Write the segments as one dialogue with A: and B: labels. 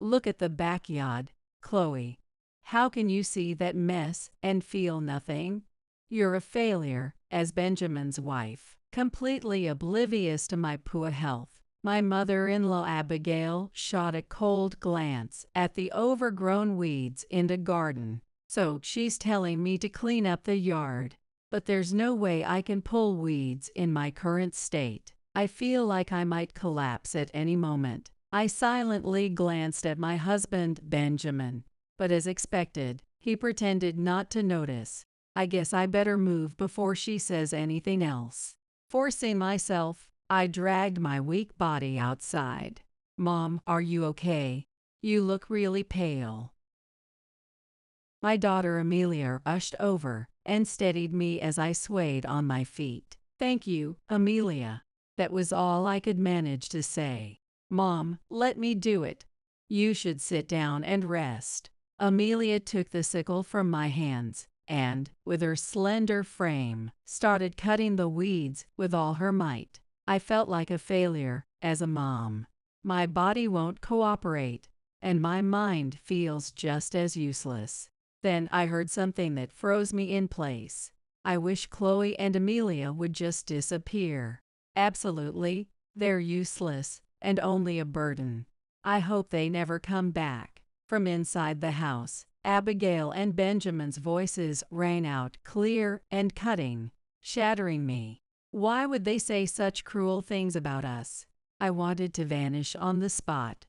A: Look at the backyard, Chloe. How can you see that mess and feel nothing? You're a failure, as Benjamin's wife, completely oblivious to my poor health. My mother-in-law Abigail shot a cold glance at the overgrown weeds in the garden. So she's telling me to clean up the yard. But there's no way I can pull weeds in my current state. I feel like I might collapse at any moment. I silently glanced at my husband, Benjamin, but as expected, he pretended not to notice. I guess I better move before she says anything else. Forcing myself, I dragged my weak body outside. Mom, are you okay? You look really pale. My daughter Amelia rushed over and steadied me as I swayed on my feet. Thank you, Amelia. That was all I could manage to say. Mom, let me do it. You should sit down and rest. Amelia took the sickle from my hands and, with her slender frame, started cutting the weeds with all her might. I felt like a failure as a mom. My body won't cooperate, and my mind feels just as useless. Then I heard something that froze me in place. I wish Chloe and Amelia would just disappear. Absolutely, they're useless and only a burden. I hope they never come back. From inside the house, Abigail and Benjamin's voices rang out clear and cutting, shattering me. Why would they say such cruel things about us? I wanted to vanish on the spot.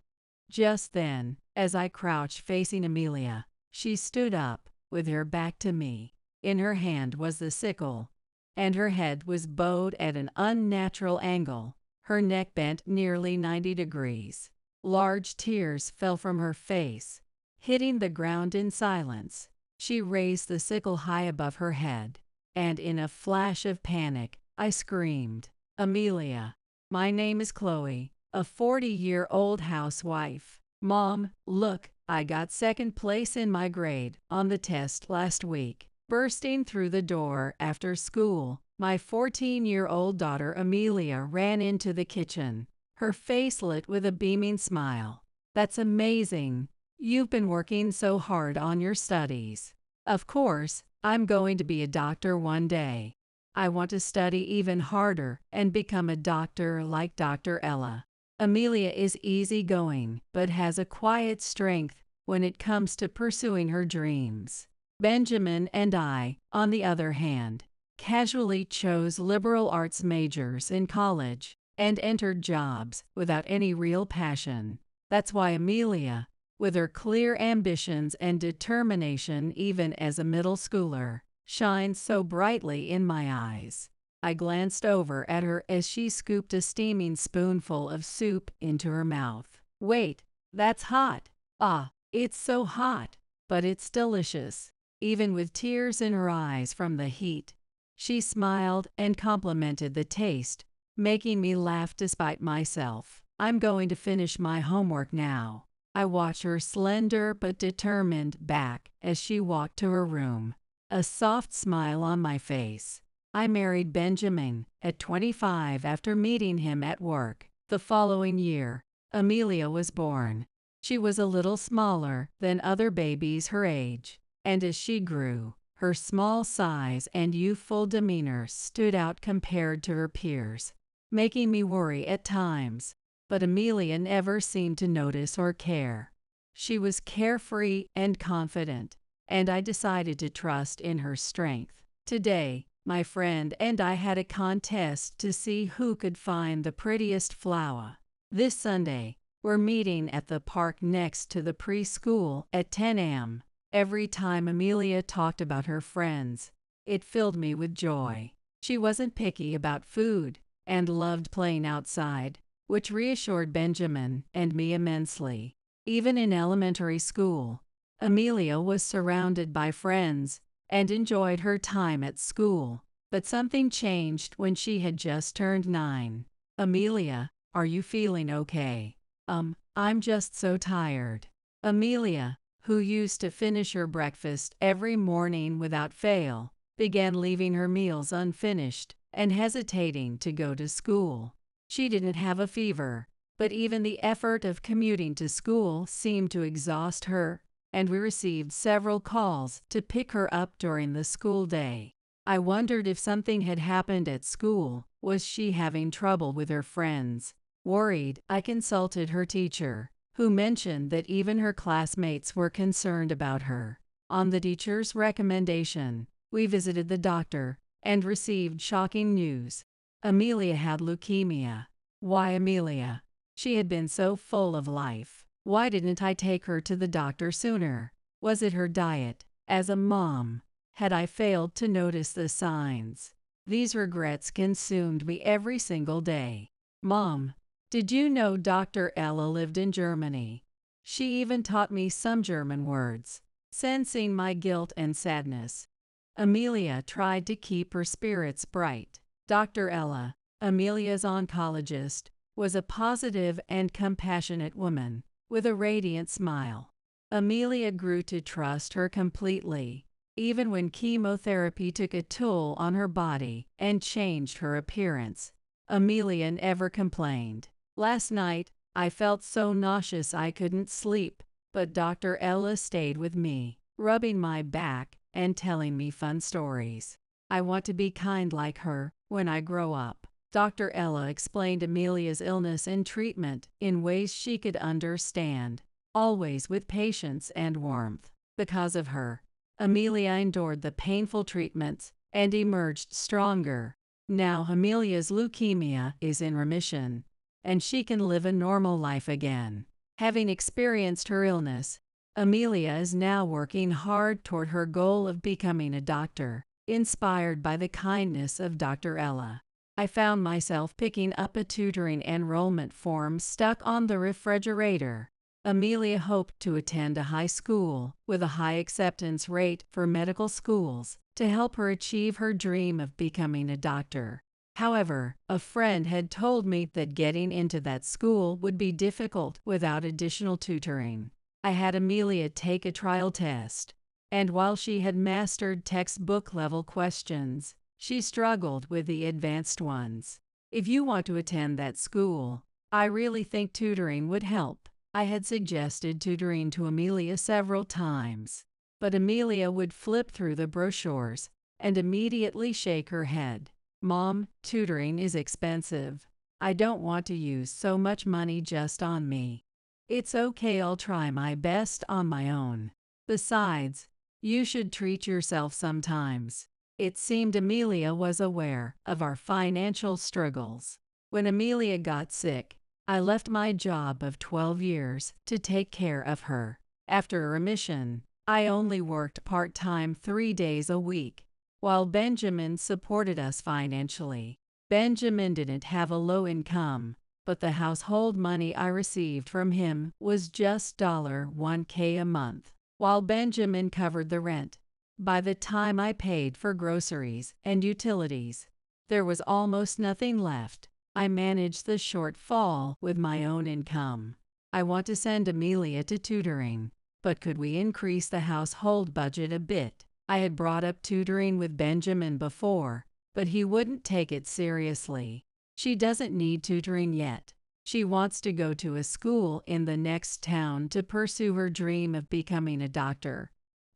A: Just then, as I crouched facing Amelia, she stood up, with her back to me. In her hand was the sickle, and her head was bowed at an unnatural angle, her neck bent nearly 90 degrees. Large tears fell from her face, hitting the ground in silence. She raised the sickle high above her head, and in a flash of panic, I screamed, Amelia. My name is Chloe, a 40-year-old housewife. Mom, look, I got second place in my grade on the test last week. Bursting through the door after school, my 14-year-old daughter Amelia ran into the kitchen, her face lit with a beaming smile. That's amazing. You've been working so hard on your studies. Of course, I'm going to be a doctor one day. I want to study even harder and become a doctor like Dr. Ella. Amelia is easygoing, but has a quiet strength when it comes to pursuing her dreams. Benjamin and I, on the other hand, casually chose liberal arts majors in college and entered jobs without any real passion. That's why Amelia, with her clear ambitions and determination even as a middle schooler, shines so brightly in my eyes. I glanced over at her as she scooped a steaming spoonful of soup into her mouth. Wait, that's hot. Ah, it's so hot, but it's delicious. Even with tears in her eyes from the heat, she smiled and complimented the taste, making me laugh despite myself. I'm going to finish my homework now. I watched her slender but determined back as she walked to her room, a soft smile on my face. I married Benjamin at 25 after meeting him at work. The following year, Amelia was born. She was a little smaller than other babies her age, and as she grew, her small size and youthful demeanor stood out compared to her peers, making me worry at times. But Amelia never seemed to notice or care. She was carefree and confident, and I decided to trust in her strength. Today, my friend and I had a contest to see who could find the prettiest flower. This Sunday, we're meeting at the park next to the preschool at 10 a.m. Every time Amelia talked about her friends, it filled me with joy. She wasn't picky about food and loved playing outside, which reassured Benjamin and me immensely. Even in elementary school, Amelia was surrounded by friends and enjoyed her time at school. But something changed when she had just turned 9. Amelia, are you feeling okay? I'm just so tired. Amelia, who used to finish her breakfast every morning without fail, began leaving her meals unfinished and hesitating to go to school. She didn't have a fever, but even the effort of commuting to school seemed to exhaust her, and we received several calls to pick her up during the school day. I wondered if something had happened at school. Was she having trouble with her friends? Worried, I consulted her teacher, who mentioned that even her classmates were concerned about her. On the teacher's recommendation, we visited the doctor and received shocking news. Amelia had leukemia. Why Amelia? She had been so full of life. Why didn't I take her to the doctor sooner? Was it her diet? As a mom, had I failed to notice the signs? These regrets consumed me every single day. Mom, did you know Dr. Ella lived in Germany? She even taught me some German words. Sensing my guilt and sadness, Amelia tried to keep her spirits bright. Dr. Ella, Amelia's oncologist, was a positive and compassionate woman with a radiant smile. Amelia grew to trust her completely, even when chemotherapy took a toll on her body and changed her appearance. Amelia never complained. Last night, I felt so nauseous I couldn't sleep, but Dr. Ella stayed with me, rubbing my back and telling me fun stories. I want to be kind like her when I grow up. Dr. Ella explained Amelia's illness and treatment in ways she could understand, always with patience and warmth. Because of her, Amelia endured the painful treatments and emerged stronger. Now Amelia's leukemia is in remission, and she can live a normal life again. Having experienced her illness, Amelia is now working hard toward her goal of becoming a doctor, inspired by the kindness of Dr. Ella. I found myself picking up a tutoring enrollment form stuck on the refrigerator. Amelia hoped to attend a high school with a high acceptance rate for medical schools to help her achieve her dream of becoming a doctor. However, a friend had told me that getting into that school would be difficult without additional tutoring. I had Amelia take a trial test, and while she had mastered textbook-level questions, she struggled with the advanced ones. If you want to attend that school, I really think tutoring would help. I had suggested tutoring to Amelia several times, but Amelia would flip through the brochures and immediately shake her head. Mom, tutoring is expensive. I don't want to use so much money just on me. It's okay, I'll try my best on my own. Besides, you should treat yourself sometimes. It seemed Amelia was aware of our financial struggles. When Amelia got sick, I left my job of 12 years to take care of her. After remission, I only worked part-time 3 days a week, while Benjamin supported us financially. Benjamin didn't have a low income, but the household money I received from him was just $1K a month, while Benjamin covered the rent. By the time I paid for groceries and utilities, there was almost nothing left. I managed the shortfall with my own income. I want to send Amelia to tutoring, but could we increase the household budget a bit? I had brought up tutoring with Benjamin before, but he wouldn't take it seriously. She doesn't need tutoring yet. She wants to go to a school in the next town to pursue her dream of becoming a doctor.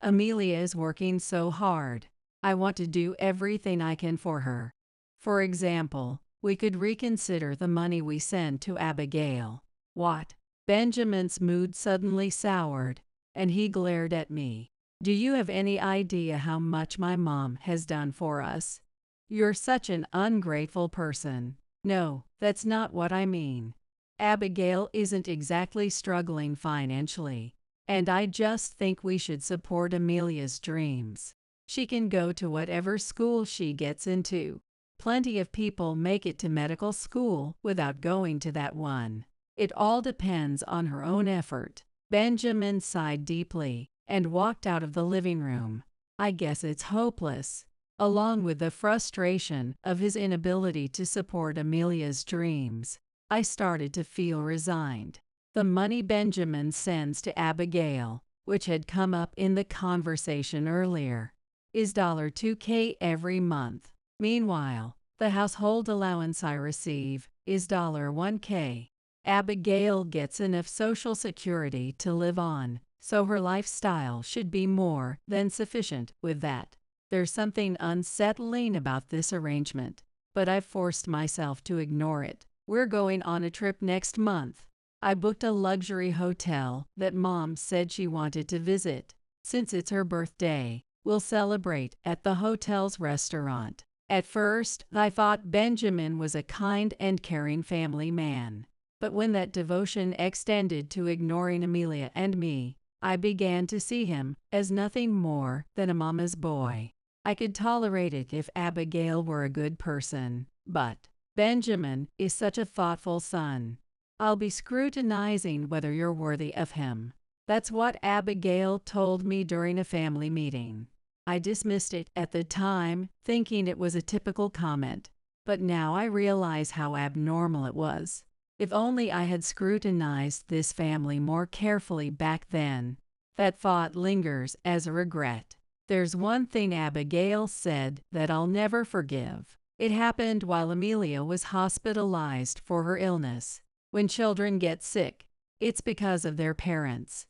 A: Amelia is working so hard. I want to do everything I can for her. For example, we could reconsider the money we send to Abigail. What? Benjamin's mood suddenly soured, and he glared at me. Do you have any idea how much my mom has done for us? You're such an ungrateful person. No, that's not what I mean. Abigail isn't exactly struggling financially, and I just think we should support Amelia's dreams. She can go to whatever school she gets into. Plenty of people make it to medical school without going to that one. It all depends on her own effort. Benjamin sighed deeply and walked out of the living room. I guess it's hopeless. Along with the frustration of his inability to support Amelia's dreams, I started to feel resigned. The money Benjamin sends to Abigail, which had come up in the conversation earlier, is $2K every month. Meanwhile, the household allowance I receive is $1K. Abigail gets enough social security to live on, so her lifestyle should be more than sufficient with that. There's something unsettling about this arrangement, but I've forced myself to ignore it. We're going on a trip next month. I booked a luxury hotel that Mom said she wanted to visit. Since it's her birthday, we'll celebrate at the hotel's restaurant. At first, I thought Benjamin was a kind and caring family man. But when that devotion extended to ignoring Amelia and me, I began to see him as nothing more than a mama's boy. I could tolerate it if Abigail were a good person, but Benjamin is such a thoughtful son. I'll be scrutinizing whether you're worthy of him. That's what Abigail told me during a family meeting. I dismissed it at the time, thinking it was a typical comment, but now I realize how abnormal it was. If only I had scrutinized this family more carefully back then. That thought lingers as a regret. There's one thing Abigail said that I'll never forgive. It happened while Amelia was hospitalized for her illness. When children get sick, it's because of their parents.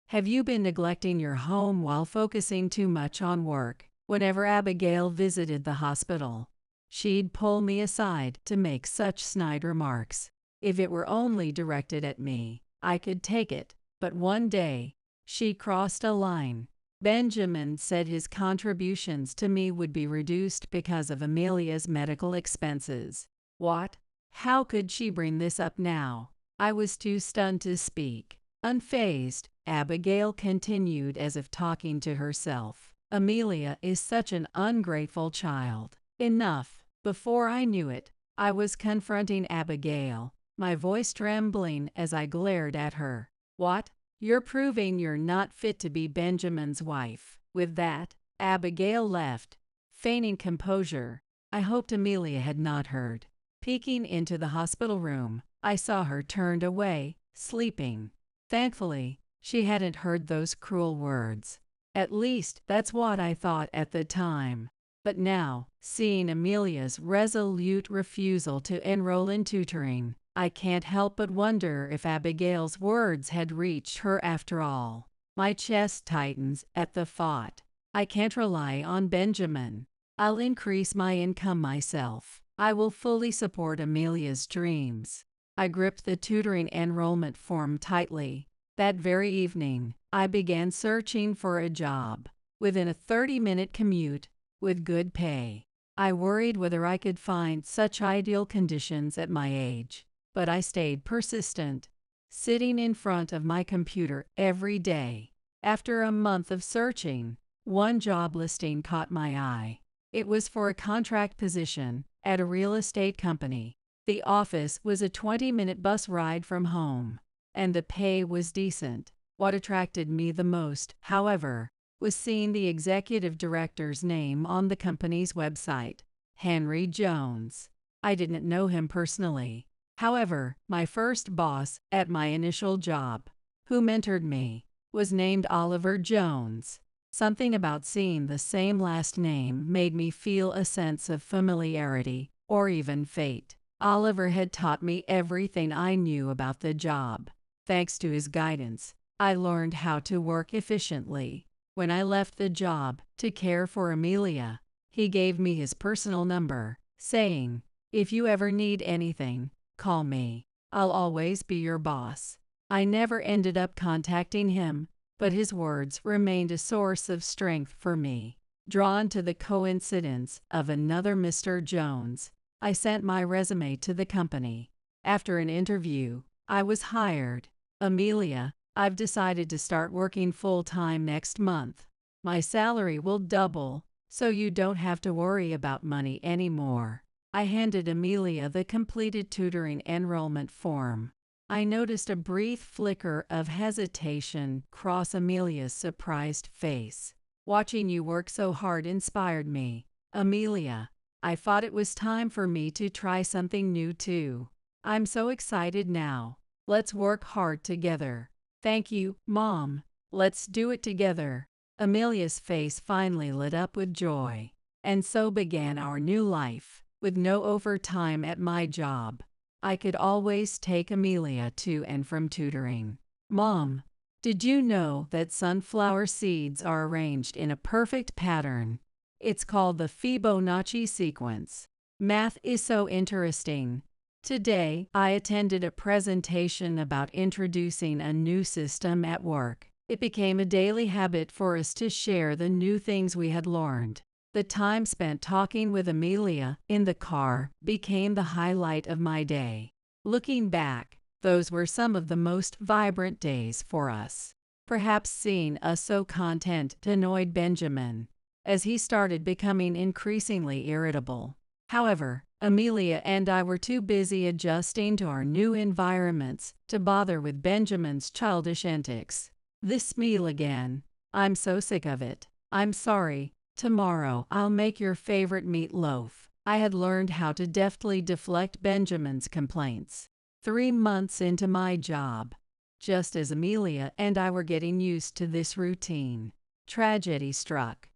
A: Have you been neglecting your home while focusing too much on work? Whenever Abigail visited the hospital, she'd pull me aside to make such snide remarks. If it were only directed at me, I could take it, but one day, she crossed a line. Benjamin said his contributions to me would be reduced because of Amelia's medical expenses. What? How could she bring this up now? I was too stunned to speak. Unfazed, Abigail continued as if talking to herself. Amelia is such an ungrateful child. Enough. Before I knew it, I was confronting Abigail, my voice trembling as I glared at her. What? You're proving you're not fit to be Benjamin's wife. With that, Abigail left, feigning composure. I hoped Amelia had not heard. Peeking into the hospital room, I saw her turned away, sleeping. Thankfully, she hadn't heard those cruel words. At least, that's what I thought at the time. But now, seeing Amelia's resolute refusal to enroll in tutoring, I can't help but wonder if Abigail's words had reached her after all. My chest tightens at the thought. I can't rely on Benjamin. I'll increase my income myself. I will fully support Amelia's dreams. I gripped the tutoring enrollment form tightly. That very evening, I began searching for a job within a 30-minute commute with good pay. I worried whether I could find such ideal conditions at my age, but I stayed persistent, sitting in front of my computer every day. After a month of searching, one job listing caught my eye. It was for a contract position at a real estate company. The office was a 20-minute bus ride from home, and the pay was decent. What attracted me the most, however, was seeing the executive director's name on the company's website, Henry Jones. I didn't know him personally. However, my first boss at my initial job, who mentored me, was named Oliver Jones. Something about seeing the same last name made me feel a sense of familiarity, or even fate. Oliver had taught me everything I knew about the job. Thanks to his guidance, I learned how to work efficiently. When I left the job to care for Amelia, he gave me his personal number, saying, "If you ever need anything, call me. I'll always be your boss." I never ended up contacting him, but his words remained a source of strength for me. Drawn to the coincidence of another Mr. Jones, I sent my resume to the company. After an interview, I was hired. "Amelia, I've decided to start working full-time next month. My salary will double, so you don't have to worry about money anymore." I handed Amelia the completed tutoring enrollment form. I noticed a brief flicker of hesitation cross Amelia's surprised face. "Watching you work so hard inspired me, Amelia. I thought it was time for me to try something new too. I'm so excited now. Let's work hard together." "Thank you, Mom. Let's do it together." Amelia's face finally lit up with joy. And so began our new life, with no overtime at my job. I could always take Amelia to and from tutoring. Mom, did you know that sunflower seeds are arranged in a perfect pattern? It's called the Fibonacci sequence. Math is so interesting. Today, I attended a presentation about introducing a new system at work. It became a daily habit for us to share the new things we had learned. The time spent talking with Amelia in the car became the highlight of my day. Looking back, those were some of the most vibrant days for us. Perhaps seeing us so content annoyed Benjamin, as he started becoming increasingly irritable. However, Amelia and I were too busy adjusting to our new environments to bother with Benjamin's childish antics. This meal again. I'm so sick of it. I'm sorry. Tomorrow I'll make your favorite meatloaf. I had learned how to deftly deflect Benjamin's complaints. 3 months into my job, just as Amelia and I were getting used to this routine, tragedy struck.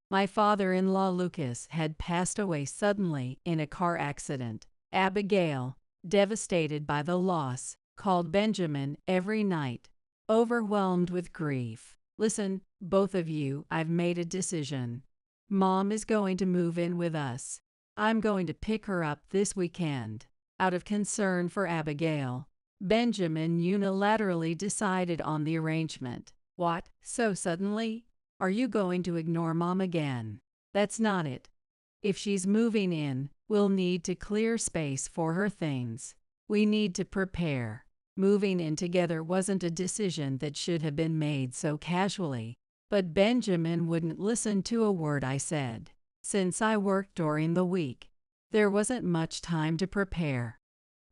A: My father-in-law Lucas had passed away suddenly in a car accident. Abigail, devastated by the loss, called Benjamin every night, overwhelmed with grief. Listen, both of you, I've made a decision. Mom is going to move in with us. I'm going to pick her up this weekend. Out of concern for Abigail, Benjamin unilaterally decided on the arrangement. What? So suddenly? Are you going to ignore Mom again? That's not it. If she's moving in, we'll need to clear space for her things. We need to prepare. Moving in together wasn't a decision that should have been made so casually, but Benjamin wouldn't listen to a word I said. Since I worked during the week, there wasn't much time to prepare.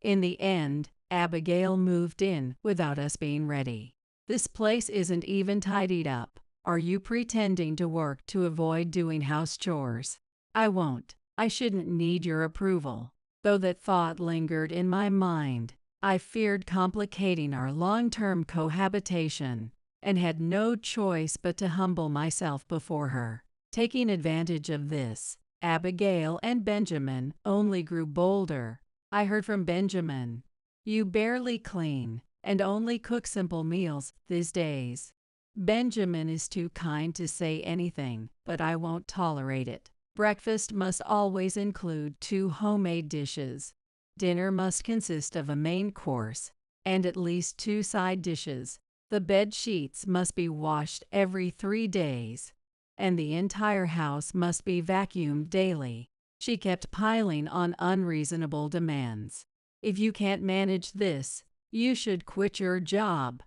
A: In the end, Abigail moved in without us being ready. This place isn't even tidied up. Are you pretending to work to avoid doing house chores? I won't. I shouldn't need your approval. Though that thought lingered in my mind, I feared complicating our long-term cohabitation, and had no choice but to humble myself before her. Taking advantage of this, Abigail and Benjamin only grew bolder. I heard from Benjamin, "You barely clean, and only cook simple meals these days." Benjamin is too kind to say anything, but I won't tolerate it. Breakfast must always include 2 homemade dishes. Dinner must consist of a main course and at least 2 side dishes. The bed sheets must be washed every 3 days, and the entire house must be vacuumed daily. She kept piling on unreasonable demands. If you can't manage this, you should quit your job.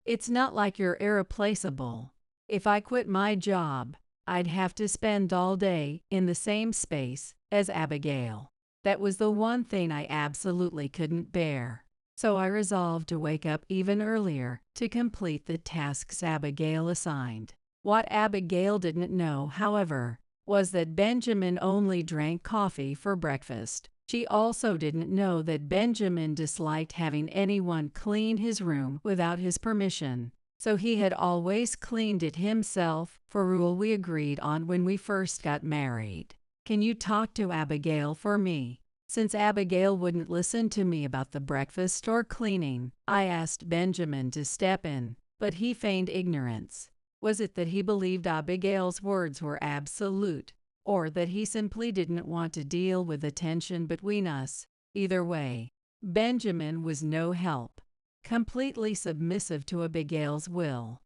A: It's not like you're irreplaceable. If I quit my job, I'd have to spend all day in the same space as Abigail. That was the one thing I absolutely couldn't bear. So I resolved to wake up even earlier to complete the tasks Abigail assigned. What Abigail didn't know, however, was that Benjamin only drank coffee for breakfast. She also didn't know that Benjamin disliked having anyone clean his room without his permission, so he had always cleaned it himself, a rule we agreed on when we first got married. Can you talk to Abigail for me? Since Abigail wouldn't listen to me about the breakfast or cleaning, I asked Benjamin to step in, but he feigned ignorance. Was it that he believed Abigail's words were absolute, or that he simply didn't want to deal with the tension between us? Either way, Benjamin was no help, completely submissive to Abigail's will.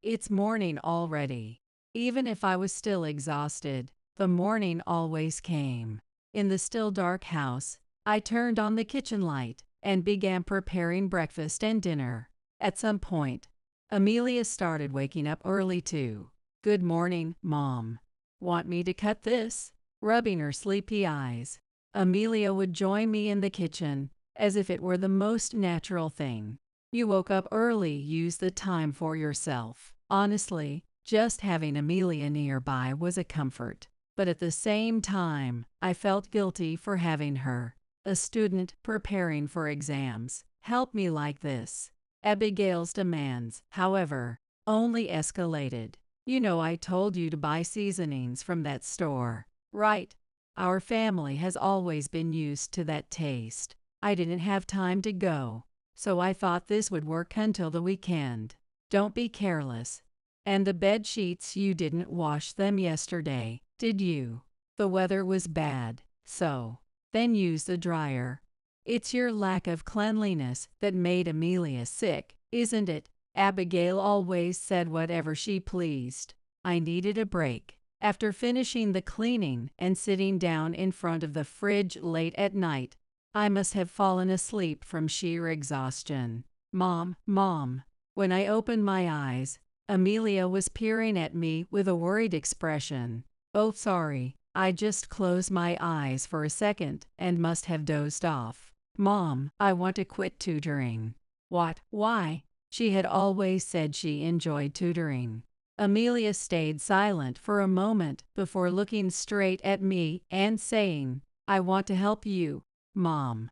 A: It's morning already. Even if I was still exhausted, the morning always came. In the still dark house, I turned on the kitchen light and began preparing breakfast and dinner. At some point, Amelia started waking up early too. "Good morning, Mom. Want me to cut this?" Rubbing her sleepy eyes, Amelia would join me in the kitchen, as if it were the most natural thing. "You woke up early, use the time for yourself." Honestly, just having Amelia nearby was a comfort. But at the same time, I felt guilty for having her, a student preparing for exams, help me like this. Abigail's demands, however, only escalated. "You know I told you to buy seasonings from that store, right? Our family has always been used to that taste. I didn't have time to go, so I thought this would work until the weekend. Don't be careless. And the bed sheets, you didn't wash them yesterday, did you? The weather was bad, so then use the dryer. It's your lack of cleanliness that made Amelia sick, isn't it? Abigail always said whatever she pleased. I needed a break. After finishing the cleaning and sitting down in front of the fridge late at night, I must have fallen asleep from sheer exhaustion. Mom. When I opened my eyes, Amelia was peering at me with a worried expression. Oh, sorry, I just closed my eyes for a second and must have dozed off. Mom, I want to quit tutoring. What? Why? She had always said she enjoyed tutoring. Amelia stayed silent for a moment before looking straight at me and saying, I want to help you, Mom.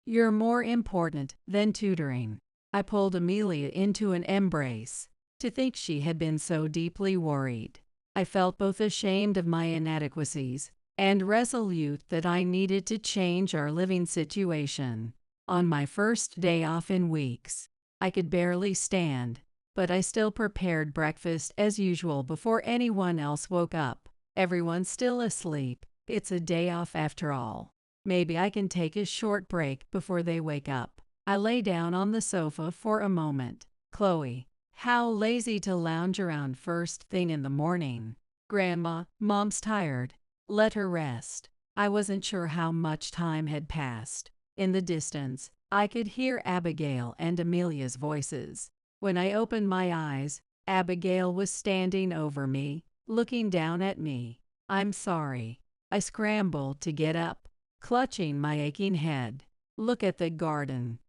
A: You're more important than tutoring. I pulled Amelia into an embrace. To think she had been so deeply worried. I felt both ashamed of my inadequacies and resolute that I needed to change our living situation. On my first day off in weeks, I could barely stand, but I still prepared breakfast as usual before anyone else woke up. Everyone's still asleep. It's a day off after all. Maybe I can take a short break before they wake up. I lay down on the sofa for a moment. Chloe, how lazy to lounge around first thing in the morning. Grandma, Mom's tired. Let her rest. I wasn't sure how much time had passed. In the distance, I could hear Abigail and Amelia's voices. When I opened my eyes, Abigail was standing over me, looking down at me. I'm sorry. I scrambled to get up, clutching my aching head. Look at the garden.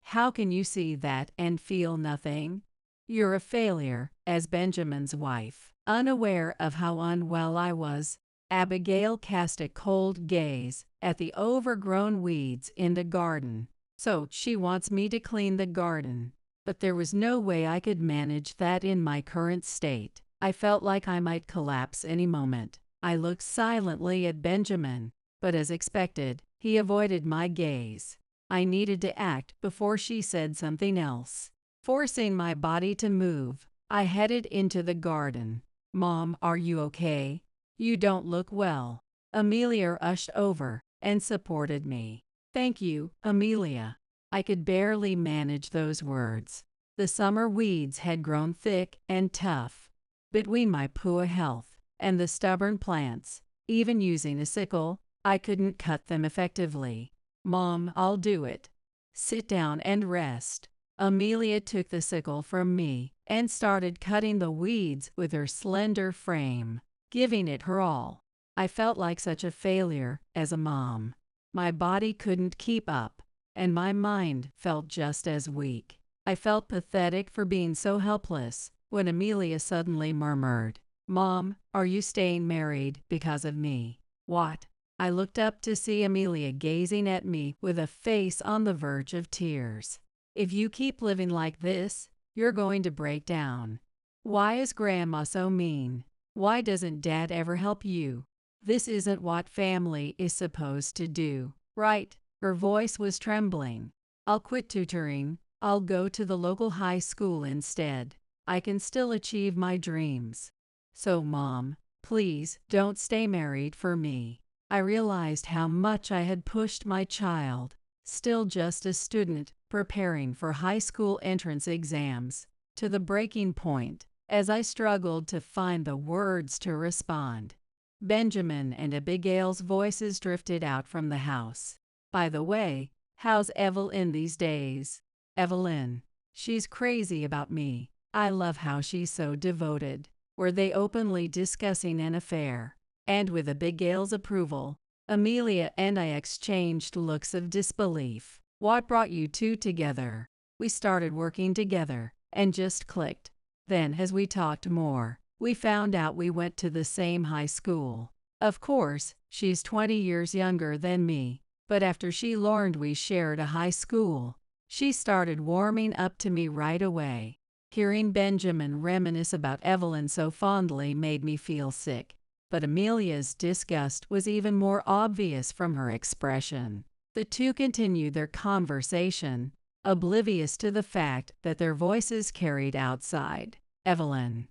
A: How can you see that and feel nothing? You're a failure, as Benjamin's wife. Unaware of how unwell I was, Abigail cast a cold gaze at the overgrown weeds in the garden. So she wants me to clean the garden. But there was no way I could manage that in my current state. I felt like I might collapse any moment. I looked silently at Benjamin, but as expected, he avoided my gaze. I needed to act before she said something else. Forcing my body to move, I headed into the garden. Mom, are you okay? You don't look well. Amelia rushed over and supported me. Thank you, Amelia. I could barely manage those words. The summer weeds had grown thick and tough. Between my poor health and the stubborn plants, even using a sickle, I couldn't cut them effectively. Mom, I'll do it. Sit down and rest. Amelia took the sickle from me and started cutting the weeds with her slender frame, giving it her all. I felt like such a failure as a mom. My body couldn't keep up, and my mind felt just as weak. I felt pathetic for being so helpless when Amelia suddenly murmured, Mom, are you staying married because of me? What? I looked up to see Amelia gazing at me with a face on the verge of tears. If you keep living like this, you're going to break down. Why is Grandma so mean? Why doesn't Dad ever help you? This isn't what family is supposed to do, right? Her voice was trembling. I'll quit tutoring. I'll go to the local high school instead. I can still achieve my dreams. So, Mom, please don't stay married for me. I realized how much I had pushed my child, still just a student, preparing for high school entrance exams, to the breaking point, as I struggled to find the words to respond. Benjamin and Abigail's voices drifted out from the house. By the way, how's Evelyn these days? Evelyn. She's crazy about me. I love how she's so devoted. Were they openly discussing an affair? And with Abigail's approval, Amelia and I exchanged looks of disbelief. What brought you two together? We started working together and just clicked. Then, as we talked more, we found out we went to the same high school. Of course, she's 20 years younger than me, but after she learned we shared a high school, she started warming up to me right away. Hearing Benjamin reminisce about Evelyn so fondly made me feel sick. but Amelia's disgust was even more obvious from her expression. The two continued their conversation, oblivious to the fact that their voices carried outside. Evelyn.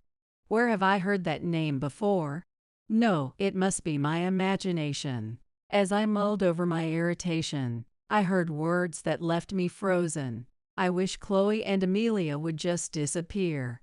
A: Where have I heard that name before? No, it must be my imagination. As I mulled over my irritation, I heard words that left me frozen. I wish Chloe and Amelia would just disappear.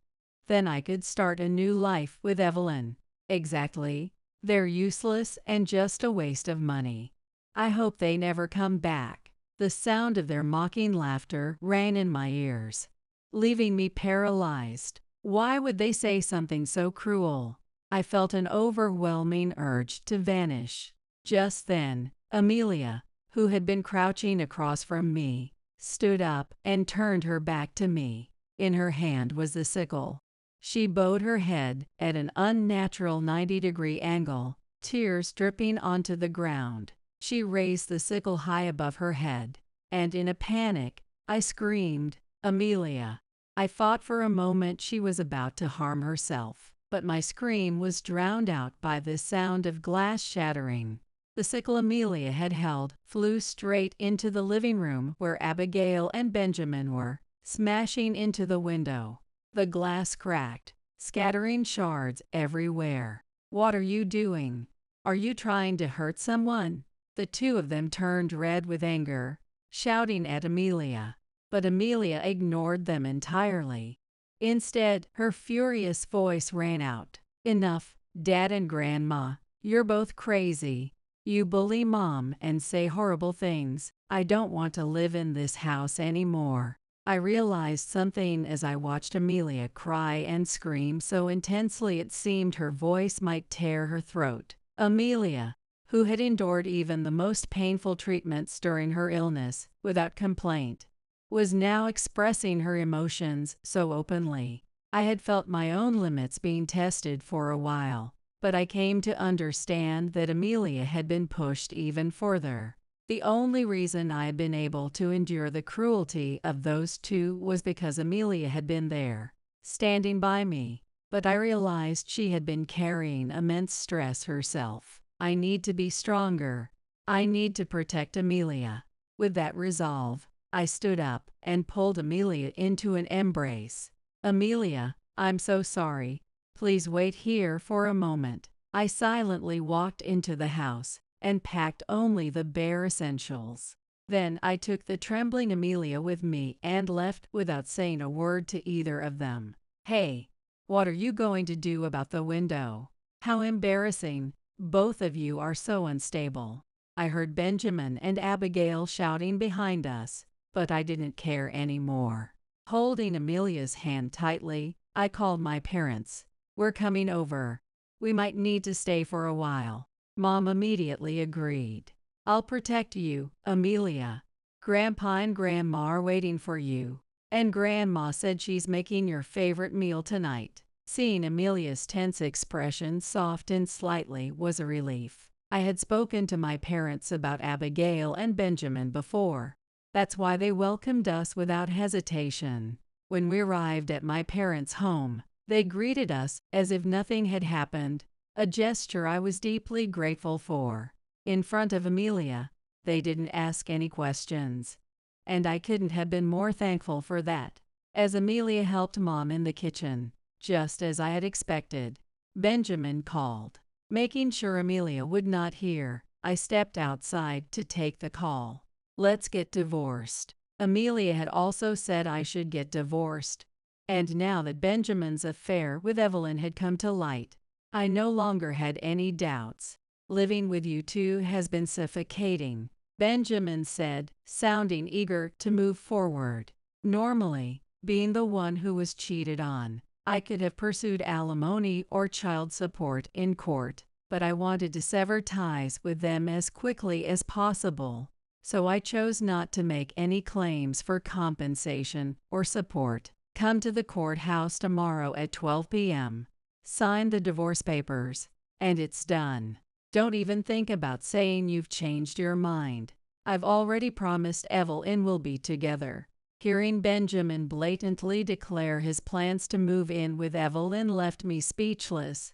A: Then I could start a new life with Evelyn. Exactly. They're useless and just a waste of money. I hope they never come back. The sound of their mocking laughter rang in my ears, leaving me paralyzed. Why would they say something so cruel? I felt an overwhelming urge to vanish. Just then, Amelia, who had been crouching across from me, stood up and turned her back to me. In her hand was the sickle. She bowed her head at an unnatural 90-degree angle, tears dripping onto the ground. She raised the sickle high above her head, and in a panic, I screamed, "Amelia!" I thought for a moment she was about to harm herself, but my scream was drowned out by the sound of glass shattering. The sickle Amelia had held flew straight into the living room where Abigail and Benjamin were, smashing into the window. The glass cracked, scattering shards everywhere. "What are you doing? Are you trying to hurt someone?" The two of them turned red with anger, shouting at Amelia, but Amelia ignored them entirely. Instead, her furious voice rang out, "Enough, Dad and Grandma, you're both crazy. You bully Mom and say horrible things. I don't want to live in this house anymore." I realized something as I watched Amelia cry and scream so intensely it seemed her voice might tear her throat. Amelia, who had endured even the most painful treatments during her illness without complaint, was now expressing her emotions so openly. I had felt my own limits being tested for a while, but I came to understand that Amelia had been pushed even further. The only reason I had been able to endure the cruelty of those two was because Amelia had been there, standing by me, but I realized she had been carrying immense stress herself. I need to be stronger. I need to protect Amelia. With that resolve, I stood up and pulled Amelia into an embrace. "Amelia, I'm so sorry. Please wait here for a moment." I silently walked into the house and packed only the bare essentials. Then I took the trembling Amelia with me and left without saying a word to either of them. "Hey, what are you going to do about the window? How embarrassing. Both of you are so unstable." I heard Benjamin and Abigail shouting behind us, but I didn't care anymore. Holding Amelia's hand tightly, I called my parents. "We're coming over. We might need to stay for a while." Mom immediately agreed. "I'll protect you, Amelia. Grandpa and Grandma are waiting for you, and Grandma said she's making your favorite meal tonight." Seeing Amelia's tense expression soften slightly was a relief. I had spoken to my parents about Abigail and Benjamin before. That's why they welcomed us without hesitation. When we arrived at my parents' home, they greeted us as if nothing had happened, a gesture I was deeply grateful for. In front of Amelia, they didn't ask any questions, and I couldn't have been more thankful for that. As Amelia helped Mom in the kitchen, just as I had expected, Benjamin called. Making sure Amelia would not hear, I stepped outside to take the call. "Let's get divorced." Amelia had also said I should get divorced, and now that Benjamin's affair with Evelyn had come to light, I no longer had any doubts. "Living with you two has been suffocating," Benjamin said, sounding eager to move forward. Normally, being the one who was cheated on, I could have pursued alimony or child support in court, but I wanted to sever ties with them as quickly as possible, so I chose not to make any claims for compensation or support. "Come to the courthouse tomorrow at 12 p.m. Sign the divorce papers, and it's done. Don't even think about saying you've changed your mind. I've already promised Evelyn we'll be together." Hearing Benjamin blatantly declare his plans to move in with Evelyn left me speechless.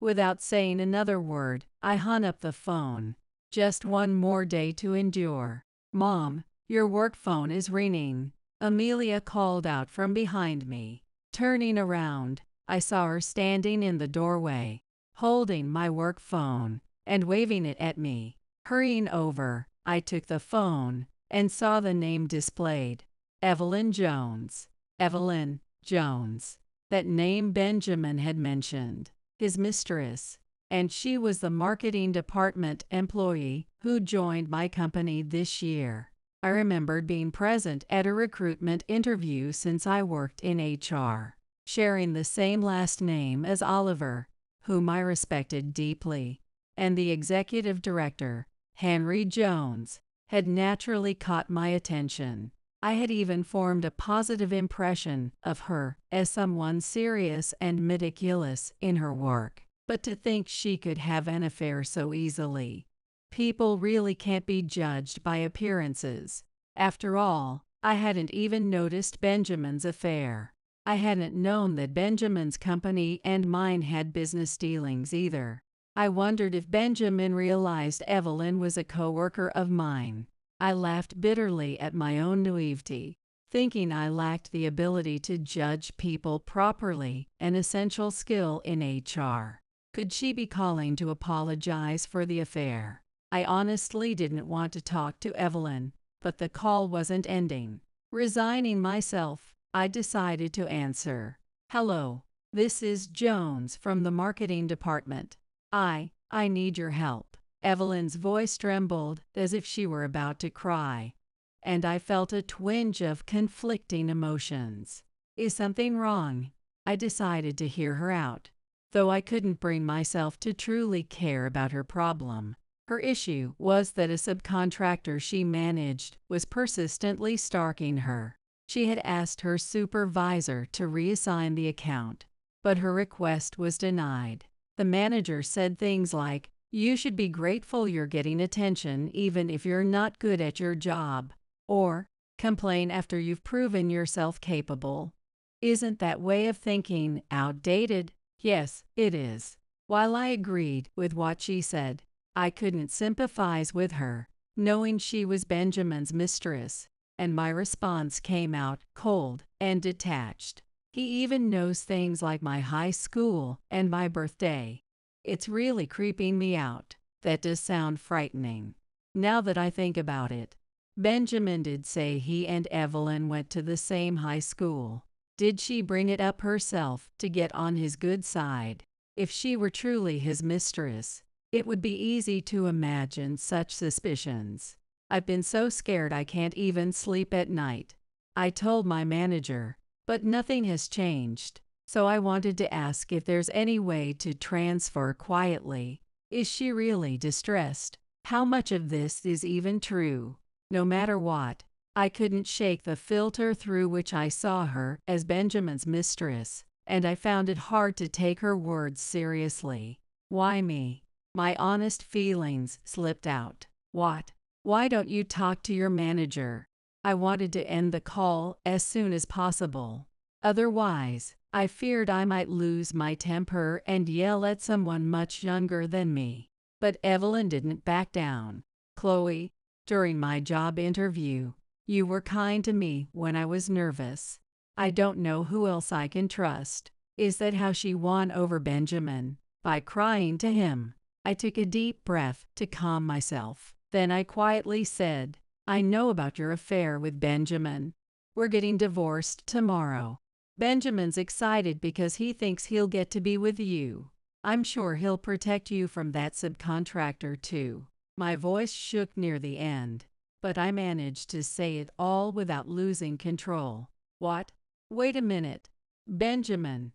A: Without saying another word, I hung up the phone. Just one more day to endure. Mom, your work phone is ringing. Amelia called out from behind me. Turning around, I saw her standing in the doorway, holding my work phone and waving it at me. Hurrying over, I took the phone and saw the name displayed. Evelyn Jones. Evelyn Jones. That name Benjamin had mentioned. His mistress. And she was the marketing department employee who joined my company this year. I remembered being present at a recruitment interview since I worked in HR, sharing the same last name as Oliver, whom I respected deeply, and the executive director, Henry Jones, had naturally caught my attention. I had even formed a positive impression of her as someone serious and meticulous in her work. But to think she could have an affair so easily. People really can't be judged by appearances. After all, I hadn't even noticed Benjamin's affair. I hadn't known that Benjamin's company and mine had business dealings either. I wondered if Benjamin realized Evelyn was a coworker of mine. I laughed bitterly at my own naivety, thinking I lacked the ability to judge people properly, an essential skill in HR. Could she be calling to apologize for the affair? I honestly didn't want to talk to Evelyn, but the call wasn't ending. Resigning myself, I decided to answer. Hello, this is Jones from the marketing department. I need your help. Evelyn's voice trembled as if she were about to cry, and I felt a twinge of conflicting emotions. Is something wrong? I decided to hear her out, though I couldn't bring myself to truly care about her problem. Her issue was that a subcontractor she managed was persistently stalking her. She had asked her supervisor to reassign the account, but her request was denied. The manager said things like, "You should be grateful you're getting attention even if you're not good at your job," or "Complain after you've proven yourself capable." Isn't that way of thinking outdated? Yes, it is. While I agreed with what she said, I couldn't sympathize with her, knowing she was Benjamin's mistress, and my response came out cold and detached. He even knows things like my high school and my birthday. It's really creeping me out. That does sound frightening. Now that I think about it, Benjamin did say he and Evelyn went to the same high school. Did she bring it up herself to get on his good side? If she were truly his mistress, it would be easy to imagine such suspicions. I've been so scared I can't even sleep at night. I told my manager, but nothing has changed. So I wanted to ask if there's any way to transfer quietly. Is she really distressed? How much of this is even true? No matter what, I couldn't shake the filter through which I saw her as Benjamin's mistress, and I found it hard to take her words seriously. Why me? My honest feelings slipped out. What? Why don't you talk to your manager? I wanted to end the call as soon as possible. Otherwise, I feared I might lose my temper and yell at someone much younger than me. But Evelyn didn't back down. "Chloe, during my job interview, you were kind to me when I was nervous. I don't know who else I can trust." Is that how she won over Benjamin? By crying to him. I took a deep breath to calm myself. Then I quietly said, "I know about your affair with Benjamin. We're getting divorced tomorrow. Benjamin's excited because he thinks he'll get to be with you. I'm sure he'll protect you from that subcontractor too." My voice shook near the end, but I managed to say it all without losing control. What? Wait a minute. Benjamin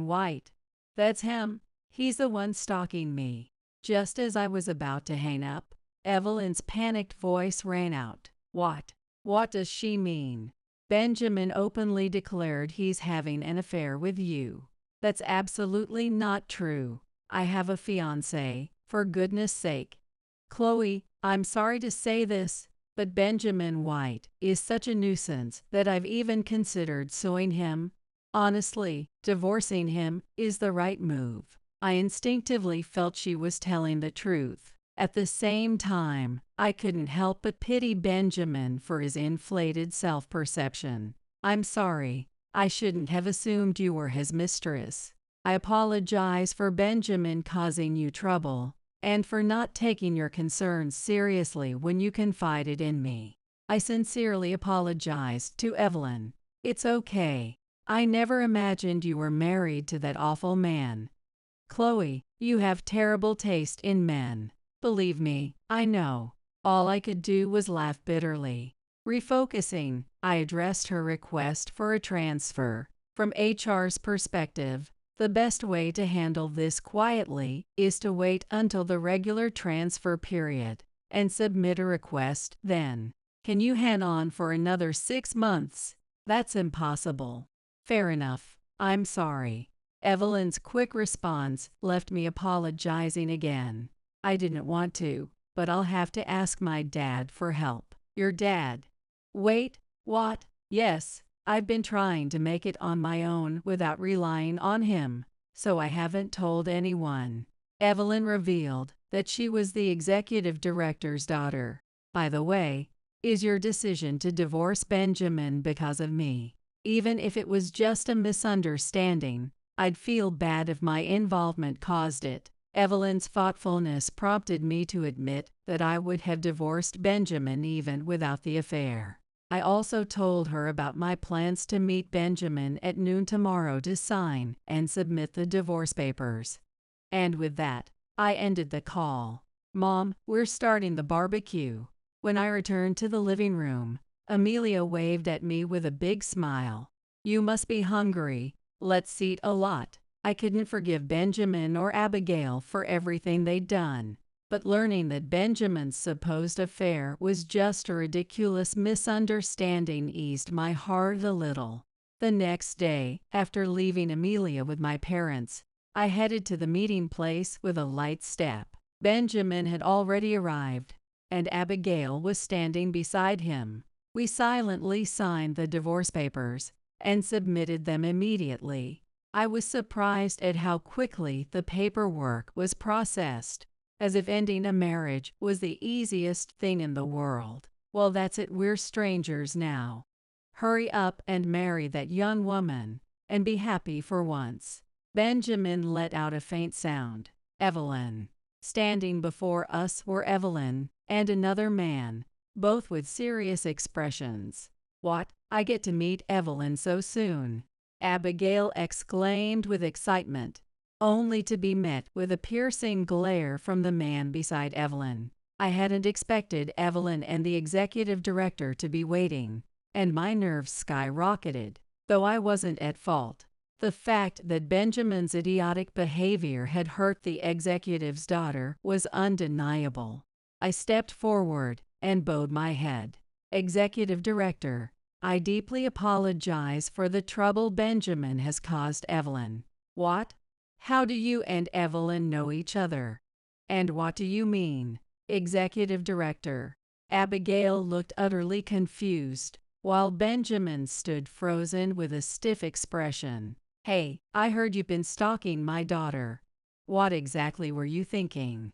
A: White. That's him. He's the one stalking me. Just as I was about to hang up, Evelyn's panicked voice rang out. What? What does she mean? Benjamin openly declared he's having an affair with you. That's absolutely not true. I have a fiancé, for goodness sake. Chloe, I'm sorry to say this, but Benjamin White is such a nuisance that I've even considered suing him. Honestly, divorcing him is the right move. I instinctively felt she was telling the truth. At the same time, I couldn't help but pity Benjamin for his inflated self-perception. I'm sorry. I shouldn't have assumed you were his mistress. I apologize for Benjamin causing you trouble, and for not taking your concerns seriously when you confided in me. I sincerely apologized to Evelyn. It's okay. I never imagined you were married to that awful man. Chloe, you have terrible taste in men. Believe me, I know. All I could do was laugh bitterly. Refocusing, I addressed her request for a transfer. From HR's perspective, the best way to handle this quietly is to wait until the regular transfer period and submit a request then. Can you hang on for another 6 months? That's impossible. Fair enough. I'm sorry. Evelyn's quick response left me apologizing again. I didn't want to, but I'll have to ask my dad for help. Your dad? Wait, what? Yes, I've been trying to make it on my own without relying on him, so I haven't told anyone. Evelyn revealed that she was the executive director's daughter. By the way, is your decision to divorce Benjamin because of me? Even if it was just a misunderstanding, I'd feel bad if my involvement caused it. Evelyn's thoughtfulness prompted me to admit that I would have divorced Benjamin even without the affair. I also told her about my plans to meet Benjamin at noon tomorrow to sign and submit the divorce papers. And with that, I ended the call. Mom, we're starting the barbecue. When I returned to the living room, Amelia waved at me with a big smile. You must be hungry. Let's eat a lot. I couldn't forgive Benjamin or Abigail for everything they'd done, but learning that Benjamin's supposed affair was just a ridiculous misunderstanding eased my heart a little. The next day, after leaving Amelia with my parents, I headed to the meeting place with a light step. Benjamin had already arrived, and Abigail was standing beside him. We silently signed the divorce papers and submitted them immediately. I was surprised at how quickly the paperwork was processed, as if ending a marriage was the easiest thing in the world. Well, that's it, we're strangers now. Hurry up and marry that young woman, and be happy for once. Benjamin let out a faint sound. Evelyn. Standing before us were Evelyn and another man, both with serious expressions. What? I get to meet Evelyn so soon? Abigail exclaimed with excitement, only to be met with a piercing glare from the man beside Evelyn. I hadn't expected Evelyn and the executive director to be waiting, and my nerves skyrocketed, though I wasn't at fault. The fact that Benjamin's idiotic behavior had hurt the executive's daughter was undeniable. I stepped forward and bowed my head. Executive Director, I deeply apologize for the trouble Benjamin has caused Evelyn. What? How do you and Evelyn know each other? And what do you mean? Executive Director. Abigail looked utterly confused, while Benjamin stood frozen with a stiff expression. Hey, I heard you've been stalking my daughter. What exactly were you thinking?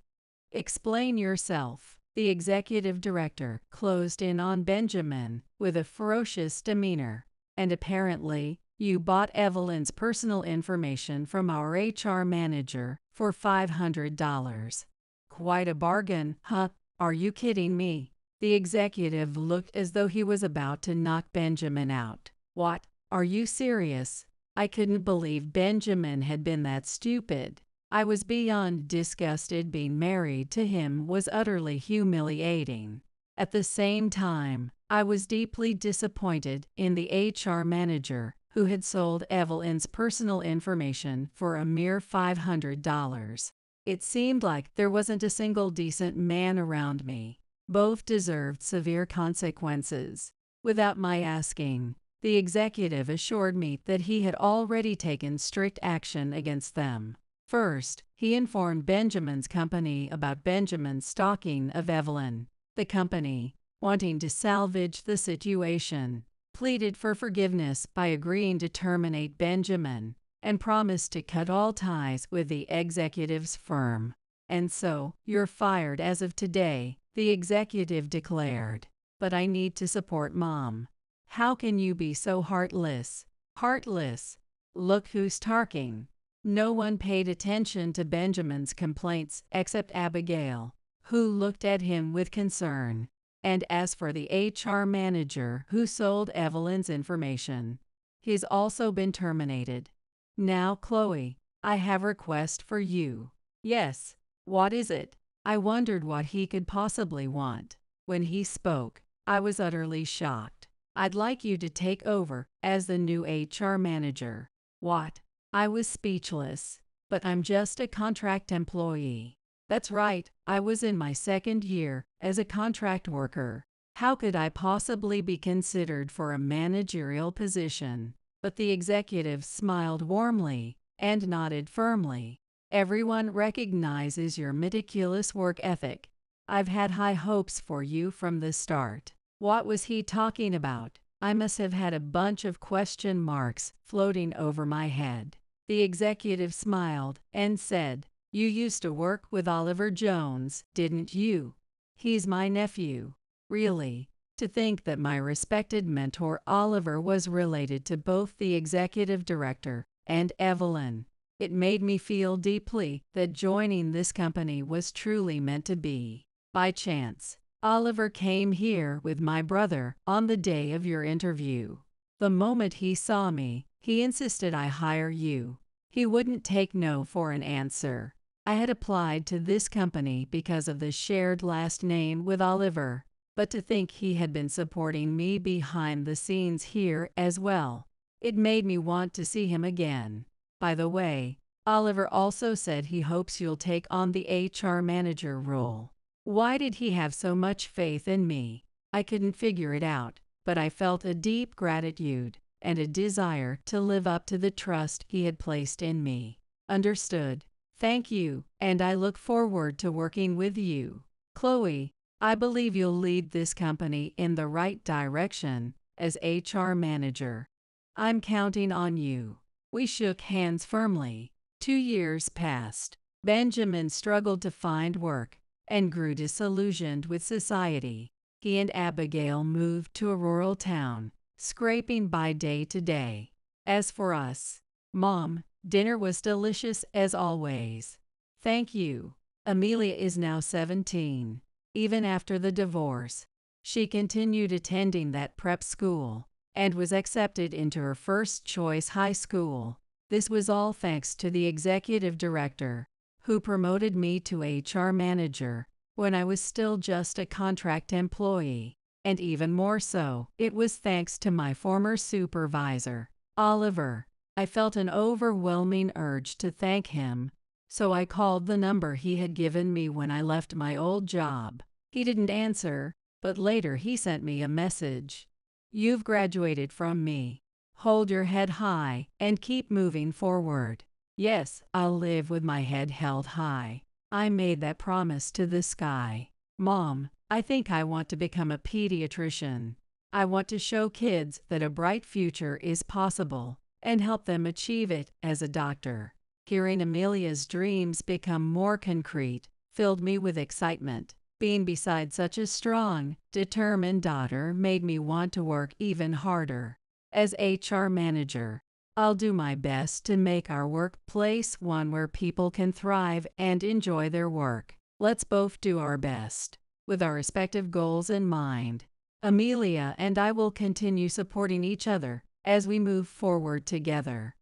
A: Explain yourself. The executive director closed in on Benjamin with a ferocious demeanor. And apparently, you bought Evelyn's personal information from our HR manager for $500. Quite a bargain, huh? Are you kidding me? The executive looked as though he was about to knock Benjamin out. What? Are you serious? I couldn't believe Benjamin had been that stupid. I was beyond disgusted. Being married to him was utterly humiliating. At the same time, I was deeply disappointed in the HR manager who had sold Evelyn's personal information for a mere $500. It seemed like there wasn't a single decent man around me. Both deserved severe consequences. Without my asking, the executive assured me that he had already taken strict action against them. First, he informed Benjamin's company about Benjamin's stalking of Evelyn. The company, wanting to salvage the situation, pleaded for forgiveness by agreeing to terminate Benjamin and promised to cut all ties with the executive's firm. "And so, you're fired as of today," the executive declared. "But I need to support Mom." "How can you be so heartless?" "Heartless? Look who's talking." No one paid attention to Benjamin's complaints except Abigail, who looked at him with concern. And as for the HR manager who sold Evelyn's information, he's also been terminated. "Now, Chloe, I have a request for you." "Yes, what is it?" I wondered what he could possibly want. When he spoke, I was utterly shocked. "I'd like you to take over as the new HR manager." "What?" I was speechless. "But I'm just a contract employee." "That's right, I was in my second year as a contract worker. How could I possibly be considered for a managerial position?" But the executive smiled warmly and nodded firmly. "Everyone recognizes your meticulous work ethic. I've had high hopes for you from the start." What was he talking about? I must have had a bunch of question marks floating over my head. The executive smiled and said, "You used to work with Oliver Jones, didn't you?" "He's my nephew." "Really? To think that my respected mentor Oliver was related to both the executive director and Evelyn. It made me feel deeply that joining this company was truly meant to be. By chance, Oliver came here with my brother on the day of your interview. The moment he saw me, he insisted I hire you. He wouldn't take no for an answer. I had applied to this company because of the shared last name with Oliver, but to think he had been supporting me behind the scenes here as well, it made me want to see him again. By the way, Oliver also said he hopes you'll take on the HR manager role." Why did he have so much faith in me? I couldn't figure it out, but I felt a deep gratitude and a desire to live up to the trust he had placed in me. "Understood. Thank you, and I look forward to working with you. Chloe, I believe you'll lead this company in the right direction as HR manager. I'm counting on you." We shook hands firmly. 2 years passed. Benjamin struggled to find work and grew disillusioned with society. He and Abigail moved to a rural town, scraping by day to day. As for us, Mom, dinner was delicious as always. "Thank you." Amelia is now 17. Even after the divorce, she continued attending that prep school and was accepted into her first choice high school. This was all thanks to the executive director, who promoted me to HR manager when I was still just a contract employee. And even more so, it was thanks to my former supervisor, Oliver. I felt an overwhelming urge to thank him, so I called the number he had given me when I left my old job. He didn't answer, but later he sent me a message. "You've graduated from me. Hold your head high and keep moving forward." Yes, I'll live with my head held high. I made that promise to the sky. Mom, I think I want to become a pediatrician. I want to show kids that a bright future is possible and help them achieve it as a doctor. Hearing Amelia's dreams become more concrete filled me with excitement. Being beside such a strong, determined daughter made me want to work even harder. As HR manager, I'll do my best to make our workplace one where people can thrive and enjoy their work. Let's both do our best. With our respective goals in mind, Amelia and I will continue supporting each other as we move forward together.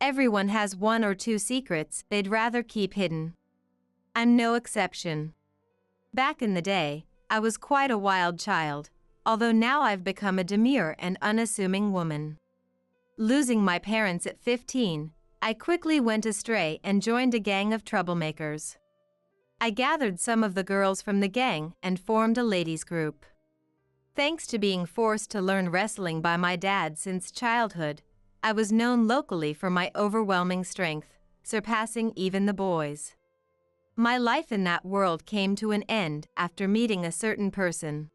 B: Everyone has one or two secrets they'd rather keep hidden. I'm no exception. Back in the day, I was quite a wild child, although now I've become a demure and unassuming woman. Losing my parents at 15, I quickly went astray and joined a gang of troublemakers. I gathered some of the girls from the gang and formed a ladies' group. Thanks to being forced to learn wrestling by my dad since childhood, I was known locally for my overwhelming strength, surpassing even the boys. My life in that world came to an end after meeting a certain person.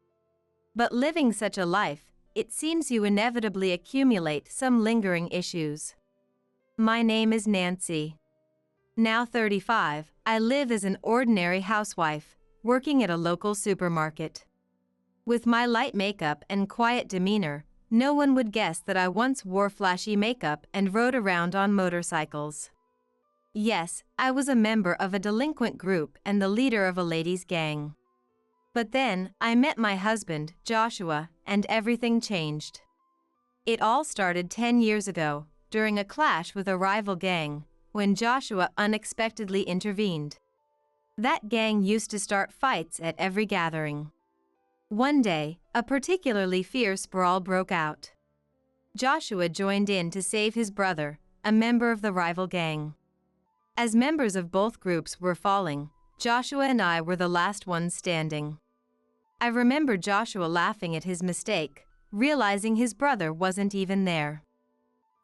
B: But living such a life it seems you inevitably accumulate some lingering issues. My name is Nancy. Now 35, I live as an ordinary housewife, working at a local supermarket. With my light makeup and quiet demeanor, no one would guess that I once wore flashy makeup and rode around on motorcycles. Yes, I was a member of a delinquent group and the leader of a ladies' gang. But then, I met my husband, Joshua, and everything changed. It all started 10 years ago, during a clash with a rival gang, when Joshua unexpectedly intervened. That gang used to start fights at every gathering. One day, a particularly fierce brawl broke out. Joshua joined in to save his brother, a member of the rival gang. As members of both groups were falling, Joshua and I were the last ones standing. I remember Joshua laughing at his mistake, realizing his brother wasn't even there.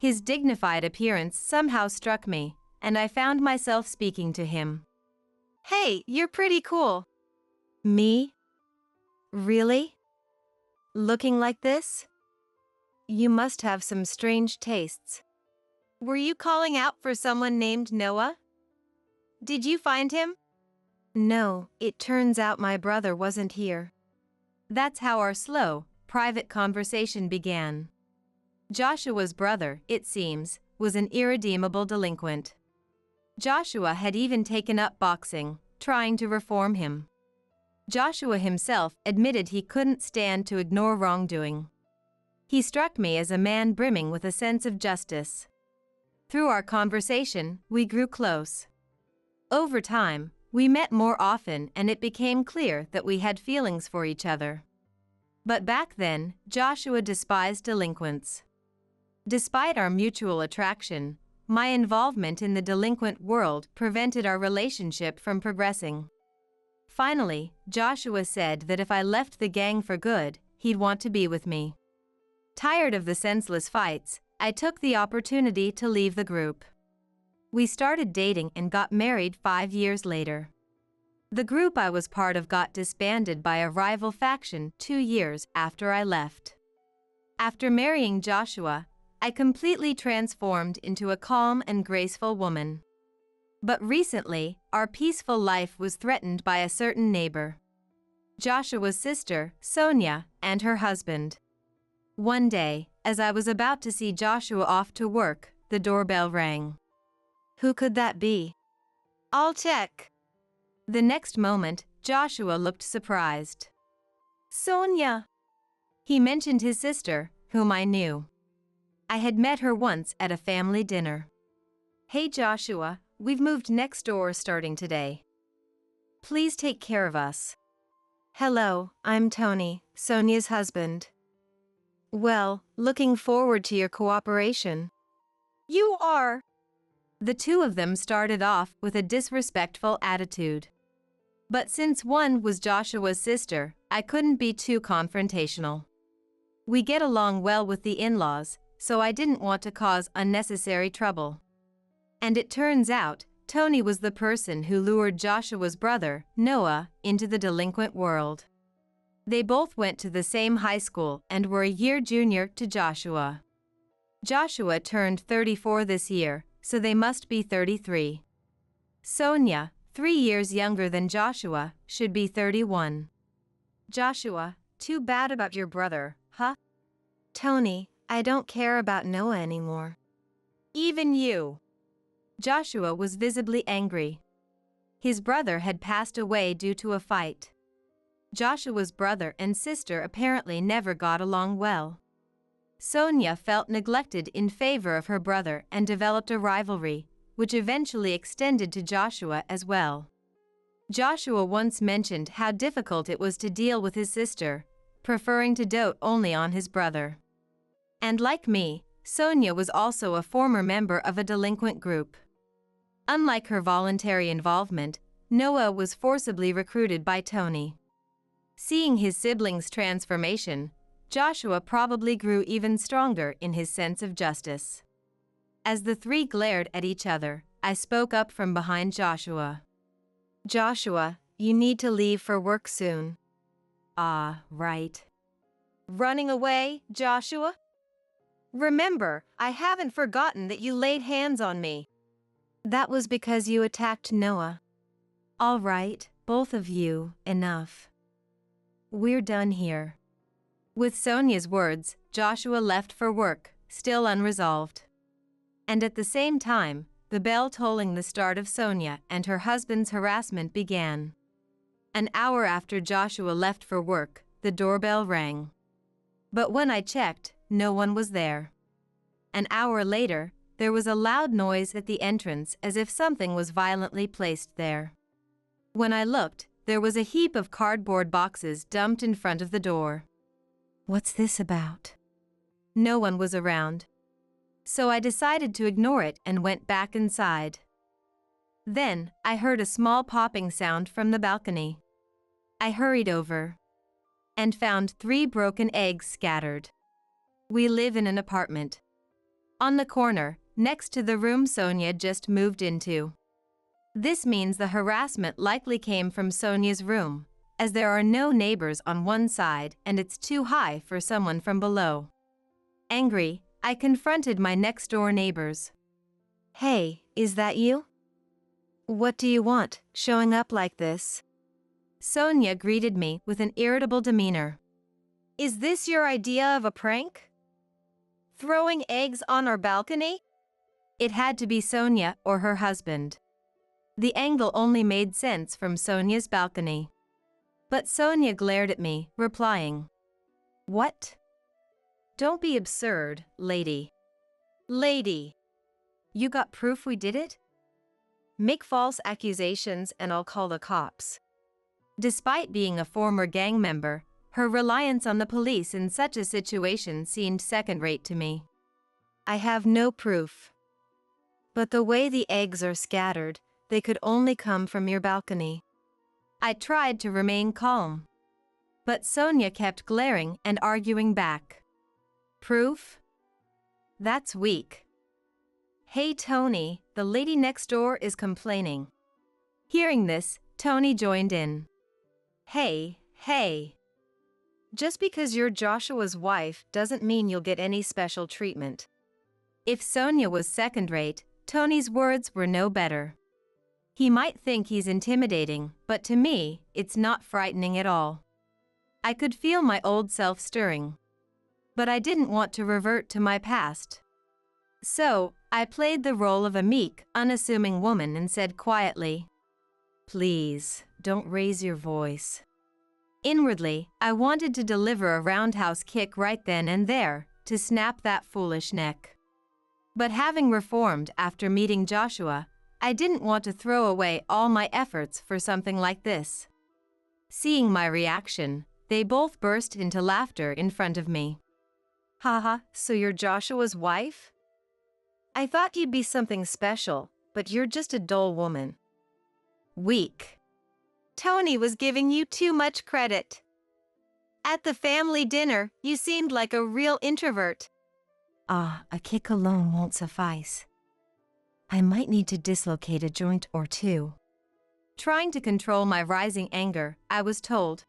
B: His dignified appearance somehow struck me, and I found myself speaking to him. "Hey, you're pretty cool." "Me? Really? Looking like this? You must have some strange tastes." "Were you calling out for someone named Noah? Did you find him?" "No, it turns out my brother wasn't here." That's how our slow, private conversation began. Joshua's brother, it seems, was an irredeemable delinquent. Joshua had even taken up boxing, trying to reform him. Joshua himself admitted he couldn't stand to ignore wrongdoing. He struck me as a man brimming with a sense of justice. Through our conversation, we grew close. Over time, we met more often and it became clear that we had feelings for each other. But back then, Joshua despised delinquents. Despite our mutual attraction, my involvement in the delinquent world prevented our relationship from progressing. Finally, Joshua said that if I left the gang for good, he'd want to be with me. Tired of the senseless fights, I took the opportunity to leave the group. We started dating and got married 5 years later. The group I was part of got disbanded by a rival faction 2 years after I left. After marrying Joshua, I completely transformed into a calm and graceful woman. But recently, our peaceful life was threatened by a certain neighbor. Joshua's sister, Sonia, and her husband. One day, as I was about to see Joshua off to work, the doorbell rang. Who could that be? I'll check. The next moment, Joshua looked surprised. Sonia. He mentioned his sister, whom I knew. I had met her once at a family dinner. Hey Joshua, we've moved next door starting today. Please take care of us. Hello, I'm Tony, Sonia's husband. Well, looking forward to your cooperation. You are. The two of them started off with a disrespectful attitude. But since one was Joshua's sister, I couldn't be too confrontational. We get along well with the in-laws, so I didn't want to cause unnecessary trouble. And it turns out, Tony was the person who lured Joshua's brother, Noah, into the delinquent world. They both went to the same high school and were a year junior to Joshua. Joshua turned 34 this year, so they must be 33. Sonia, 3 years younger than Joshua, should be 31. Joshua, too bad about your brother, huh? Tony, I don't care about Noah anymore. Even you. Joshua was visibly angry. His brother had passed away due to a fight. Joshua's brother and sister apparently never got along well. Sonia felt neglected in favor of her brother and developed a rivalry, which eventually extended to Joshua as well. Joshua once mentioned how difficult it was to deal with his sister, preferring to dote only on his brother. And like me, Sonia was also a former member of a delinquent group. Unlike her voluntary involvement, Noah was forcibly recruited by Tony. Seeing his siblings' transformation, Joshua probably grew even stronger in his sense of justice. As the three glared at each other, I spoke up from behind Joshua. Joshua, you need to leave for work soon. Ah, right. Running away, Joshua? Remember, I haven't forgotten that you laid hands on me. That was because you attacked Noah. All right, both of you, enough. We're done here. With Sonia's words, Joshua left for work, still unresolved. And at the same time, the bell tolling the start of Sonia and her husband's harassment began. An hour after Joshua left for work, the doorbell rang. But when I checked, no one was there. An hour later, there was a loud noise at the entrance as if something was violently placed there. When I looked, there was a heap of cardboard boxes dumped in front of the door. What's this about? No one was around. So I decided to ignore it and went back inside. Then, I heard a small popping sound from the balcony. I hurried over and found 3 broken eggs scattered. We live in an apartment on the corner, next to the room Sonia just moved into. This means the harassment likely came from Sonia's room, as there are no neighbors on one side and it's too high for someone from below. Angry, I confronted my next-door neighbors. Hey, is that you? What do you want, showing up like this? Sonia greeted me with an irritable demeanor. Is this your idea of a prank? Throwing eggs on our balcony? It had to be Sonia or her husband. The angle only made sense from Sonia's balcony. But Sonia glared at me, replying, "What? Don't be absurd, lady. Lady, you got proof we did it? Make false accusations and I'll call the cops." Despite being a former gang member, her reliance on the police in such a situation seemed second-rate to me. I have no proof. But the way the eggs are scattered, they could only come from your balcony. I tried to remain calm. But Sonia kept glaring and arguing back. Proof? That's weak. Hey Tony, the lady next door is complaining. Hearing this, Tony joined in. Hey. Just because you're Joshua's wife doesn't mean you'll get any special treatment. If Sonia was second-rate, Tony's words were no better. He might think he's intimidating, but to me, it's not frightening at all. I could feel my old self stirring. But I didn't want to revert to my past. So, I played the role of a meek, unassuming woman and said quietly, "Please, don't raise your voice." Inwardly, I wanted to deliver a roundhouse kick right then and there, to snap that foolish neck. But having reformed after meeting Joshua, I didn't want to throw away all my efforts for something like this. Seeing my reaction, they both burst into laughter in front of me. Haha, so you're Joshua's wife? I thought you'd be something special, but you're just a dull woman. Weak. Tony was giving you too much credit. At the family dinner, you seemed like a real introvert. A kick alone won't suffice. I might need to dislocate a joint or two. Trying to control my rising anger, I was told,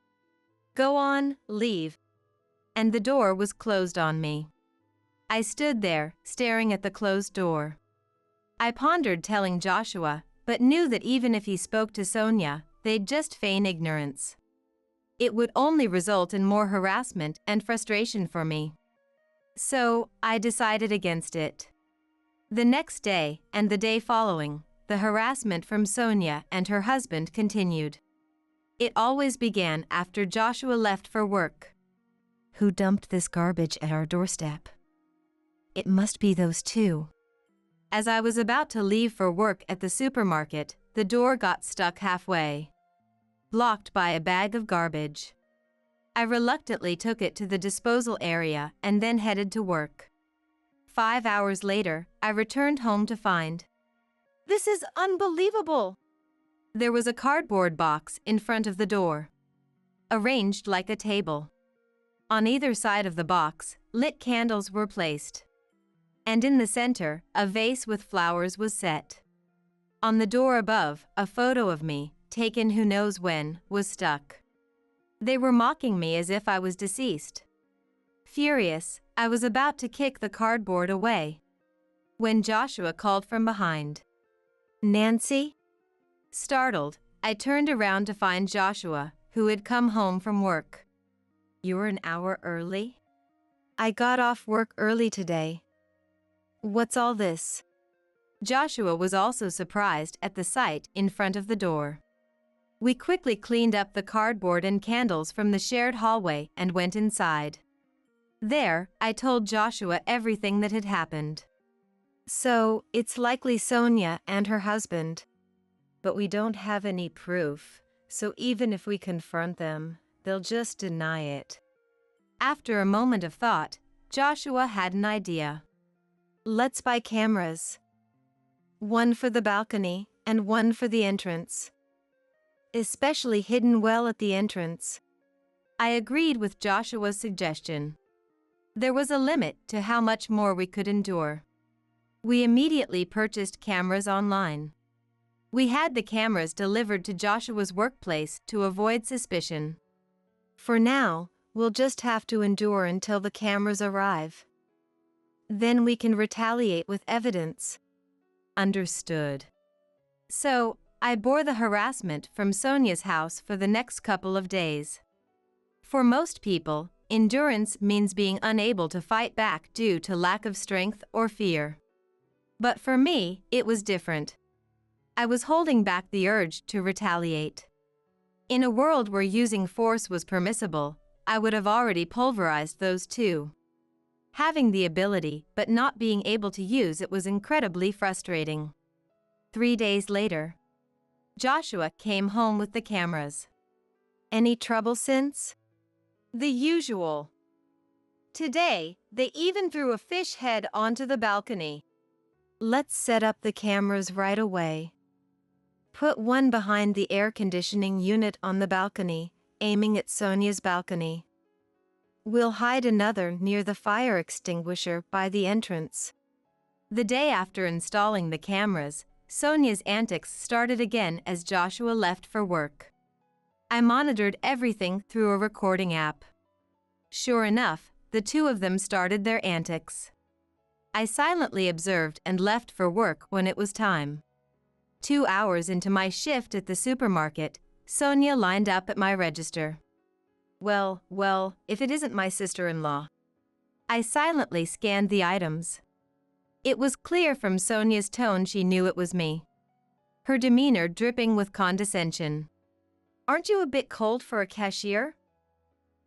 B: "Go on, leave." And the door was closed on me. I stood there, staring at the closed door. I pondered telling Joshua, but knew that even if he spoke to Sonia, they'd just feign ignorance. It would only result in more harassment and frustration for me. So, I decided against it. The next day, and the day following, the harassment from Sonia and her husband continued. It always began after Joshua left for work. Who dumped this garbage at our doorstep? It must be those two. As I was about to leave for work at the supermarket, the door got stuck halfway, blocked by a bag of garbage. I reluctantly took it to the disposal area and then headed to work. 5 hours later, I returned home to find, "This is unbelievable!" There was a cardboard box in front of the door, arranged like a table. On either side of the box, lit candles were placed. And in the center, a vase with flowers was set. On the door above, a photo of me, taken who knows when, was stuck. They were mocking me as if I was deceased. Furious, I was about to kick the cardboard away when Joshua called from behind. "Nancy?" Startled, I turned around to find Joshua, who had come home from work. "You were an hour early?" "I got off work early today." "What's all this?" Joshua was also surprised at the sight in front of the door. We quickly cleaned up the cardboard and candles from the shared hallway and went inside. There, I told Joshua everything that had happened. "So, it's likely Sonia and her husband. But we don't have any proof, so even if we confront them, they'll just deny it." After a moment of thought, Joshua had an idea. "Let's buy cameras. One for the balcony and one for the entrance. Especially hidden well at the entrance." I agreed with Joshua's suggestion. There was a limit to how much more we could endure. We immediately purchased cameras online. We had the cameras delivered to Joshua's workplace to avoid suspicion. "For now, we'll just have to endure until the cameras arrive. Then we can retaliate with evidence." Understood. So, I bore the harassment from Sonia's house for the next couple of days. For most people, endurance means being unable to fight back due to lack of strength or fear. But for me, it was different. I was holding back the urge to retaliate. In a world where using force was permissible, I would have already pulverized those two. Having the ability but not being able to use it was incredibly frustrating. 3 days later, Joshua came home with the cameras. "Any trouble since?" "The usual. Today, they even threw a fish head onto the balcony." "Let's set up the cameras right away. Put one behind the air conditioning unit on the balcony, aiming at Sonia's balcony. We'll hide another near the fire extinguisher by the entrance." The day after installing the cameras, Sonia's antics started again as Joshua left for work. I monitored everything through a recording app. Sure enough, the two of them started their antics. I silently observed and left for work when it was time. 2 hours into my shift at the supermarket, Sonia lined up at my register. Well, if it isn't my sister-in-law." I silently scanned the items. It was clear from Sonia's tone she knew it was me. Her demeanor dripping with condescension. "Aren't you a bit cold for a cashier?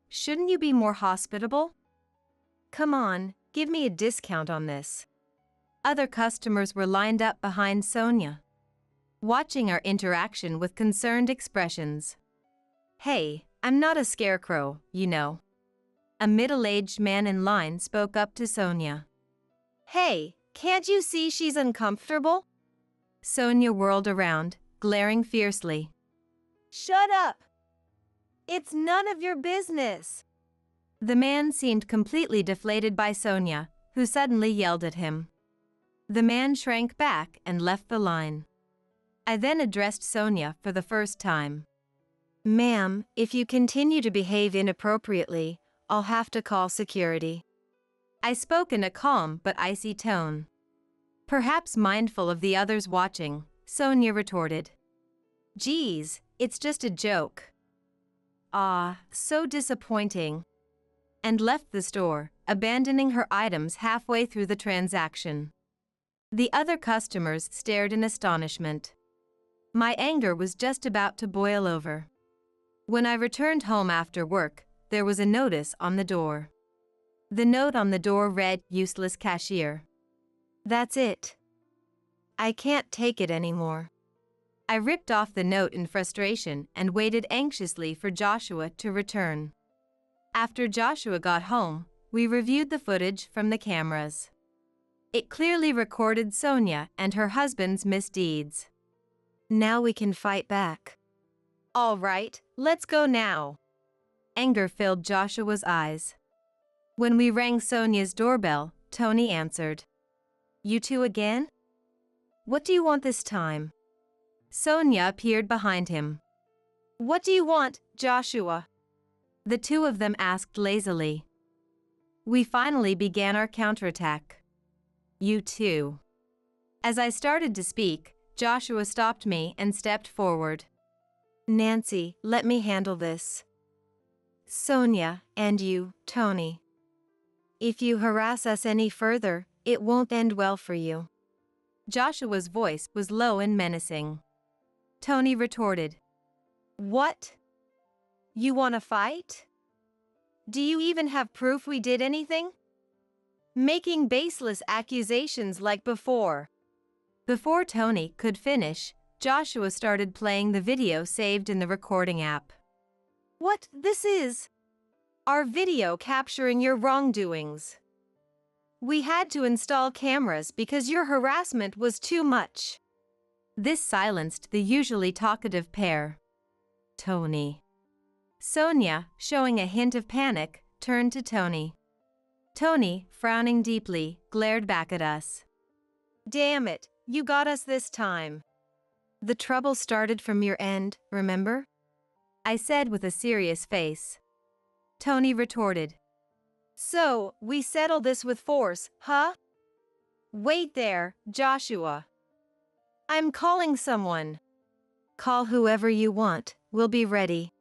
B: Shouldn't you be more hospitable? Come on, give me a discount on this." Other customers were lined up behind Sonia, watching our interaction with concerned expressions. "Hey, I'm not a scarecrow, you know." A middle-aged man in line spoke up to Sonia. "Hey, can't you see she's uncomfortable?" Sonia whirled around, glaring fiercely. "Shut up! It's none of your business." The man seemed completely deflated by Sonia, who suddenly yelled at him. The man shrank back and left the line. I then addressed Sonia for the first time. "Ma'am, if you continue to behave inappropriately, I'll have to call security." I spoke in a calm but icy tone. Perhaps mindful of the others watching, Sonia retorted. "Geez, it's just a joke." "Ah, so disappointing." And left the store, abandoning her items halfway through the transaction. The other customers stared in astonishment. My anger was just about to boil over. When I returned home after work, there was a notice on the door. The note on the door read, "Useless cashier." That's it. I can't take it anymore. I ripped off the note in frustration and waited anxiously for Joshua to return. After Joshua got home, we reviewed the footage from the cameras. It clearly recorded Sonia and her husband's misdeeds. Now we can fight back. All right, let's go now. Anger filled Joshua's eyes. When we rang Sonia's doorbell, Tony answered. You two again? What do you want this time? Sonia appeared behind him. What do you want, Joshua? The two of them asked lazily. We finally began our counterattack. You too. As I started to speak, Joshua stopped me and stepped forward. Nancy, let me handle this. Sonia, and you, Tony. If you harass us any further, it won't end well for you. Joshua's voice was low and menacing. Tony retorted. What? You want to fight? Do you even have proof we did anything? Making baseless accusations like before. Before Tony could finish, Joshua started playing the video saved in the recording app. What this is? Our video capturing your wrongdoings. We had to install cameras because your harassment was too much. This silenced the usually talkative pair. Tony. Sonia, showing a hint of panic, turned to Tony. Tony, frowning deeply, glared back at us. Damn it, you got us this time. The trouble started from your end, remember? I said with a serious face. Tony retorted. So, we settle this with force, huh? Wait there, Joshua. I'm calling someone. Call whoever you want, we'll be ready.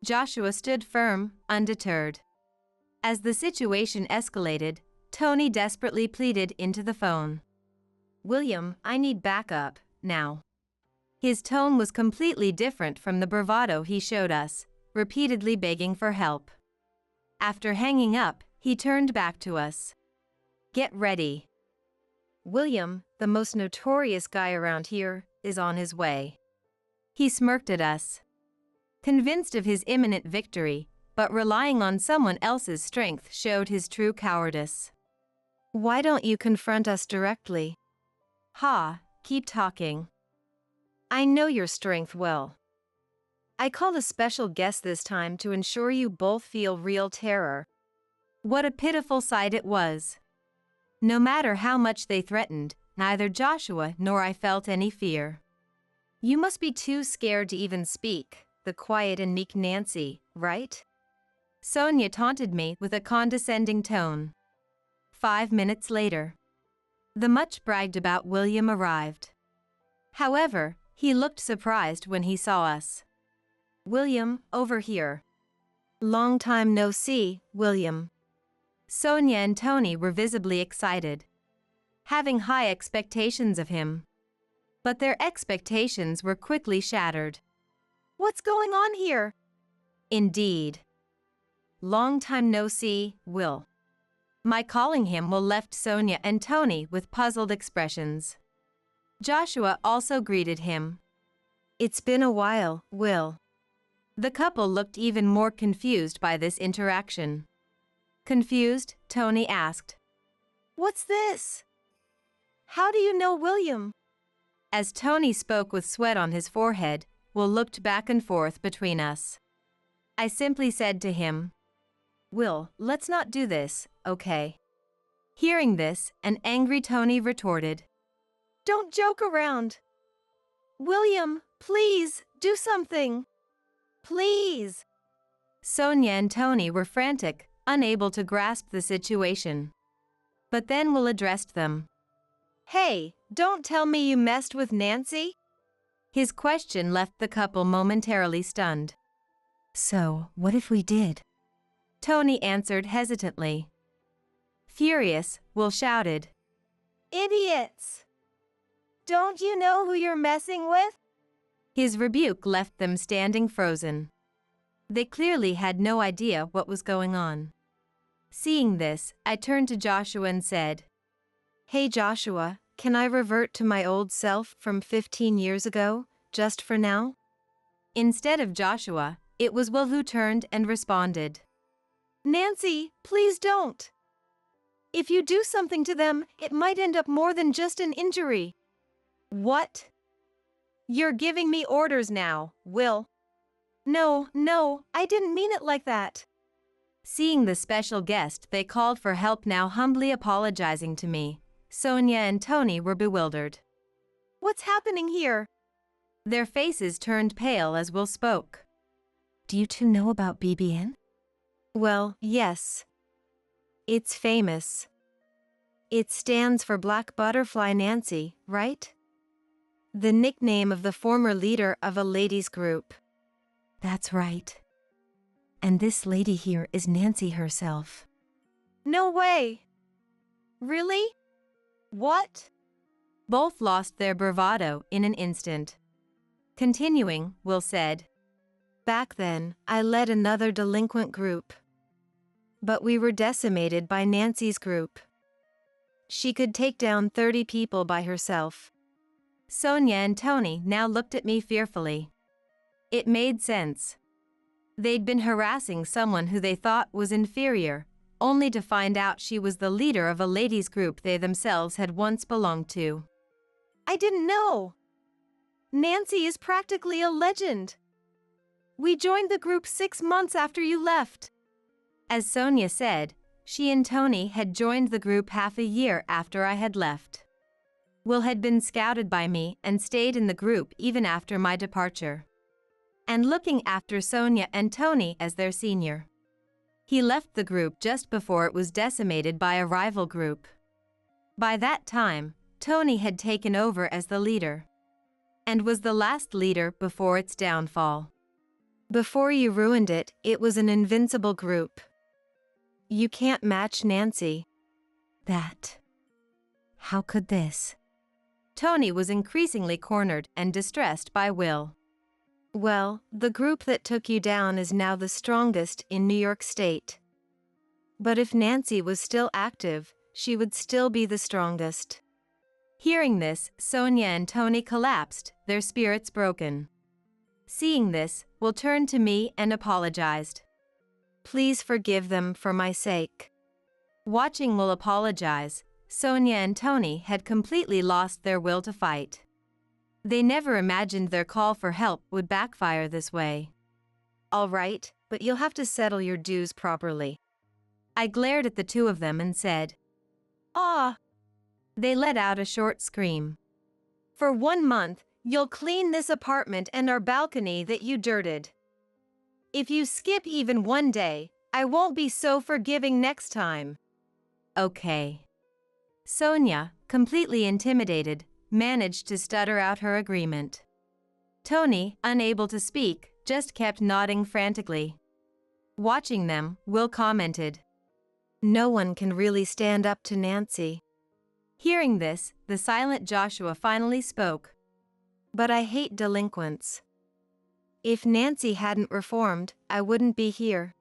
B: Joshua stood firm, undeterred. As the situation escalated, Tony desperately pleaded into the phone. William, I need backup, now. His tone was completely different from the bravado he showed us, repeatedly begging for help. After hanging up, he turned back to us. Get ready. William, the most notorious guy around here, is on his way. He smirked at us. Convinced of his imminent victory, but relying on someone else's strength showed his true cowardice. Why don't you confront us directly? Ha, keep talking. I know your strength well. I called a special guest this time to ensure you both feel real terror. What a pitiful sight it was. No matter how much they threatened, neither Joshua nor I felt any fear. You must be too scared to even speak, the quiet and meek Nancy, right? Sonia taunted me with a condescending tone. 5 minutes later, the much bragged about William arrived. However, he looked surprised when he saw us. William, over here. Long time no see, William. Sonia and Tony were visibly excited, having high expectations of him. But their expectations were quickly shattered. What's going on here? Indeed. Long time no see, Will. My calling him Will left Sonia and Tony with puzzled expressions. Joshua also greeted him. It's been a while, Will. The couple looked even more confused by this interaction. Confused, Tony asked. What's this? How do you know William? As Tony spoke with sweat on his forehead, Will looked back and forth between us. I simply said to him, Will, let's not do this, okay? Hearing this, an angry Tony retorted, Don't joke around. William, please, do something. Please. Sonia and Tony were frantic, unable to grasp the situation. But then Will addressed them. Hey, don't tell me you messed with Nancy? His question left the couple momentarily stunned. So, what if we did? Tony answered hesitantly. Furious, Will shouted. Idiots! Don't you know who you're messing with? His rebuke left them standing frozen. They clearly had no idea what was going on. Seeing this, I turned to Joshua and said, Hey Joshua, can I revert to my old self from 15 years ago, just for now? Instead of Joshua, it was Will who turned and responded. Nancy, please don't. If you do something to them, it might end up more than just an injury. What? You're giving me orders now, Will. No, I didn't mean it like that. Seeing the special guest they called for help now humbly apologizing to me, Sonia and Tony were bewildered. What's happening here? Their faces turned pale as Will spoke. Do you two know about BBN? Well, yes. It's famous. It stands for Black Butterfly Nancy, right? The nickname of the former leader of a ladies' group. That's right. And this lady here is Nancy herself. No way! Really? What? Both lost their bravado in an instant. Continuing, Will said, "Back then, I led another delinquent group. But we were decimated by Nancy's group. She could take down 30 people by herself." Sonia and Tony now looked at me fearfully. It made sense. They'd been harassing someone who they thought was inferior, only to find out she was the leader of a ladies' group they themselves had once belonged to. I didn't know. Nancy is practically a legend. We joined the group 6 months after you left. As Sonia said, she and Tony had joined the group half a year after I had left. Will had been scouted by me and stayed in the group even after my departure, and looking after Sonia and Tony as their senior. He left the group just before it was decimated by a rival group. By that time, Tony had taken over as the leader, and was the last leader before its downfall. Before you ruined it, it was an invincible group. You can't match Nancy. That. How could this? Tony was increasingly cornered and distressed by Will. Well, the group that took you down is now the strongest in New York State. But if Nancy was still active, she would still be the strongest. Hearing this, Sonia and Tony collapsed, their spirits broken. Seeing this, Will turned to me and apologized. Please forgive them for my sake. Watching Will apologize, Sonia and Tony had completely lost their will to fight. They never imagined their call for help would backfire this way. All right, but you'll have to settle your dues properly. I glared at the two of them and said, "Ah!" They let out a short scream. "For 1 month, you'll clean this apartment and our balcony that you dirted. If you skip even 1 day, I won't be so forgiving next time." Okay. Sonia, completely intimidated, managed to stutter out her agreement. Tony, unable to speak, just kept nodding frantically. Watching them, Will commented, "No one can really stand up to Nancy." Hearing this, the silent Joshua finally spoke. "But I hate delinquents. If Nancy hadn't reformed, I wouldn't be here."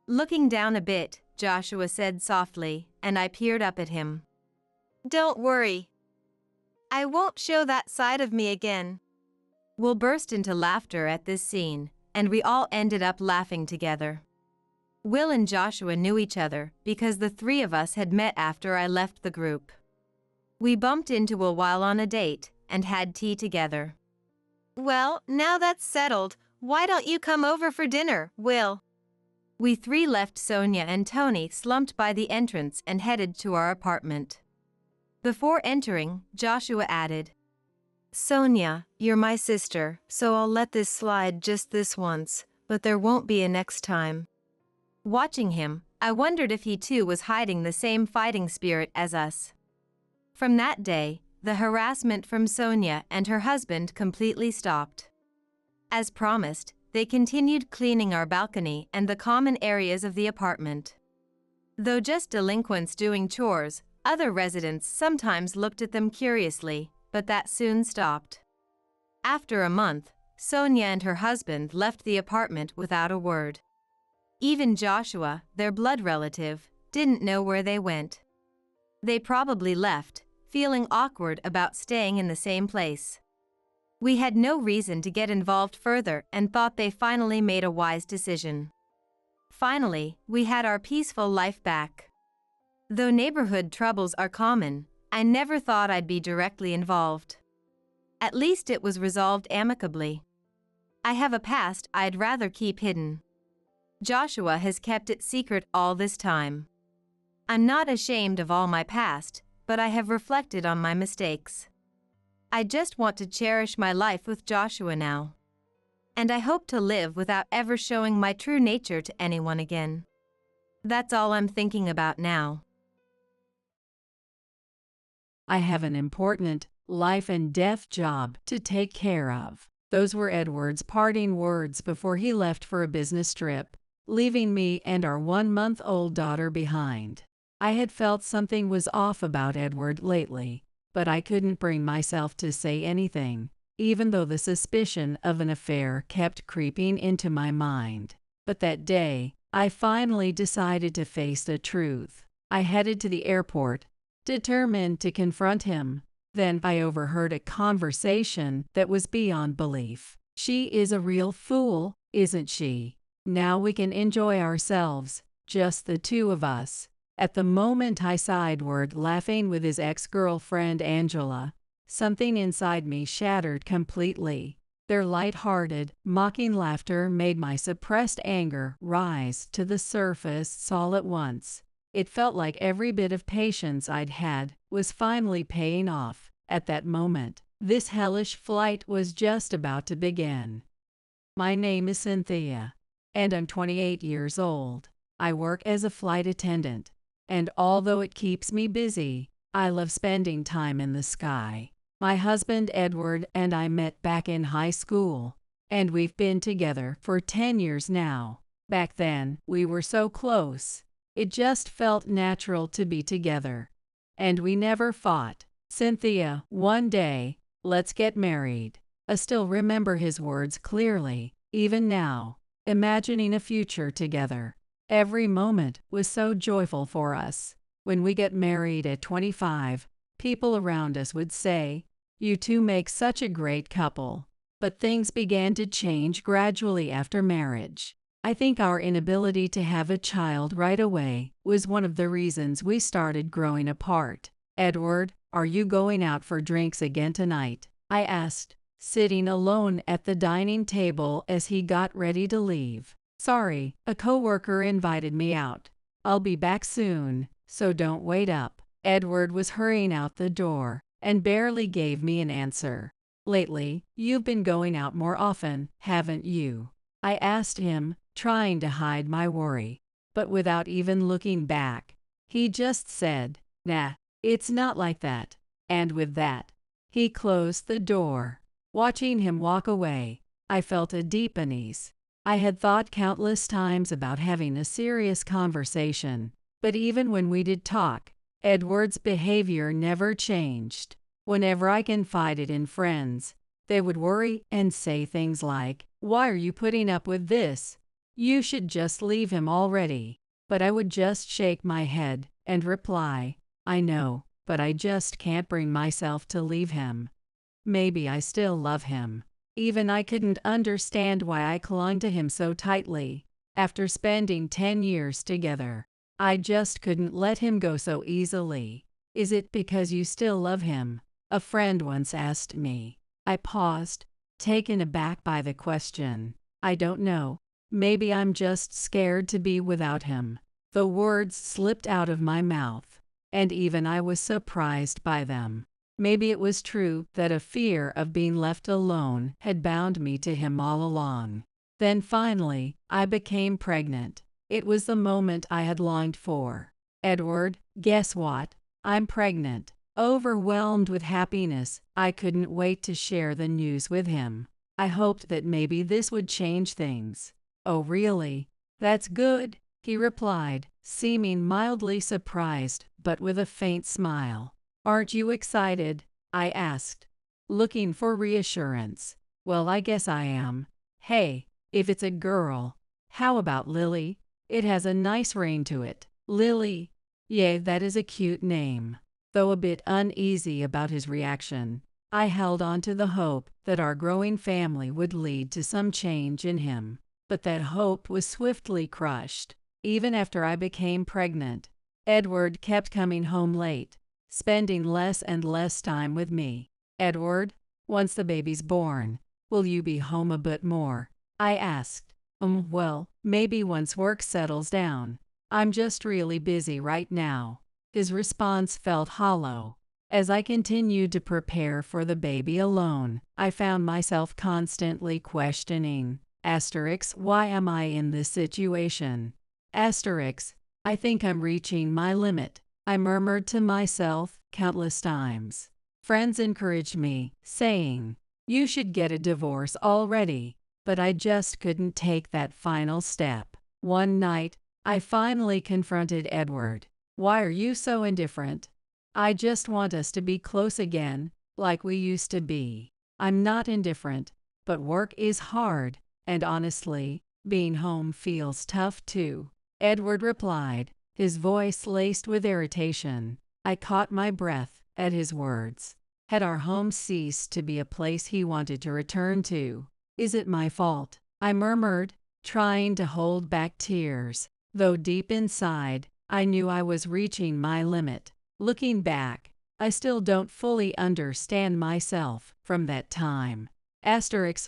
B: Looking down a bit, Joshua said softly, and I peered up at him. "Don't worry. I won't show that side of me again." Will burst into laughter at this scene, and we all ended up laughing together. Will and Joshua knew each other because the three of us had met after I left the group. We bumped into Will while on a date and had tea together. "Well, now that's settled, why don't you come over for dinner, Will?" We three left Sonia and Tony slumped by the entrance and headed to our apartment. Before entering, Joshua added, "Sonia, you're my sister, so I'll let this slide just this once, but there won't be a next time." Watching him, I wondered if he too was hiding the same fighting spirit as us. From that day, the harassment from Sonia and her husband completely stopped. As promised, they continued cleaning our balcony and the common areas of the apartment. Though just delinquents doing chores, other residents sometimes looked at them curiously, but that soon stopped. After a month, Sonia and her husband left the apartment without a word. Even Joshua, their blood relative, didn't know where they went. They probably left, feeling awkward about staying in the same place. We had no reason to get involved further and thought they finally made a wise decision. Finally, we had our peaceful life back. Though neighborhood troubles are common, I never thought I'd be directly involved. At least it was resolved amicably. I have a past I'd rather keep hidden. Joshua has kept it secret all this time. I'm not ashamed of all my past, but I have reflected on my mistakes. I just want to cherish my life with Joshua now. And I hope to live without ever showing my true nature to anyone again. That's all I'm thinking about now.
A: I have an important life and death job to take care of. Those were Edward's parting words before he left for a business trip, leaving me and our 1-month-old daughter behind. I had felt something was off about Edward lately, but I couldn't bring myself to say anything, even though the suspicion of an affair kept creeping into my mind. But that day, I finally decided to face the truth. I headed to the airport, determined to confront him. Then I overheard a conversation that was beyond belief. "She is a real fool, isn't she? Now we can enjoy ourselves, just the two of us." At the moment I saw Edward laughing with his ex-girlfriend Angela, something inside me shattered completely. Their light-hearted, mocking laughter made my suppressed anger rise to the surface all at once. It felt like every bit of patience I'd had was finally paying off at that moment. This hellish flight was just about to begin. My name is Cynthia, and I'm 28 years old. I work as a flight attendant, and although it keeps me busy, I love spending time in the sky. My husband Edward and I met back in high school, and we've been together for 10 years now. Back then, we were so close. It just felt natural to be together. And we never fought. "Cynthia, one day, let's get married." I still remember his words clearly, even now, imagining a future together. Every moment was so joyful for us. When we got married at 25, people around us would say, "You two make such a great couple." But things began to change gradually after marriage. I think our inability to have a child right away was one of the reasons we started growing apart. "Edward, are you going out for drinks again tonight?" I asked, sitting alone at the dining table as he got ready to leave. "Sorry, a coworker invited me out. I'll be back soon, so don't wait up." Edward was hurrying out the door and barely gave me an answer. "Lately, you've been going out more often, haven't you?" I asked him, trying to hide my worry. But without even looking back, he just said, "Nah, it's not like that." And with that, he closed the door. Watching him walk away, I felt a deep unease. I had thought countless times about having a serious conversation, but even when we did talk, Edward's behavior never changed. Whenever I confided in friends, they would worry and say things like, "Why are you putting up with this? You should just leave him already." But I would just shake my head and reply, "I know, but I just can't bring myself to leave him." Maybe I still love him. Even I couldn't understand why I clung to him so tightly. After spending 10 years together, I just couldn't let him go so easily. "Is it because you still love him?" a friend once asked me. I paused, taken aback by the question. "I don't know. Maybe I'm just scared to be without him." The words slipped out of my mouth, and even I was surprised by them. Maybe it was true that a fear of being left alone had bound me to him all along. Then finally, I became pregnant. It was the moment I had longed for. "Edward, guess what? I'm pregnant." Overwhelmed with happiness, I couldn't wait to share the news with him. I hoped that maybe this would change things. "Oh, really? That's good," he replied, seeming mildly surprised but with a faint smile. "Aren't you excited?" I asked, looking for reassurance. "Well, I guess I am. Hey, if it's a girl, how about Lily? It has a nice ring to it." "Lily? Yeah, that is a cute name." Though a bit uneasy about his reaction, I held on to the hope that our growing family would lead to some change in him. But that hope was swiftly crushed. Even after I became pregnant, Edward kept coming home late, spending less and less time with me. "Edward, once the baby's born, will you be home a bit more?" I asked. Well, maybe once work settles down. I'm just really busy right now." His response felt hollow. As I continued to prepare for the baby alone, I found myself constantly questioning, why am I in this situation? I think I'm reaching my limit, I murmured to myself countless times. Friends encouraged me, saying, "You should get a divorce already," but I just couldn't take that final step. One night, I finally confronted Edward. "Why are you so indifferent? I just want us to be close again, like we used to be." "I'm not indifferent, but work is hard, and honestly, being home feels tough too," Edward replied, his voice laced with irritation. I caught my breath at his words. Had our home ceased to be a place he wanted to return to? "Is it my fault?" I murmured, trying to hold back tears, though deep inside, I knew I was reaching my limit. Looking back, I still don't fully understand myself from that time.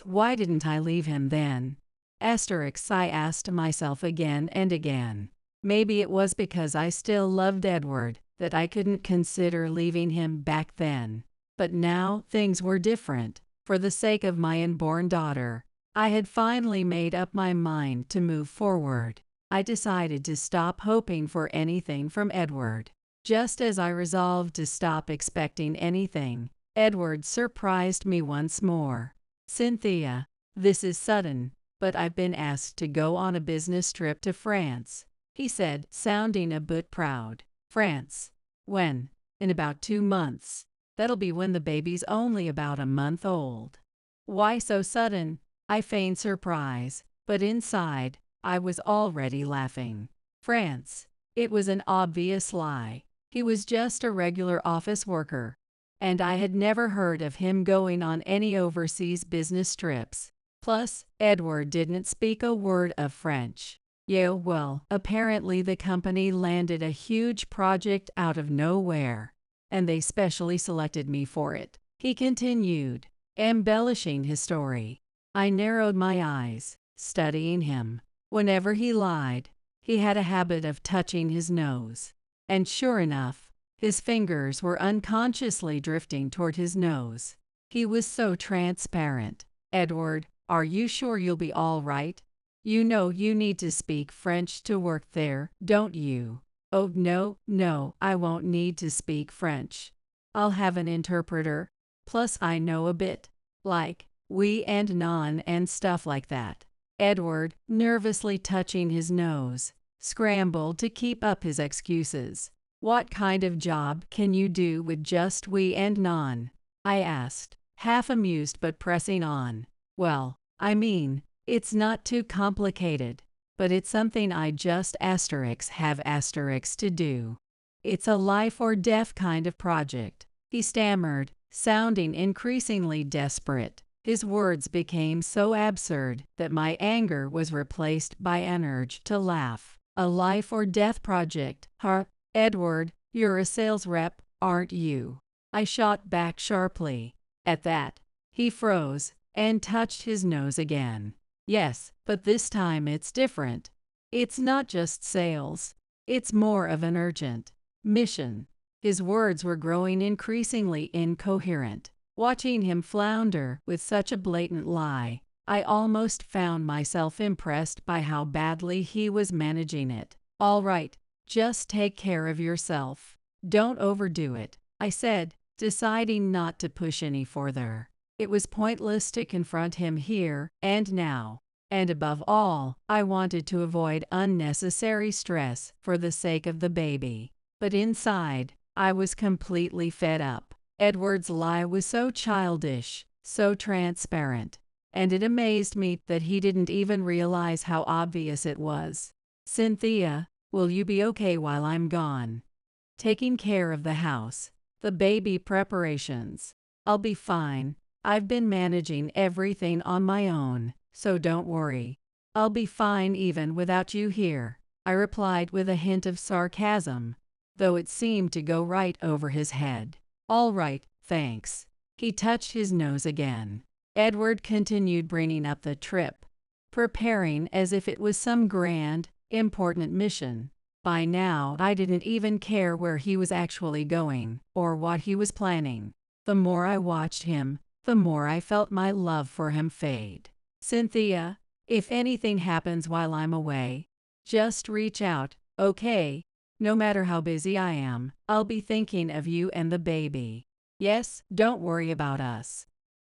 A: Why didn't I leave him then? I asked myself again and again. Maybe it was because I still loved Edward that I couldn't consider leaving him back then. But now things were different. For the sake of my unborn daughter, I had finally made up my mind to move forward. I decided to stop hoping for anything from Edward. Just as I resolved to stop expecting anything, Edward surprised me once more. "Cynthia, this is sudden, but I've been asked to go on a business trip to France," he said, sounding a bit proud. "France? When?" "In about 2 months. That'll be when the baby's only about a month old." "Why so sudden?" I feigned surprise, but inside, I was already laughing. France. It was an obvious lie. He was just a regular office worker, and I had never heard of him going on any overseas business trips. Plus, Edward didn't speak a word of French. Yeah, well, apparently the company landed a huge project out of nowhere, and they specially selected me for it, he continued, embellishing his story. I narrowed my eyes, studying him. Whenever he lied, he had a habit of touching his nose. And sure enough, his fingers were unconsciously drifting toward his nose. He was so transparent. "Edward, are you sure you'll be all right? You know you need to speak French to work there, don't you?" "Oh, no, I won't need to speak French. I'll have an interpreter. Plus I know a bit, like oui and non and stuff like that." Edward, nervously touching his nose, scrambled to keep up his excuses. "What kind of job can you do with just oui and non?" I asked, half amused but pressing on. "Well, I mean, it's not too complicated, but it's something I just have to do. It's a life or death kind of project," he stammered, sounding increasingly desperate. His words became so absurd that my anger was replaced by an urge to laugh. "A life or death project, huh? Edward, you're a sales rep, aren't you?" I shot back sharply. At that, he froze and touched his nose again. "Yes, but this time it's different. It's not just sales. It's more of an urgent mission." His words were growing increasingly incoherent. Watching him flounder with such a blatant lie, I almost found myself impressed by how badly he was managing it. "All right, just take care of yourself. Don't overdo it," I said, deciding not to push any further. It was pointless to confront him here and now, and above all, I wanted to avoid unnecessary stress for the sake of the baby. But inside, I was completely fed up. Edward's lie was so childish, so transparent, and it amazed me that he didn't even realize how obvious it was. "Cynthia, will you be okay while I'm gone? Taking care of the house, the baby preparations." "I'll be fine. I've been managing everything on my own, so don't worry. I'll be fine even without you here," I replied with a hint of sarcasm, though it seemed to go right over his head. "All right, thanks." He touched his nose again. Edward continued bringing up the trip, preparing as if it was some grand, important mission. By now, I didn't even care where he was actually going or what he was planning. The more I watched him, the more I felt my love for him fade. "Cynthia, if anything happens while I'm away, just reach out," Okay, no matter how busy I am, I'll be thinking of you and the baby. Yes, don't worry about us.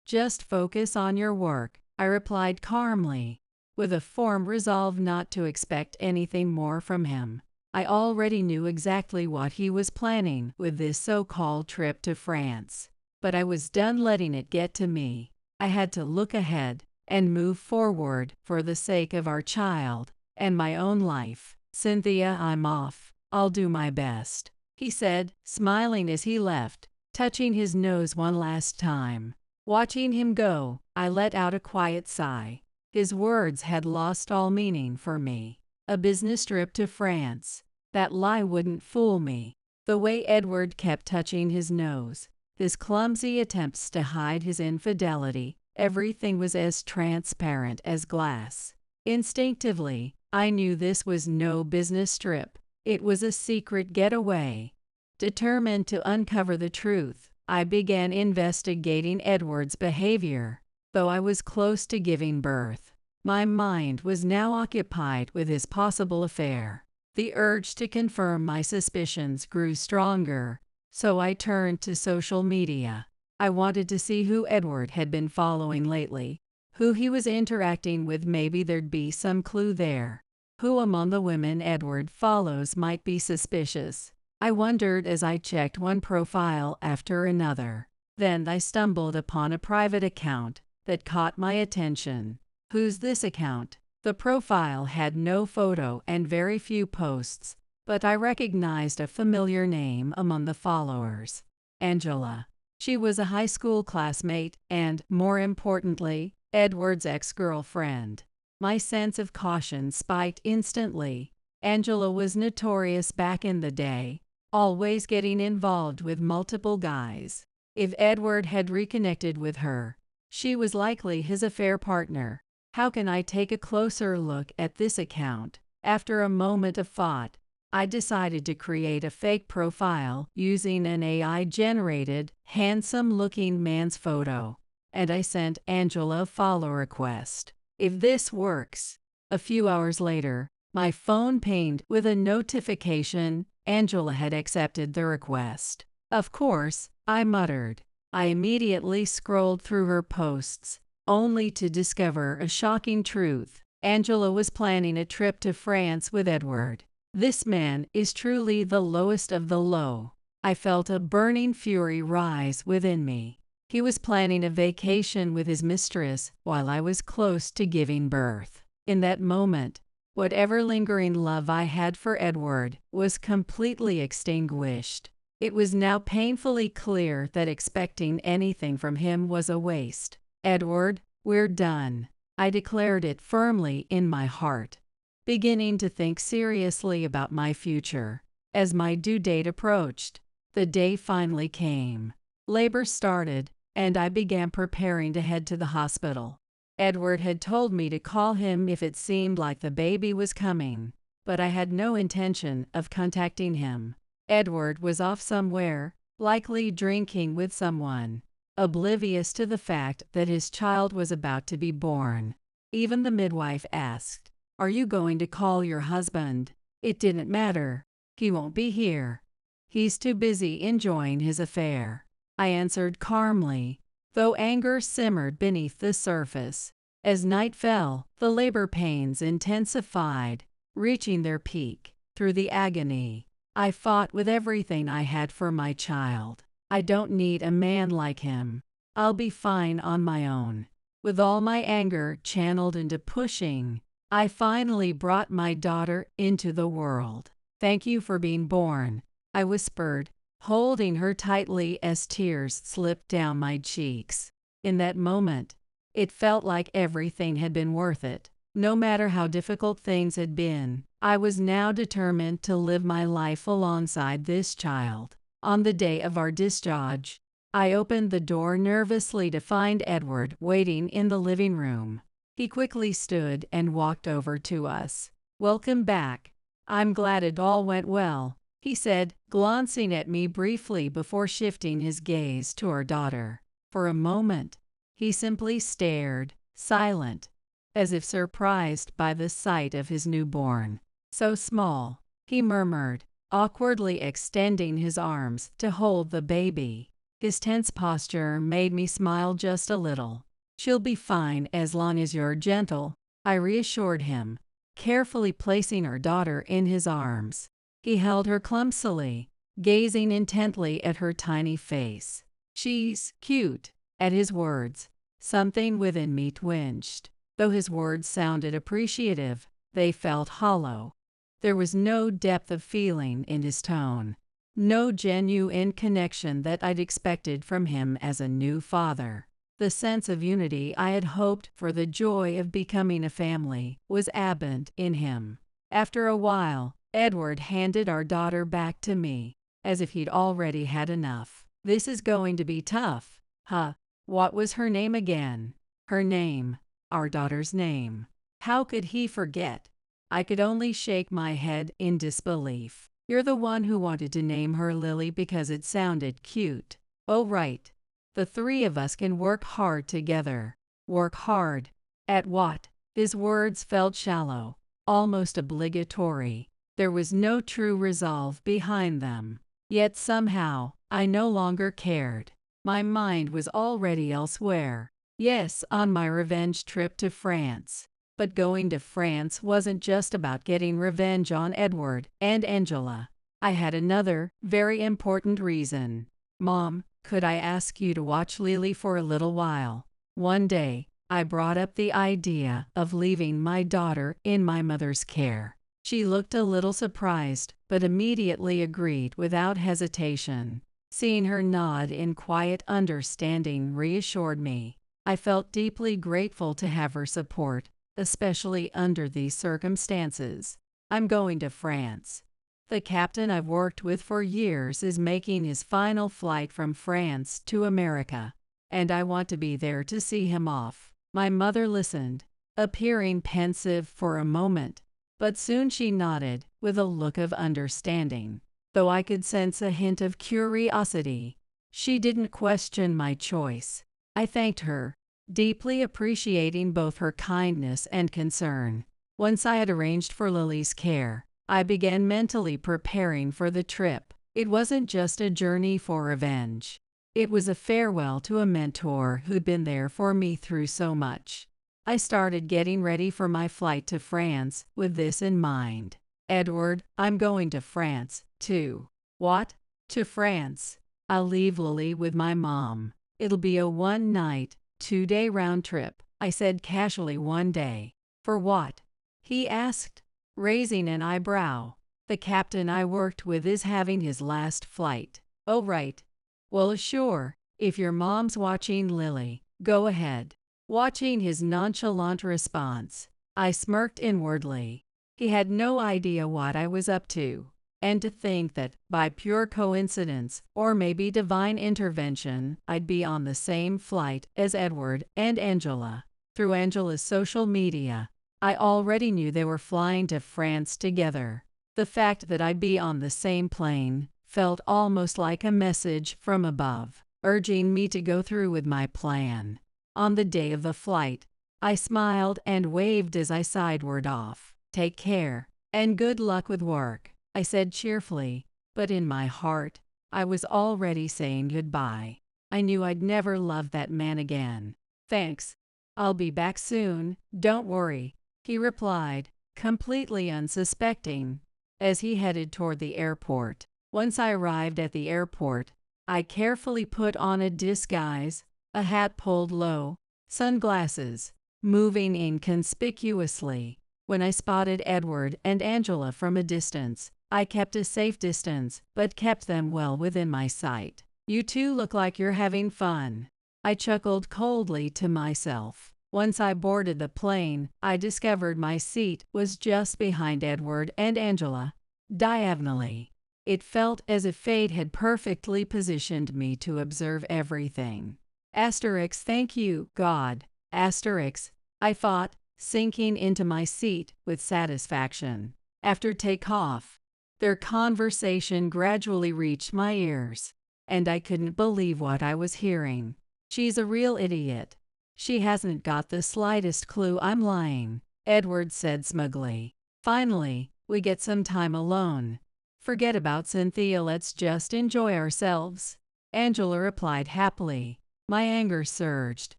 A: Just focus on your work, I replied calmly, with a firm resolve not to expect anything more from him. I already knew exactly what he was planning with this so-called trip to France, but I was done letting it get to me. I had to look ahead and move forward for the sake of our child and my own life. Cynthia, I'm off. I'll do my best, he said, smiling as he left, touching his nose one last time. Watching him go, I let out a quiet sigh. His words had lost all meaning for me. A business trip to France. That lie wouldn't fool me. The way Edward kept touching his nose, his clumsy attempts to hide his infidelity, everything was as transparent as glass. Instinctively, I knew this was no business trip. It was a secret getaway. Determined to uncover the truth, I began investigating Edward's behavior. Though I was close to giving birth, my mind was now occupied with his possible affair. The urge to confirm my suspicions grew stronger, so I turned to social media. I wanted to see who Edward had been following lately, who he was interacting with. Maybe there'd be some clue there. Who among the women Edward follows might be suspicious? I wondered as I checked one profile after another. Then I stumbled upon a private account that caught my attention. Who's this account? The profile had no photo and very few posts, but I recognized a familiar name among the followers. Angela. She was a high school classmate and, more importantly, Edward's ex-girlfriend. My sense of caution spiked instantly. Angela was notorious back in the day, always getting involved with multiple guys. If Edward had reconnected with her, she was likely his affair partner. How can I take a closer look at this account? After a moment of thought, I decided to create a fake profile using an AI-generated, handsome-looking man's photo, and I sent Angela a follow request. If this works. A few hours later, my phone pinged with a notification. Angela had accepted the request. Of course, I muttered. I immediately scrolled through her posts, only to discover a shocking truth. Angela was planning a trip to France with Edward. This man is truly the lowest of the low. I felt a burning fury rise within me. He was planning a vacation with his mistress while I was close to giving birth. In that moment, whatever lingering love I had for Edward was completely extinguished. It was now painfully clear that expecting anything from him was a waste. Edward, we're done. I declared it firmly in my heart, beginning to think seriously about my future. As my due date approached, the day finally came. Labor started, and I began preparing to head to the hospital. Edward had told me to call him if it seemed like the baby was coming, but I had no intention of contacting him. Edward was off somewhere, likely drinking with someone, oblivious to the fact that his child was about to be born. Even the midwife asked, "Are you going to call your husband?" It didn't matter. He won't be here. He's too busy enjoying his affair, I answered calmly, though anger simmered beneath the surface. As night fell, the labor pains intensified, reaching their peak. Through the agony, I fought with everything I had for my child. I don't need a man like him. I'll be fine on my own. With all my anger channeled into pushing, I finally brought my daughter into the world. "Thank you for being born," I whispered, holding her tightly as tears slipped down my cheeks. In that moment, it felt like everything had been worth it. No matter how difficult things had been, I was now determined to live my life alongside this child. On the day of our discharge, I opened the door nervously to find Edward waiting in the living room. He quickly stood and walked over to us. "Welcome back. I'm glad it all went well," he said, glancing at me briefly before shifting his gaze to our daughter. For a moment, he simply stared, silent, as if surprised by the sight of his newborn. So small, he murmured, awkwardly extending his arms to hold the baby. His tense posture made me smile just a little. "She'll be fine as long as you're gentle," I reassured him, carefully placing our daughter in his arms. He held her clumsily, gazing intently at her tiny face. "She's cute." At his words, something within me twinched. Though his words sounded appreciative, they felt hollow. There was no depth of feeling in his tone, no genuine connection that I'd expected from him as a new father. The sense of unity I had hoped for, the joy of becoming a family, was absent in him. After a while, Edward handed our daughter back to me, as if he'd already had enough. "This is going to be tough, huh? What was her name again?" Her name. Our daughter's name. How could he forget? I could only shake my head in disbelief. "You're the one who wanted to name her Lily because it sounded cute." "Oh, right. The three of us can work hard together." "Work hard? At what?" His words felt shallow, almost obligatory. There was no true resolve behind them. Yet somehow, I no longer cared. My mind was already elsewhere. Yes, on my revenge trip to France. But going to France wasn't just about getting revenge on Edward and Angela. I had another, very important reason. "Mom, could I ask you to watch Lily for a little while?" One day, I brought up the idea of leaving my daughter in my mother's care. She looked a little surprised, but immediately agreed without hesitation. Seeing her nod in quiet understanding reassured me. I felt deeply grateful to have her support, especially under these circumstances. "I'm going to France. The captain I've worked with for years is making his final flight from France to America, and I want to be there to see him off." My mother listened, appearing pensive for a moment, but soon she nodded with a look of understanding. Though I could sense a hint of curiosity, she didn't question my choice. I thanked her, deeply appreciating both her kindness and concern. Once I had arranged for Lily's care, I began mentally preparing for the trip. It wasn't just a journey for revenge. It was a farewell to a mentor who'd been there for me through so much. I started getting ready for my flight to France with this in mind. "Edward, I'm going to France, too." "What? To France?" "I'll leave Lily with my mom. It'll be a one-night, 2-day round trip," I said casually one day. "For what?" he asked, raising an eyebrow. "The captain I worked with is having his last flight." "Oh, right. Well, sure, if your mom's watching Lily, go ahead." Watching his nonchalant response, I smirked inwardly. He had no idea what I was up to. And to think that, by pure coincidence, or maybe divine intervention, I'd be on the same flight as Edward and Angela. Through Angela's social media, I already knew they were flying to France together. The fact that I'd be on the same plane felt almost like a message from above, urging me to go through with my plan. On the day of the flight, I smiled and waved as I sideward off. "Take care, and good luck with work," I said cheerfully, but in my heart, I was already saying goodbye. I knew I'd never love that man again. "Thanks. I'll be back soon, don't worry," he replied, completely unsuspecting, as he headed toward the airport. Once I arrived at the airport, I carefully put on a disguise, a hat pulled low, sunglasses, moving inconspicuously. When I spotted Edward and Angela from a distance, I kept a safe distance, but kept them well within my sight. "You two look like you're having fun," I chuckled coldly to myself. Once I boarded the plane, I discovered my seat was just behind Edward and Angela, diagonally. It felt as if fate had perfectly positioned me to observe everything. Thank you, God. I thought, sinking into my seat with satisfaction. After takeoff, their conversation gradually reached my ears, and I couldn't believe what I was hearing. "She's a real idiot. She hasn't got the slightest clue I'm lying," Edward said smugly. Finally, We get some time alone. Forget about Cynthia, let's just enjoy ourselves. Angela replied happily. My anger surged,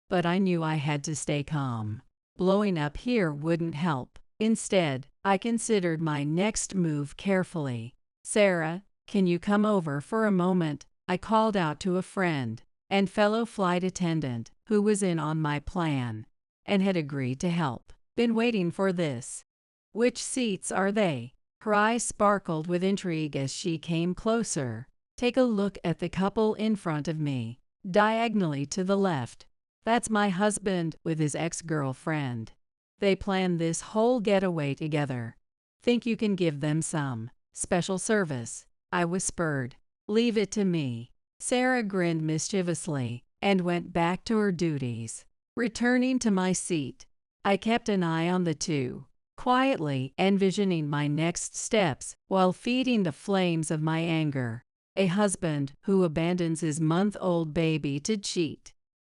A: but I knew I had to stay calm. Blowing up here wouldn't help. Instead, I considered my next move carefully. Sarah, can you come over for a moment? I called out to a friend and fellow flight attendant who was in on my plan and had agreed to help. Been waiting for this. Which seats are they? Her eyes sparkled with intrigue as she came closer. Take a look at the couple in front of me, diagonally to the left. That's my husband with his ex-girlfriend. They planned this whole getaway together. Think you can give them some special service? I whispered. Leave it to me. Sarah grinned mischievously and went back to her duties. Returning to my seat, I kept an eye on the two, quietly envisioning my next steps while feeding the flames of my anger. A husband who abandons his month-old baby to cheat.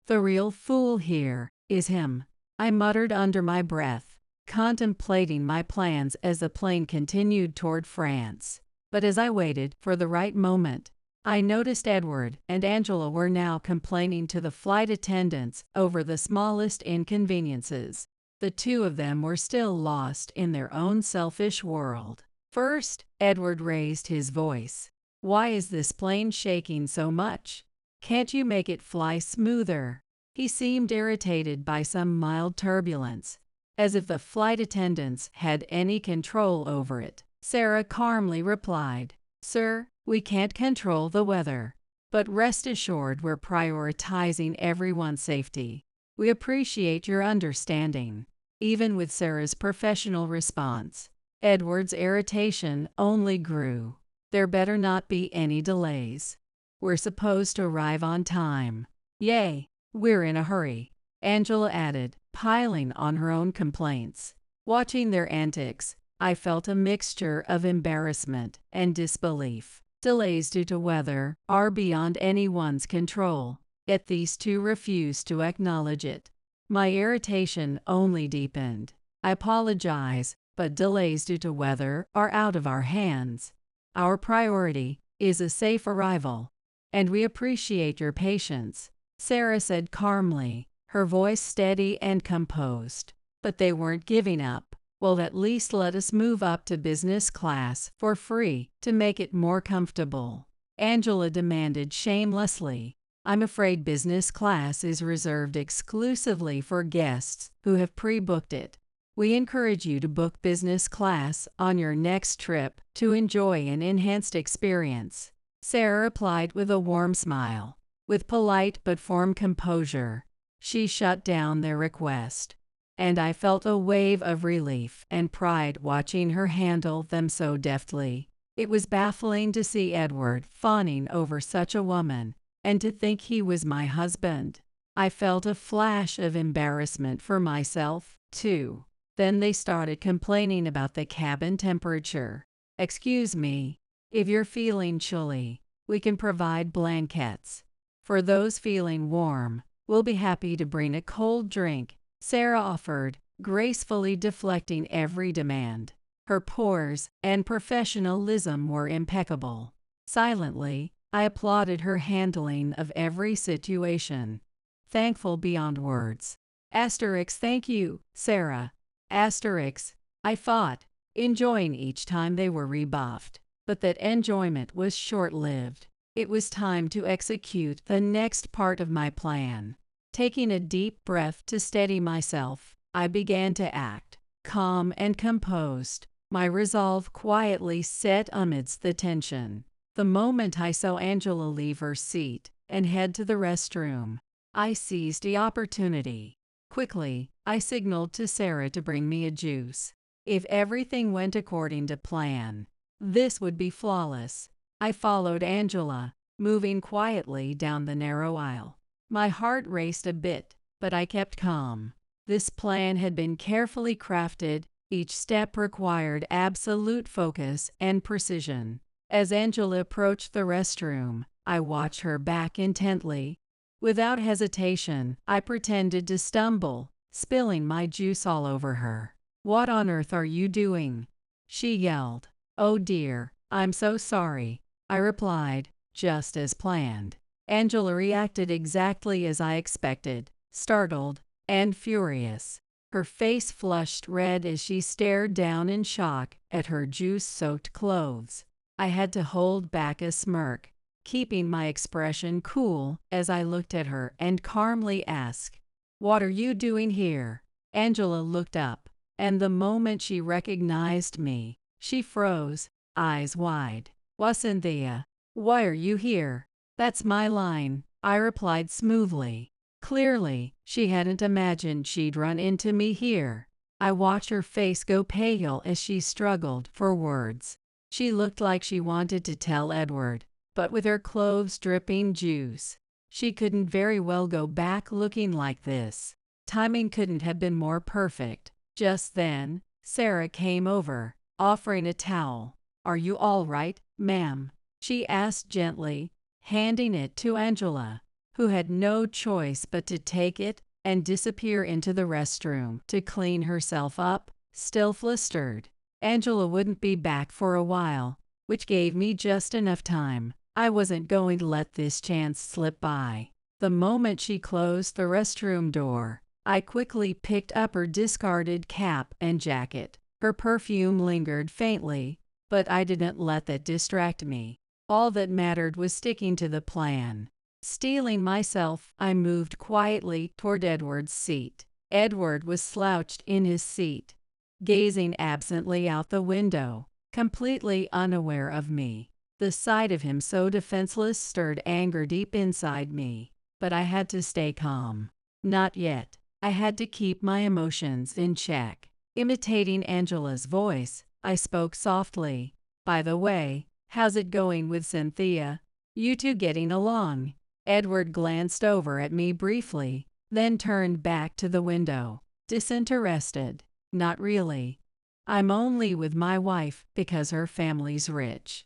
A: The real fool here is him, I muttered under my breath, contemplating my plans as the plane continued toward France. But as I waited for the right moment, I noticed Edward and Angela were now complaining to the flight attendants over the smallest inconveniences. The two of them were still lost in their own selfish world. First, Edward raised his voice. Why is this plane shaking so much? Can't you make it fly smoother? He seemed irritated by some mild turbulence, as if the flight attendants had any control over it. Sarah calmly replied, Sir, we can't control the weather, but rest assured we're prioritizing everyone's safety. We appreciate your understanding. Even with Sarah's professional response, Edward's irritation only grew. There better not be any delays. We're supposed to arrive on time. Yay, we're in a hurry, Angela added, piling on her own complaints. Watching their antics, I felt a mixture of embarrassment and disbelief. Delays due to weather are beyond anyone's control, yet these two refused to acknowledge it. My irritation only deepened. I apologize, but delays due to weather are out of our hands. Our priority is a safe arrival, and we appreciate your patience, Sarah said calmly, her voice steady and composed. But they weren't giving up. Well, at least let us move up to business class for free to make it more comfortable, Angela demanded shamelessly. I'm afraid business class is reserved exclusively for guests who have pre-booked it. We encourage you to book business class on your next trip to enjoy an enhanced experience, Sarah replied with a warm smile. With polite but firm composure, she shut down their request, and I felt a wave of relief and pride watching her handle them so deftly. It was baffling to see Edward fawning over such a woman, and to think he was my husband. I felt a flash of embarrassment for myself, too. Then they started complaining about the cabin temperature. Excuse me, if you're feeling chilly, we can provide blankets. For those feeling warm, we'll be happy to bring a cold drink, Sarah offered, gracefully deflecting every demand. Her pores and professionalism were impeccable. Silently, I applauded her handling of every situation, thankful beyond words. Thank you, Sarah. I thought, enjoying each time they were rebuffed. But that enjoyment was short-lived. It was time to execute the next part of my plan. Taking a deep breath to steady myself, I began to act, calm and composed, my resolve quietly set amidst the tension. The moment I saw Angela leave her seat and head to the restroom, I seized the opportunity. Quickly, I signaled to Sarah to bring me a juice. If everything went according to plan, this would be flawless. I followed Angela, moving quietly down the narrow aisle. My heart raced a bit, but I kept calm. This plan had been carefully crafted. Each step required absolute focus and precision. As Angela approached the restroom, I watched her back intently. Without hesitation, I pretended to stumble, spilling my juice all over her. What on earth are you doing? she yelled. "Oh dear, I'm so sorry," I replied, just as planned. Angela reacted exactly as I expected, startled and furious. Her face flushed red as she stared down in shock at her juice-soaked clothes. I had to hold back a smirk, keeping my expression cool as I looked at her and calmly asked, "What are you doing here?" Angela looked up, and the moment she recognized me, she froze, eyes wide. "What, Cynthia? Why are you here?" "That's my line," I replied smoothly. Clearly, she hadn't imagined she'd run into me here. I watched her face go pale as she struggled for words. She looked like she wanted to tell Edward, but with her clothes dripping juice, she couldn't very well go back looking like this. Timing couldn't have been more perfect. Just then, Sarah came over, offering a towel. "Are you all right, ma'am?" she asked gently, handing it to Angela, who had no choice but to take it and disappear into the restroom to clean herself up, still flustered. Angela wouldn't be back for a while, which gave me just enough time. I wasn't going to let this chance slip by. The moment she closed the restroom door, I quickly picked up her discarded cap and jacket. Her perfume lingered faintly, but I didn't let that distract me. All that mattered was sticking to the plan. Steeling myself, I moved quietly toward Edward's seat. Edward was slouched in his seat, gazing absently out the window, completely unaware of me. The sight of him so defenseless stirred anger deep inside me, but I had to stay calm. Not yet. I had to keep my emotions in check. Imitating Angela's voice, I spoke softly. "By the way, how's it going with Cynthia? You two getting along?" Edward glanced over at me briefly, then turned back to the window, disinterested. "Not really. I'm only with my wife because her family's rich.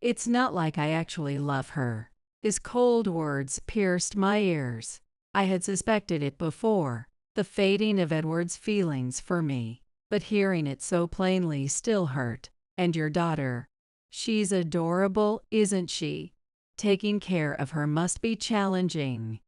A: It's not like I actually love her." His cold words pierced my ears. I had suspected it before, the fading of Edward's feelings for me, but hearing it so plainly still hurt. "And your daughter? She's adorable, isn't she? Taking care of her must be challenging.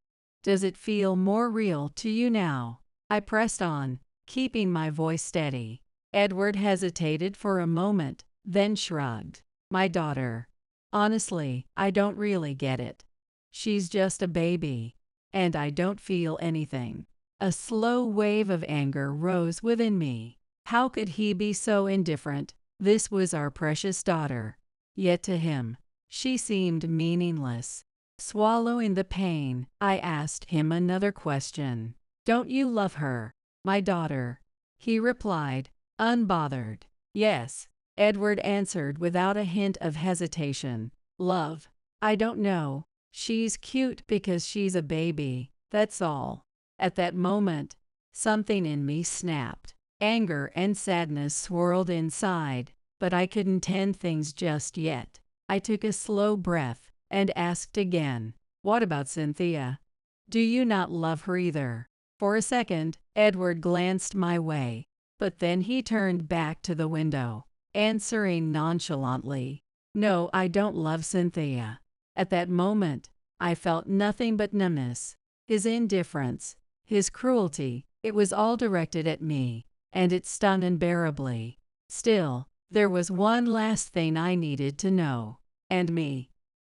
A: Does it feel more real to you now?" I pressed on, keeping my voice steady. Edward hesitated for a moment, then shrugged. "My daughter. Honestly, I don't really get it. She's just a baby, and I don't feel anything." A slow wave of anger rose within me. How could he be so indifferent? This was our precious daughter. Yet to him, she seemed meaningless. Swallowing the pain, I asked him another question. "Don't you love her, my daughter?" He replied, unbothered. "Yes," Edward answered without a hint of hesitation. "Love? I don't know. She's cute because she's a baby, that's all." At that moment, something in me snapped. Anger and sadness swirled inside, but I couldn't end things just yet. I took a slow breath and asked again, "What about Cynthia? Do you not love her either?" For a second, Edward glanced my way, but then he turned back to the window, answering nonchalantly, "No, I don't love Cynthia." At that moment, I felt nothing but numbness. His indifference, his cruelty, it was all directed at me, and it stung unbearably. Still, there was one last thing I needed to know. "And me?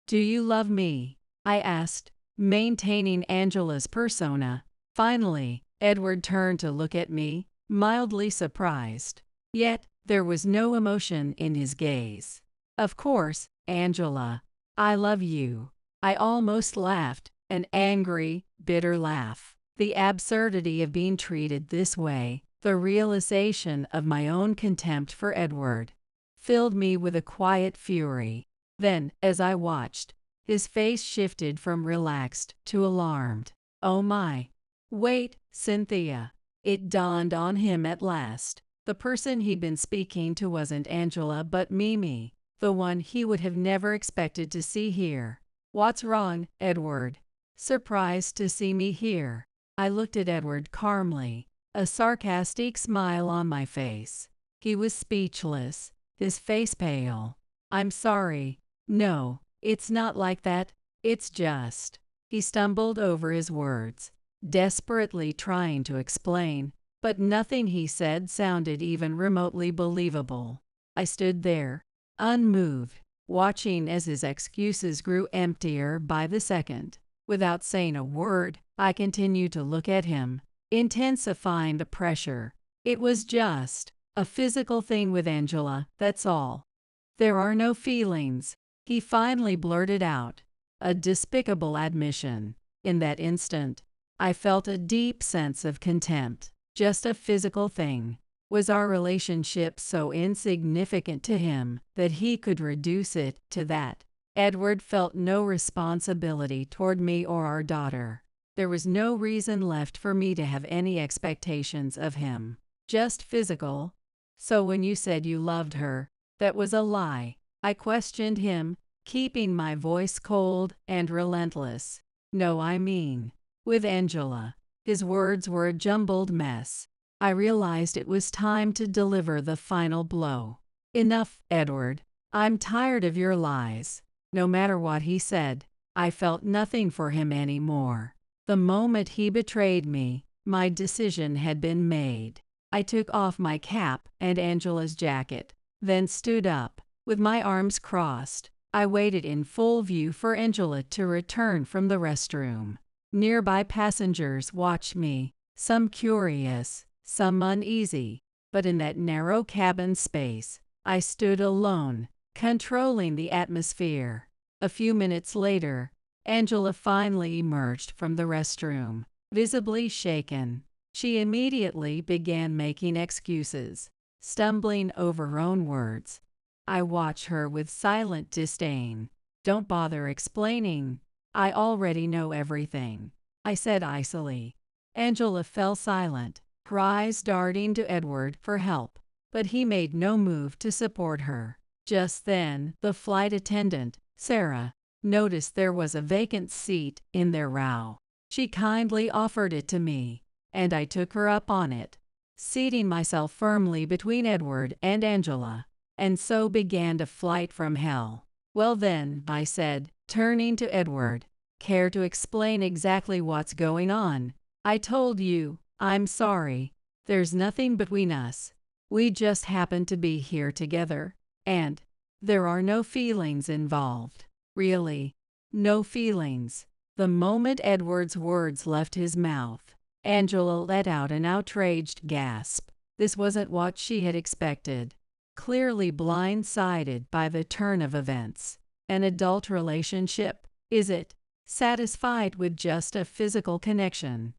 A: Do you love me?" I asked, maintaining Angela's persona. Finally, Edward turned to look at me, mildly surprised. Yet, there was no emotion in his gaze. "Of course, Angela. I love you." I almost laughed, an angry, bitter laugh. The absurdity of being treated this way, the realization of my own contempt for Edward, filled me with a quiet fury. Then, as I watched, his face shifted from relaxed to alarmed. "Oh my. Wait, Cynthia." It dawned on him at last. The person he'd been speaking to wasn't Angela but Mimi, the one he would have never expected to see here. "What's wrong, Edward? Surprised to see me here?" I looked at Edward calmly, a sarcastic smile on my face. He was speechless, his face pale. "I'm sorry. No, it's not like that. It's just." He stumbled over his words, desperately trying to explain, but nothing he said sounded even remotely believable. I stood there, unmoved, watching as his excuses grew emptier by the second. Without saying a word, I continued to look at him, intensifying the pressure. "It was just a physical thing with Angela, that's all. There are no feelings," he finally blurted out, a despicable admission. In that instant, I felt a deep sense of contempt. Just a physical thing. Was our relationship so insignificant to him that he could reduce it to that? Edward felt no responsibility toward me or our daughter. There was no reason left for me to have any expectations of him. Just physical. "So when you said you loved her, that was a lie?" I questioned him, keeping my voice cold and relentless. "No, I mean, with Angela." His words were a jumbled mess. I realized it was time to deliver the final blow. "Enough, Edward. I'm tired of your lies." No matter what he said, I felt nothing for him anymore. The moment he betrayed me, my decision had been made. I took off my cap and Angela's jacket, then stood up. With my arms crossed, I waited in full view for Angela to return from the restroom. Nearby passengers watched me, some curious, some uneasy, but in that narrow cabin space, I stood alone, controlling the atmosphere. A few minutes later, Angela finally emerged from the restroom, visibly shaken. She immediately began making excuses, stumbling over her own words. I watched her with silent disdain. "Don't bother explaining. I already know everything," I said icily. Angela fell silent, her eyes darting to Edward for help, but he made no move to support her. Just then, the flight attendant, Sarah, noticed there was a vacant seat in their row. She kindly offered it to me, and I took her up on it, seating myself firmly between Edward and Angela, and so began a flight from hell. "Well then," I said, turning to Edward, "care to explain exactly what's going on?" "I told you. I'm sorry. There's nothing between us. We just happen to be here together, and there are no feelings involved." Really, no feelings. The moment Edward's words left his mouth, Angela let out an outraged gasp. This wasn't what she had expected. Clearly blindsided by the turn of events. An adult relationship, is it? Satisfied with just a physical connection?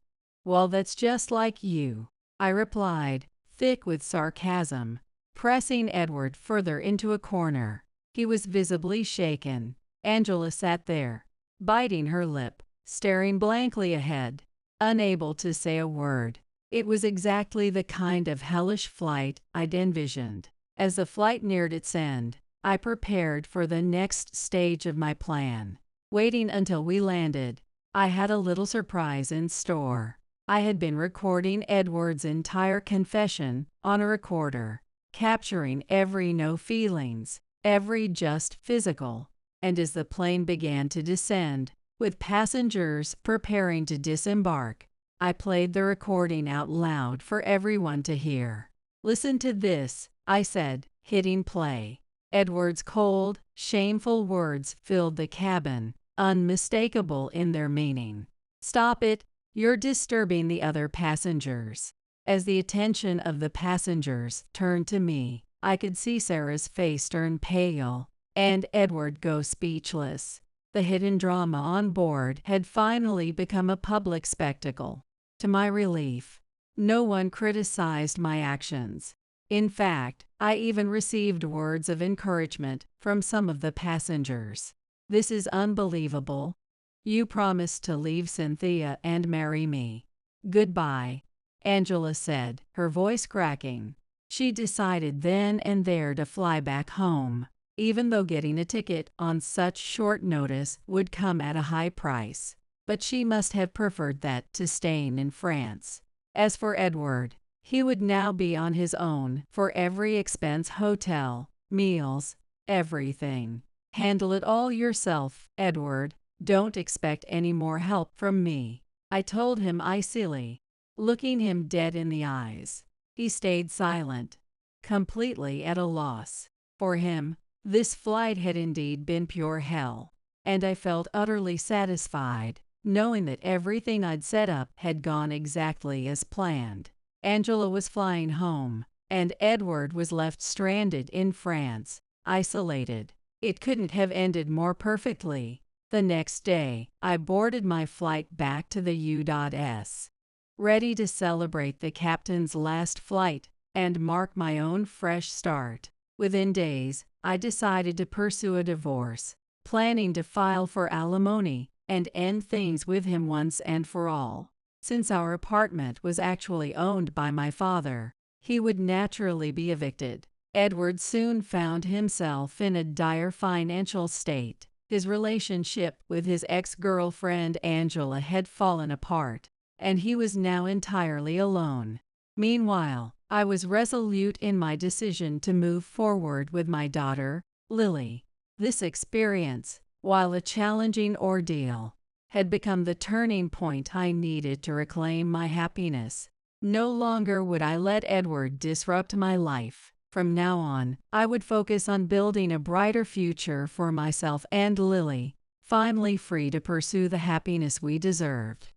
A: "Well, that's just like you," I replied, thick with sarcasm, pressing Edward further into a corner. He was visibly shaken. Angela sat there, biting her lip, staring blankly ahead, unable to say a word. It was exactly the kind of hellish flight I'd envisioned. As the flight neared its end, I prepared for the next stage of my plan. Waiting until we landed, I had a little surprise in store. I had been recording Edward's entire confession on a recorder, capturing every no feelings, every just physical. And as the plane began to descend, with passengers preparing to disembark, I played the recording out loud for everyone to hear. "Listen to this," I said, hitting play. Edward's cold, shameful words filled the cabin, unmistakable in their meaning. "Stop it. You're disturbing the other passengers." As the attention of the passengers turned to me, I could see Sarah's face turn pale and Edward go speechless. The hidden drama on board had finally become a public spectacle. To my relief, no one criticized my actions. In fact, I even received words of encouragement from some of the passengers. "This is unbelievable. You promised to leave Cynthia and marry me. Goodbye," Angela said, her voice cracking. She decided then and there to fly back home, even though getting a ticket on such short notice would come at a high price. But she must have preferred that to staying in France. As for Edward, he would now be on his own for every expense hotel, meals, everything. Handle it all yourself, Edward. Don't expect any more help from me, I told him icily, looking him dead in the eyes. He stayed silent, completely at a loss. For him, this flight had indeed been pure hell, and I felt utterly satisfied, knowing that everything I'd set up had gone exactly as planned. Angela was flying home, and Edward was left stranded in France, isolated. It couldn't have ended more perfectly. The next day, I boarded my flight back to the U.S., ready to celebrate the captain's last flight and mark my own fresh start. Within days, I decided to pursue a divorce, planning to file for alimony and end things with him once and for all. Since our apartment was actually owned by my father, he would naturally be evicted. Edward soon found himself in a dire financial state. His relationship with his ex-girlfriend Angela had fallen apart, and he was now entirely alone. Meanwhile, I was resolute in my decision to move forward with my daughter, Lily. This experience, while a challenging ordeal, had become the turning point I needed to reclaim my happiness. No longer would I let Edward disrupt my life. From now on, I would focus on building a brighter future for myself and Lily, finally free to pursue the happiness we deserved.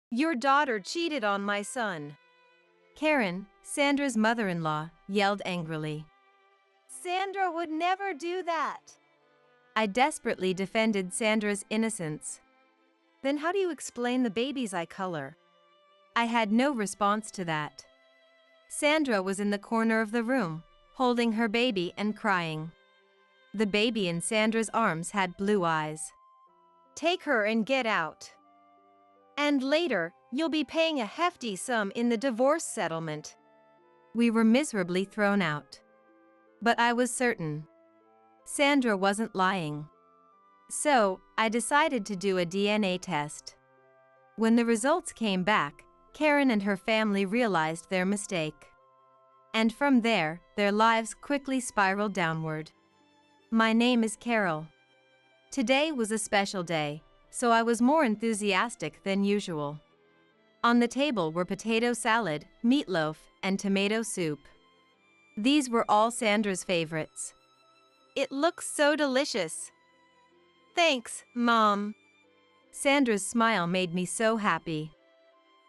B: Your daughter cheated on my son. Karen, Sandra's mother-in-law, yelled angrily.
C: Sandra would never do that.
B: I desperately defended Sandra's innocence.
C: Then how do you explain the baby's eye color?
B: I had no response to that. Sandra was in the corner of the room, holding her baby and crying. The baby in Sandra's arms had blue eyes.
C: Take her and get out. And later, you'll be paying a hefty sum in the divorce settlement.
B: We were miserably thrown out. But I was certain Sandra wasn't lying. So, I decided to do a DNA test. When the results came back, Karen and her family realized their mistake. And from there, their lives quickly spiraled downward. My name is Carol. Today was a special day, so I was more enthusiastic than usual. On the table were potato salad, meatloaf, and tomato soup. These were all Sandra's favorites.
C: It looks so delicious. Thanks, Mom.
B: Sandra's smile made me so happy.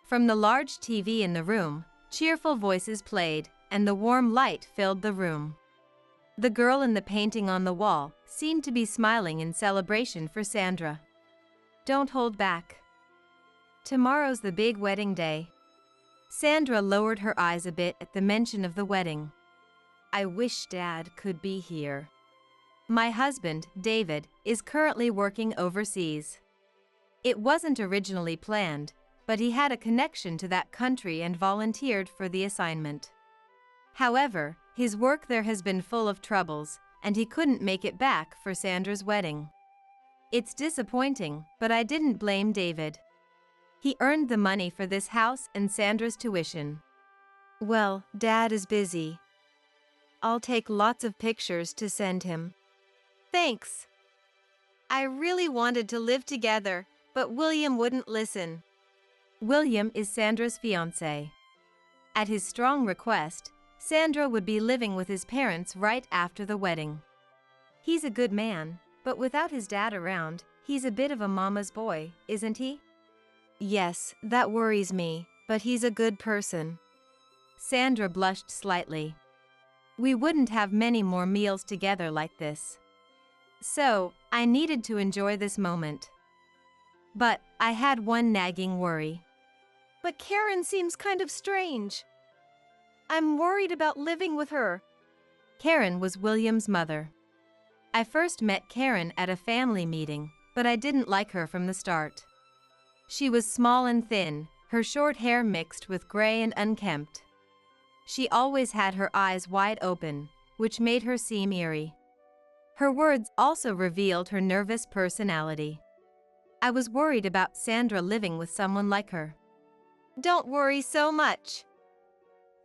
B: From the large TV in the room, cheerful voices played, and the warm light filled the room. The girl in the painting on the wall seemed to be smiling in celebration for Sandra. Don't hold back. Tomorrow's the big wedding day. Sandra lowered her eyes a bit at the mention of the wedding. I wish Dad could be here. My husband, David, is currently working overseas. It wasn't originally planned, but he had a connection to that country and volunteered for the assignment. However, his work there has been full of troubles, and he couldn't make it back for Sandra's wedding. It's disappointing, but I didn't blame David. He earned the money for this house and Sandra's tuition.
C: Well, Dad is busy. I'll take lots of pictures to send him. Thanks. I really wanted to live together, but William wouldn't listen.
B: William is Sandra's fiancé. At his strong request, Sandra would be living with his parents right after the wedding. He's a good man, but without his dad around, he's a bit of a mama's boy, isn't he?
C: Yes, that worries me, but he's a good person.
B: Sandra blushed slightly. We wouldn't have many more meals together like this. So, I needed to enjoy this moment. But I had one nagging worry.
C: But Karen seems kind of strange. I'm worried about living with her.
B: Karen was William's mother. I first met Karen at a family meeting, but I didn't like her from the start. She was small and thin, her short hair mixed with gray and unkempt. She always had her eyes wide open, which made her seem eerie. Her words also revealed her nervous personality. I was worried about Sandra living with someone like her.
C: Don't worry so much.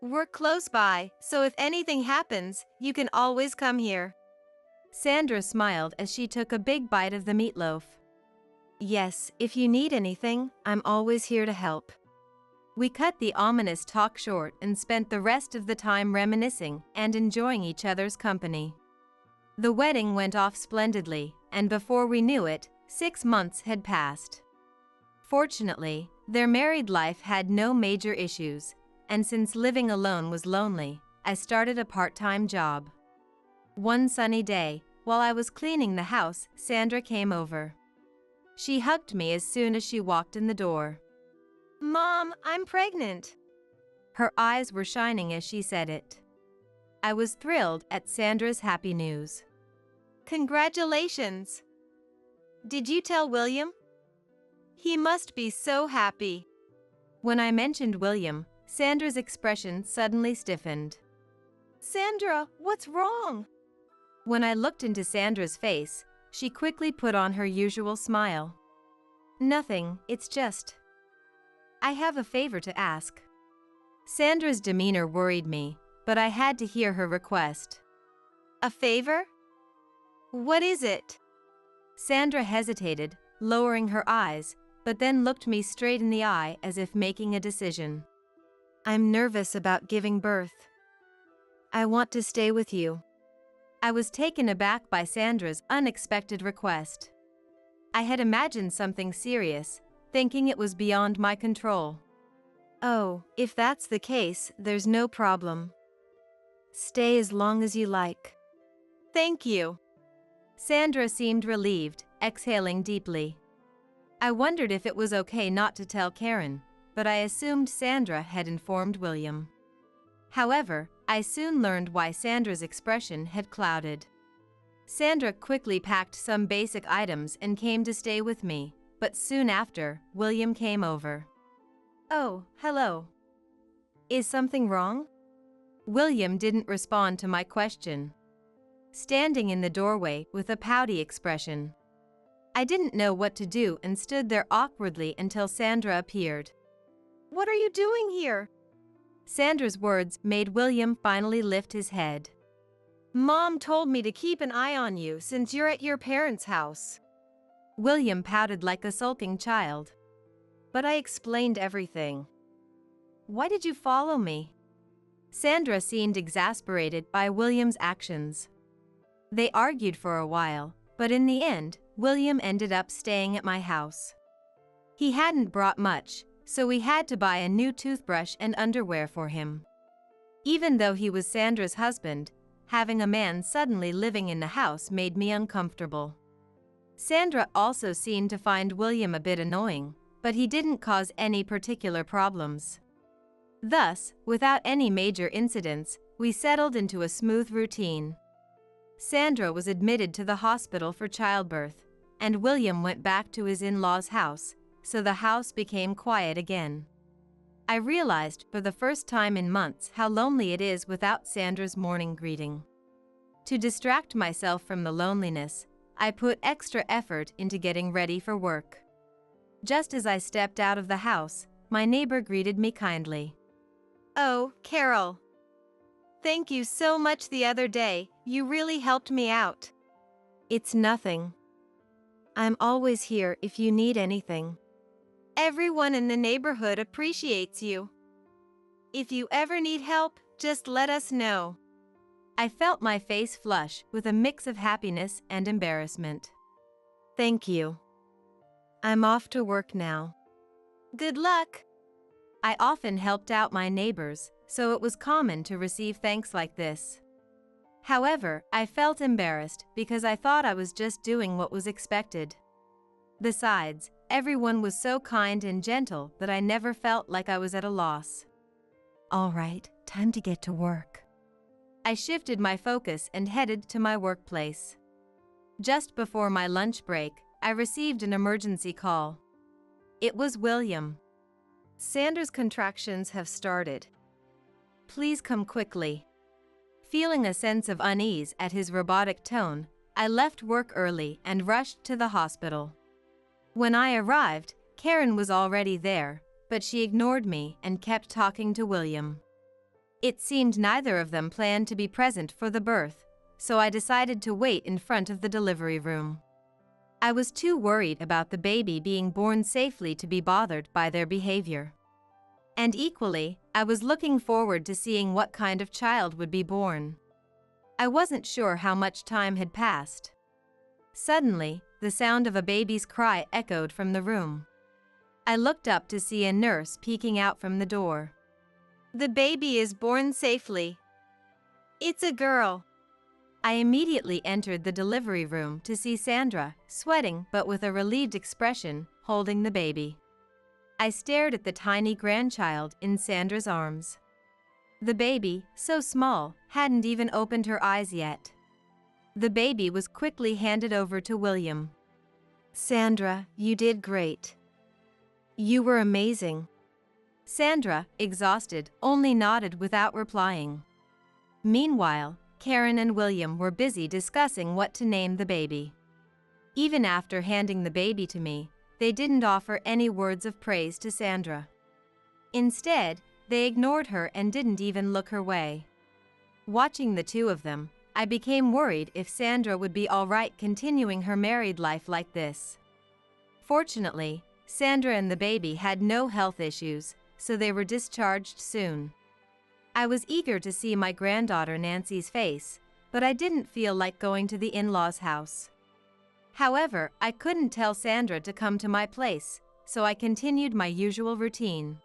C: We're close by, so if anything happens, you can always come here.
B: Sandra smiled as she took a big bite of the meatloaf.
C: Yes, if you need anything, I'm always here to help.
B: We cut the ominous talk short and spent the rest of the time reminiscing and enjoying each other's company. The wedding went off splendidly, and before we knew it, 6 months had passed. Fortunately, their married life had no major issues, and since living alone was lonely, I started a part-time job. One sunny day, while I was cleaning the house, Sandra came over. She hugged me as soon as she walked in the door.
C: Mom, I'm pregnant.
B: Her eyes were shining as she said it. I was thrilled at Sandra's happy news.
C: Congratulations! Did you tell William? He must be so happy.
B: When I mentioned William, Sandra's expression suddenly stiffened.
C: Sandra, what's wrong?
B: When I looked into Sandra's face, she quickly put on her usual smile. Nothing, it's just... I have a favor to ask. Sandra's demeanor worried me, but I had to hear her request.
C: A favor? What is it?
B: Sandra hesitated, lowering her eyes, but then looked me straight in the eye as if making a decision.
C: I'm nervous about giving birth. I want to stay with you.
B: I was taken aback by Sandra's unexpected request. I had imagined something serious, thinking it was beyond my control.
C: Oh, if that's the case, there's no problem. Stay as long as you like. Thank you.
B: Sandra seemed relieved, exhaling deeply. I wondered if it was okay not to tell Karen, but I assumed Sandra had informed William. However, I soon learned why Sandra's expression had clouded. Sandra quickly packed some basic items and came to stay with me, but soon after, William came over.
C: Oh, hello. Is something wrong?
B: William didn't respond to my question, standing in the doorway with a pouty expression. I didn't know what to do and stood there awkwardly until Sandra appeared.
C: What are you doing here?
B: Sandra's words made William finally lift his head.
C: Mom told me to keep an eye on you since you're at your parents' house.
B: William pouted like a sulking child.
C: But I explained everything.
B: Why did you follow me? Sandra seemed exasperated by William's actions. They argued for a while, but in the end, William ended up staying at my house. He hadn't brought much, so we had to buy a new toothbrush and underwear for him. Even though he was Sandra's husband, having a man suddenly living in the house made me uncomfortable. Sandra also seemed to find William a bit annoying, but he didn't cause any particular problems. Thus, without any major incidents, we settled into a smooth routine. Sandra was admitted to the hospital for childbirth, and William went back to his in-laws' house, so the house became quiet again. I realized for the first time in months how lonely it is without Sandra's morning greeting. To distract myself from the loneliness, I put extra effort into getting ready for work. Just as I stepped out of the house, my neighbor greeted me kindly.
C: Oh, Carol. Thank you so much the other day, you really helped me out.
B: It's nothing.
C: I'm always here if you need anything. Everyone in the neighborhood appreciates you. If you ever need help, just let us know.
B: I felt my face flush with a mix of happiness and embarrassment.
C: Thank you. I'm off to work now. Good luck.
B: I often helped out my neighbors, so it was common to receive thanks like this. However, I felt embarrassed because I thought I was just doing what was expected. Besides, everyone was so kind and gentle that I never felt like I was at a loss.
C: All right, time to get to work.
B: I shifted my focus and headed to my workplace. Just before my lunch break, I received an emergency call. It was William.
C: Sandra's contractions have started.
B: Please come quickly. Feeling a sense of unease at his robotic tone, I left work early and rushed to the hospital. When I arrived, Karen was already there, but she ignored me and kept talking to William. It seemed neither of them planned to be present for the birth, so I decided to wait in front of the delivery room. I was too worried about the baby being born safely to be bothered by their behavior. And equally, I was looking forward to seeing what kind of child would be born. I wasn't sure how much time had passed. Suddenly, the sound of a baby's cry echoed from the room. I looked up to see a nurse peeking out from the door.
C: The baby is born safely. It's a girl.
B: I immediately entered the delivery room to see Sandra, sweating but with a relieved expression, holding the baby. I stared at the tiny grandchild in Sandra's arms. The baby, so small, hadn't even opened her eyes yet. The baby was quickly handed over to William.
C: Sandra, you did great. You were amazing.
B: Sandra, exhausted, only nodded without replying. Meanwhile, Karen and William were busy discussing what to name the baby. Even after handing the baby to me, they didn't offer any words of praise to Sandra. Instead, they ignored her and didn't even look her way. Watching the two of them, I became worried if Sandra would be all right continuing her married life like this. Fortunately, Sandra and the baby had no health issues, so they were discharged soon. I was eager to see my granddaughter Nancy's face, but I didn't feel like going to the in-laws' house. However, I couldn't tell Sandra to come to my place, so I continued my usual routine.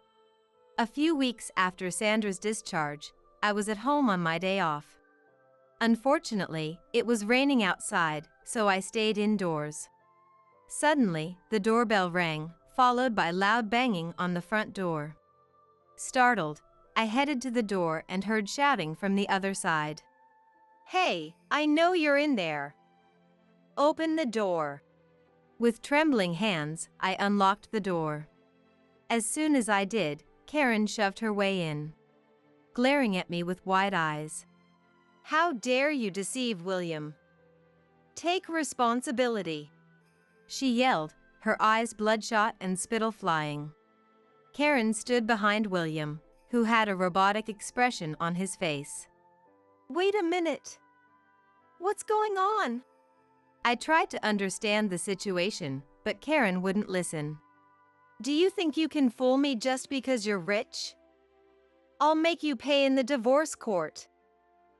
B: A few weeks after Sandra's discharge, I was at home on my day off. Unfortunately, it was raining outside, so I stayed indoors. Suddenly, the doorbell rang, followed by loud banging on the front door. Startled, I headed to the door and heard shouting from the other side.
C: Hey, I know you're in there. Open the door.
B: With trembling hands, I unlocked the door. As soon as I did, Karen shoved her way in, glaring at me with wide eyes.
C: How dare you deceive William? Take responsibility,
B: she yelled, her eyes bloodshot and spittle flying. Karen stood behind William, who had a robotic expression on his face.
C: Wait a minute. What's going on?
B: I tried to understand the situation, but Karen wouldn't listen.
C: Do you think you can fool me just because you're rich? I'll make you pay in the divorce court.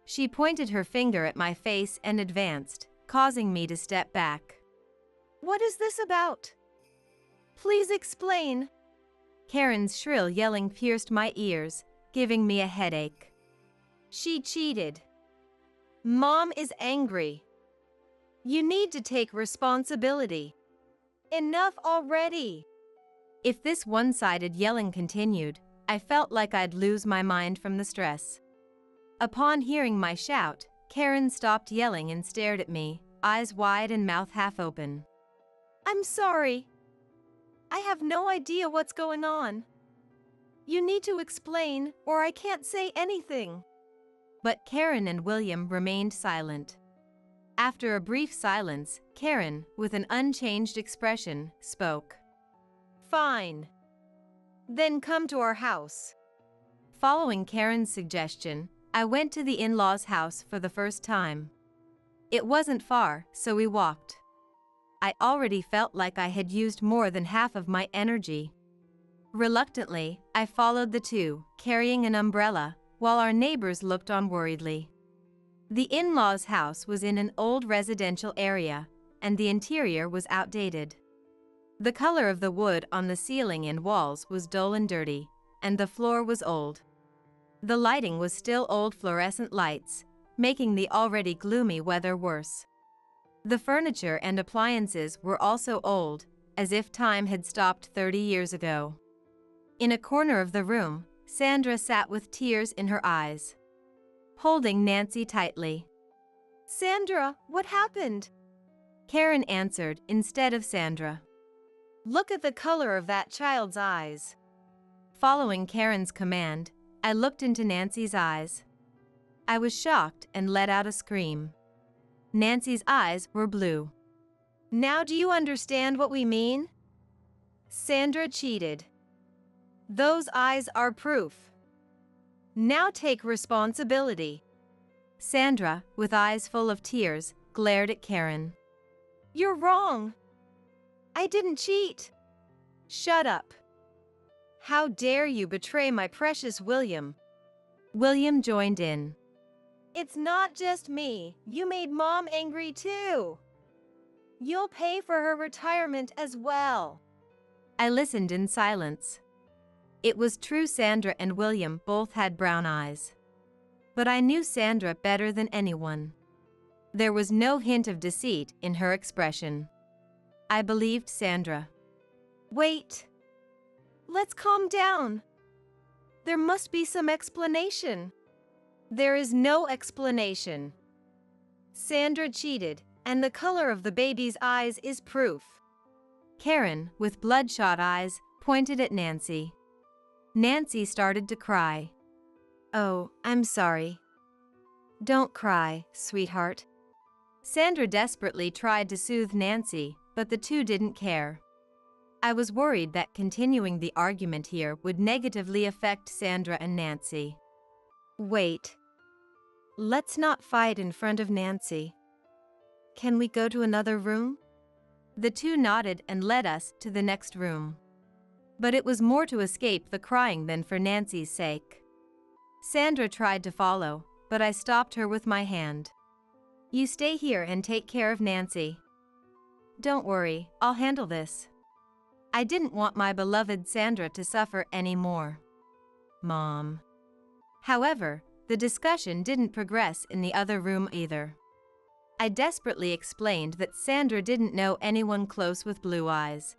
B: She pointed her finger at my face and advanced, causing me to step back.
C: What is this about? Please explain.
B: Karen's shrill yelling pierced my ears, giving me a headache.
C: She cheated. Mom is angry. You need to take responsibility. Enough already.
B: If this one-sided yelling continued, I felt like I'd lose my mind from the stress. Upon hearing my shout, Karen stopped yelling and stared at me, eyes wide and mouth half open.
C: I'm sorry. I have no idea what's going on. You need to explain, or I can't say anything.
B: But Karen and William remained silent. After a brief silence, Karen, with an unchanged expression, spoke.
C: Fine. Then come to our house.
B: Following Karen's suggestion, I went to the in-laws' house for the first time. It wasn't far, so we walked. I already felt like I had used more than half of my energy. Reluctantly, I followed the two, carrying an umbrella, while our neighbors looked on worriedly. The in-laws' house was in an old residential area, and the interior was outdated. The color of the wood on the ceiling and walls was dull and dirty, and the floor was old. The lighting was still old fluorescent lights, making the already gloomy weather worse. The furniture and appliances were also old, as if time had stopped 30 years ago. In a corner of the room, Sandra sat with tears in her eyes, holding Nancy tightly.
C: Sandra, what happened?
B: Karen answered instead of Sandra.
C: Look at the color of that child's eyes.
B: Following Karen's command, I looked into Nancy's eyes. I was shocked and let out a scream. Nancy's eyes were blue.
C: Now do you understand what we mean? Sandra cheated. Those eyes are proof. Now take responsibility.
B: Sandra, with eyes full of tears, glared at Karen.
C: You're wrong. I didn't cheat. Shut up. How dare you betray my precious William?
B: William joined in.
C: It's not just me. You made Mom angry too. You'll pay for her retirement as well.
B: I listened in silence. It was true, Sandra and William both had brown eyes. But I knew Sandra better than anyone. There was no hint of deceit in her expression. I believed Sandra.
C: Wait. Let's calm down. There must be some explanation. There is no explanation. Sandra cheated, and the color of the baby's eyes is proof.
B: Karen, with bloodshot eyes, pointed at Nancy. Nancy started to cry.
C: Oh, I'm sorry. Don't cry, sweetheart.
B: Sandra desperately tried to soothe Nancy, but the two didn't care. I was worried that continuing the argument here would negatively affect Sandra and Nancy.
C: Wait. Let's not fight in front of Nancy. Can we go to another room?
B: The two nodded and led us to the next room. But it was more to escape the crying than for Nancy's sake. Sandra tried to follow, but I stopped her with my hand. You stay here and take care of Nancy. Don't worry, I'll handle this. I didn't want my beloved Sandra to suffer anymore. Mom. However, the discussion didn't progress in the other room either. I desperately explained that Sandra didn't know anyone close with blue eyes.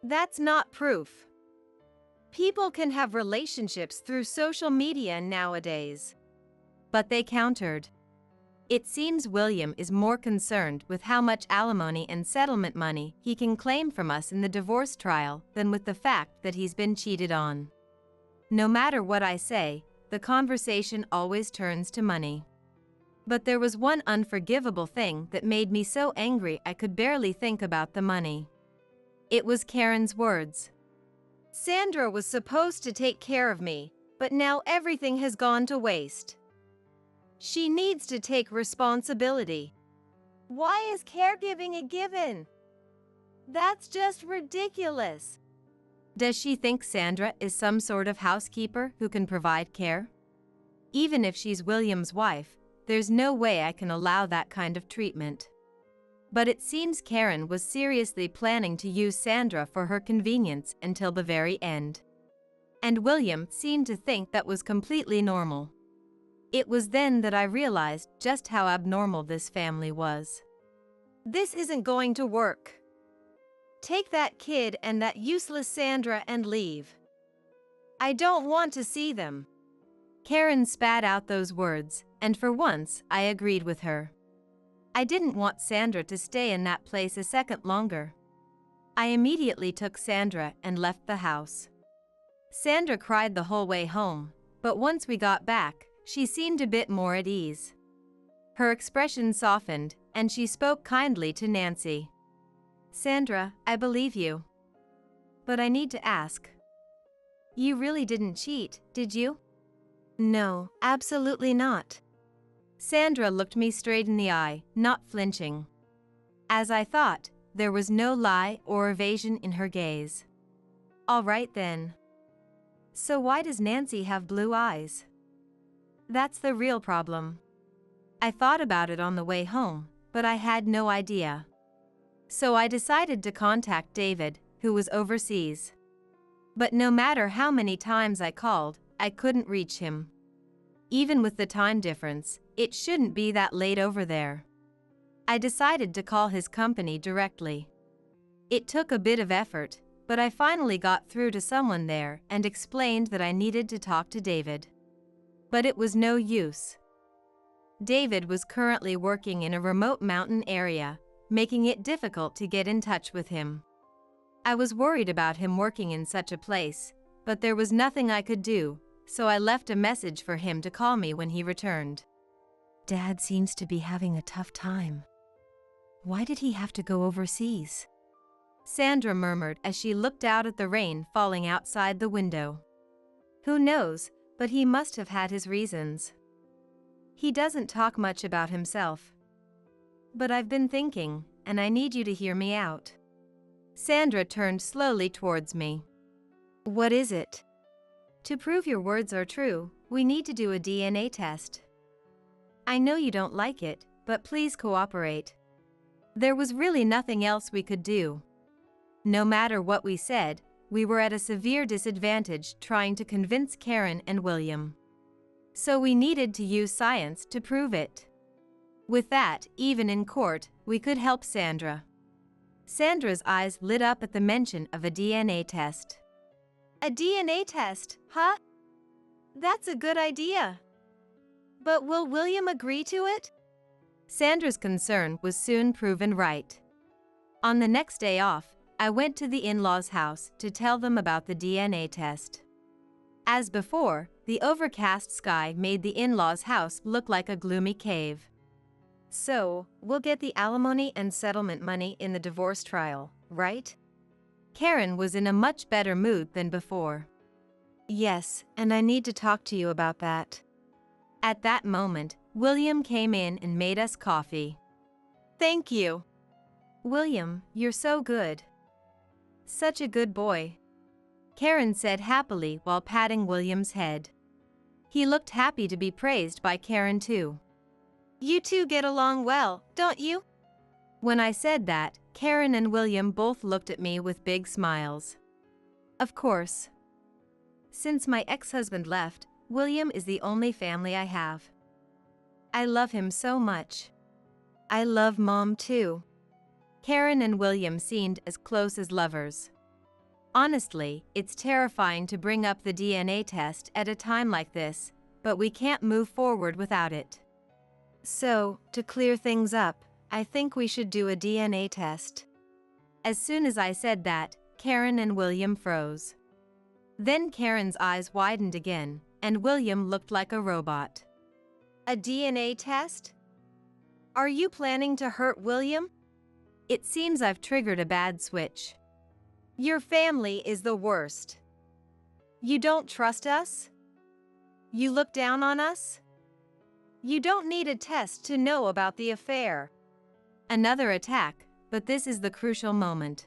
C: That's not proof. People can have relationships through social media nowadays.
B: But they countered. It seems William is more concerned with how much alimony and settlement money he can claim from us in the divorce trial than with the fact that he's been cheated on. No matter what I say, the conversation always turns to money. But there was one unforgivable thing that made me so angry I could barely think about the money. It was Karen's words.
C: Sandra was supposed to take care of me, but now everything has gone to waste. She needs to take responsibility. Why is caregiving a given? That's just ridiculous.
B: Does she think Sandra is some sort of housekeeper who can provide care? Even if she's William's wife, there's no way I can allow that kind of treatment. But it seems Karen was seriously planning to use Sandra for her convenience until the very end. And William seemed to think that was completely normal. It was then that I realized just how abnormal this family was.
C: This isn't going to work. Take that kid and that useless Sandra and leave. I don't want to see them.
B: Karen spat out those words, and for once I agreed with her. I didn't want Sandra to stay in that place a second longer. I immediately took Sandra and left the house. Sandra cried the whole way home, but once we got back, she seemed a bit more at ease. Her expression softened, and she spoke kindly to Nancy. Sandra, I believe you. But I need to ask. You really didn't cheat, did you?
C: No, absolutely not.
B: Sandra looked me straight in the eye, not flinching. As I thought, there was no lie or evasion in her gaze. All right then. So why does Nancy have blue eyes? That's the real problem. I thought about it on the way home, but I had no idea. So I decided to contact David, who was overseas. But no matter how many times I called, I couldn't reach him. Even with the time difference, it shouldn't be that late over there. I decided to call his company directly. It took a bit of effort, but I finally got through to someone there and explained that I needed to talk to David. But it was no use. David was currently working in a remote mountain area, making it difficult to get in touch with him. I was worried about him working in such a place, but there was nothing I could do, so I left a message for him to call me when he returned. Dad seems to be having a tough time. Why did he have to go overseas? Sandra murmured as she looked out at the rain falling outside the window. Who knows, but he must have had his reasons. He doesn't talk much about himself. But I've been thinking, and I need you to hear me out. Sandra turned slowly towards me.
C: What is it?
B: To prove your words are true, we need to do a DNA test. I know you don't like it, but please cooperate. There was really nothing else we could do. No matter what we said, we were at a severe disadvantage trying to convince Karen and William. So we needed to use science to prove it. With that, even in court, we could help Sandra. Sandra's eyes lit up at the mention of a DNA test.
C: A DNA test, huh? That's a good idea. But will William agree to it?
B: Sandra's concern was soon proven right. On the next day off, I went to the in-laws' house to tell them about the DNA test. As before, the overcast sky made the in-laws' house look like a gloomy cave.
C: So, we'll get the alimony and settlement money in the divorce trial, right?
B: Karen was in a much better mood than before.
C: Yes, and I need to talk to you about that.
B: At that moment, William came in and made us coffee.
C: Thank you.
B: William, you're so good. Such a good boy, Karen said happily while patting William's head. He looked happy to be praised by Karen too.
C: You two get along well, don't you?
B: When I said that, Karen and William both looked at me with big smiles. Of course. Since my ex-husband left, William is the only family I have. I love him so much.
C: I love Mom too.
B: Karen and William seemed as close as lovers. Honestly, it's terrifying to bring up the DNA test at a time like this, but we can't move forward without it.
C: So, to clear things up, I think we should do a DNA test.
B: As soon as I said that, Karen and William froze. Then Karen's eyes widened again, and William looked like a robot.
C: A DNA test? Are you planning to hurt William?
B: It seems I've triggered a bad switch.
C: Your family is the worst. You don't trust us? You look down on us? You don't need a test to know about the affair.
B: Another attack, but this is the crucial moment.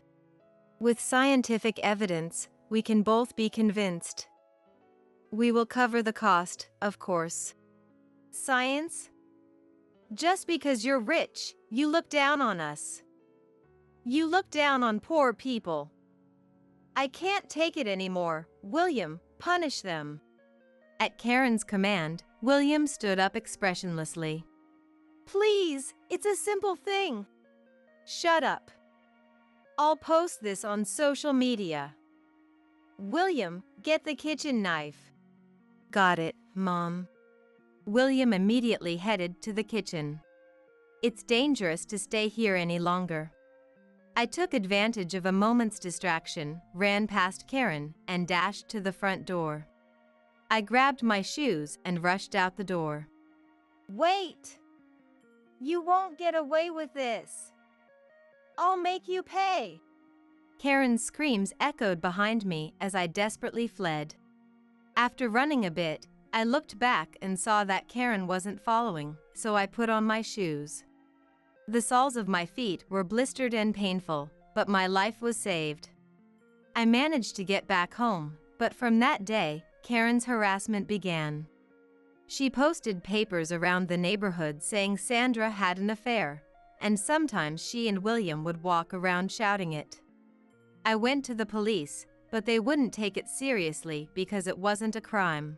C: With scientific evidence, we can both be convinced. We will cover the cost, of course. Science? Just because you're rich, you look down on us. You look down on poor people. I can't take it anymore. William, punish them.
B: At Karen's command, William stood up expressionlessly.
C: Please, it's a simple thing. Shut up. I'll post this on social media. William, get the kitchen knife.
B: Got it, Mom. William immediately headed to the kitchen. It's dangerous to stay here any longer. I took advantage of a moment's distraction, ran past Karen, and dashed to the front door. I grabbed my shoes and rushed out the door.
C: Wait! You won't get away with this. I'll make you pay.
B: Karen's screams echoed behind me as I desperately fled. After running a bit, I looked back and saw that Karen wasn't following, so I put on my shoes. The soles of my feet were blistered and painful, but my life was saved. I managed to get back home, but from that day, Karen's harassment began. She posted papers around the neighborhood saying Sandra had an affair, and sometimes she and William would walk around shouting it. I went to the police, but they wouldn't take it seriously because it wasn't a crime.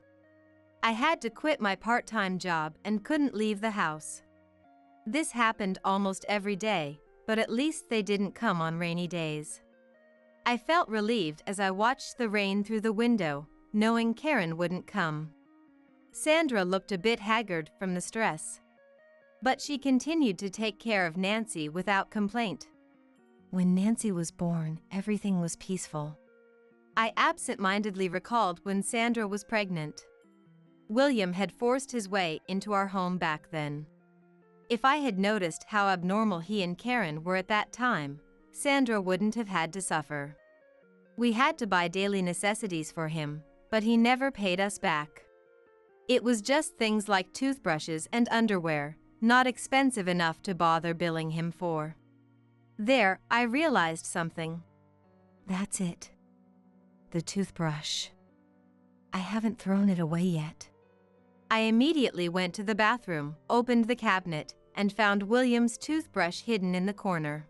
B: I had to quit my part-time job and couldn't leave the house. This happened almost every day, but at least they didn't come on rainy days. I felt relieved as I watched the rain through the window, knowing Karen wouldn't come. Sandra looked a bit haggard from the stress. But she continued to take care of Nancy without complaint. When Nancy was born, everything was peaceful. I absent-mindedly recalled when Sandra was pregnant. William had forced his way into our home back then. If I had noticed how abnormal he and Karen were at that time, Sandra wouldn't have had to suffer. We had to buy daily necessities for him, but he never paid us back. It was just things like toothbrushes and underwear, not expensive enough to bother billing him for. There, I realized something. That's it. The toothbrush. I haven't thrown it away yet. I immediately went to the bathroom, opened the cabinet, and found William's toothbrush hidden in the corner.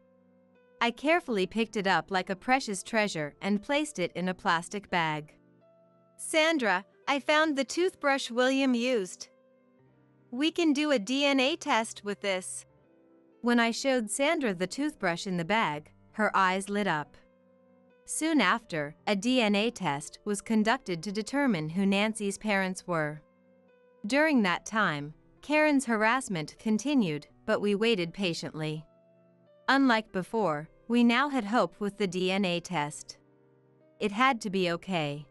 B: I carefully picked it up like a precious treasure and placed it in a plastic bag.
C: Sandra, I found the toothbrush William used. We can do a DNA test with this.
B: When I showed Sandra the toothbrush in the bag, her eyes lit up. Soon after, a DNA test was conducted to determine who Nancy's parents were. During that time, Karen's harassment continued, but we waited patiently. Unlike before, we now had hope with the DNA test. It had to be okay.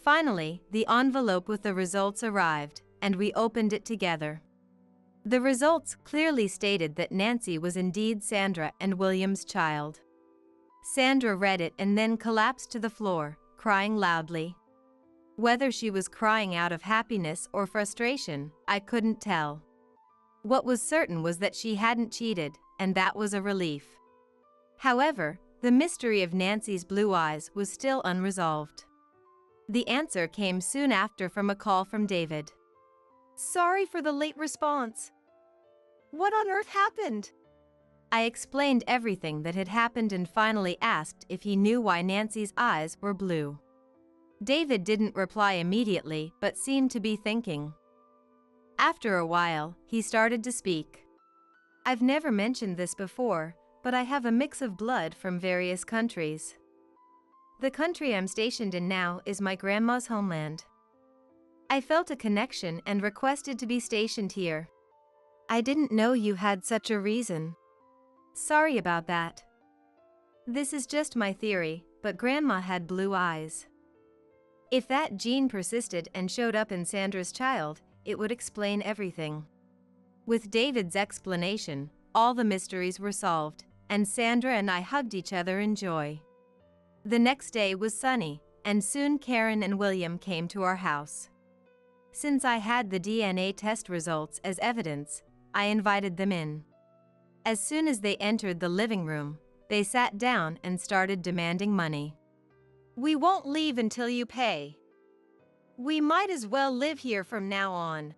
B: Finally, the envelope with the results arrived, and we opened it together. The results clearly stated that Nancy was indeed Sandra and William's child. Sandra read it and then collapsed to the floor, crying loudly. Whether she was crying out of happiness or frustration, I couldn't tell. What was certain was that she hadn't cheated, and that was a relief. However, the mystery of Nancy's blue eyes was still unresolved. The answer came soon after from a call from David.
C: Sorry for the late response. What on earth happened?
B: I explained everything that had happened and finally asked if he knew why Nancy's eyes were blue. David didn't reply immediately but seemed to be thinking. After a while, he started to speak. I've never mentioned this before, but I have a mix of blood from various countries. The country I'm stationed in now is my grandma's homeland. I felt a connection and requested to be stationed here.
C: I didn't know you had such a reason.
B: Sorry about that. This is just my theory, but Grandma had blue eyes. If that gene persisted and showed up in Sandra's child, it would explain everything. With David's explanation, all the mysteries were solved, and Sandra and I hugged each other in joy. The next day was sunny, and soon Karen and William came to our house. Since I had the DNA test results as evidence, I invited them in. As soon as they entered the living room, they sat down and started demanding money.
C: We won't leave until you pay. We might as well live here from now on.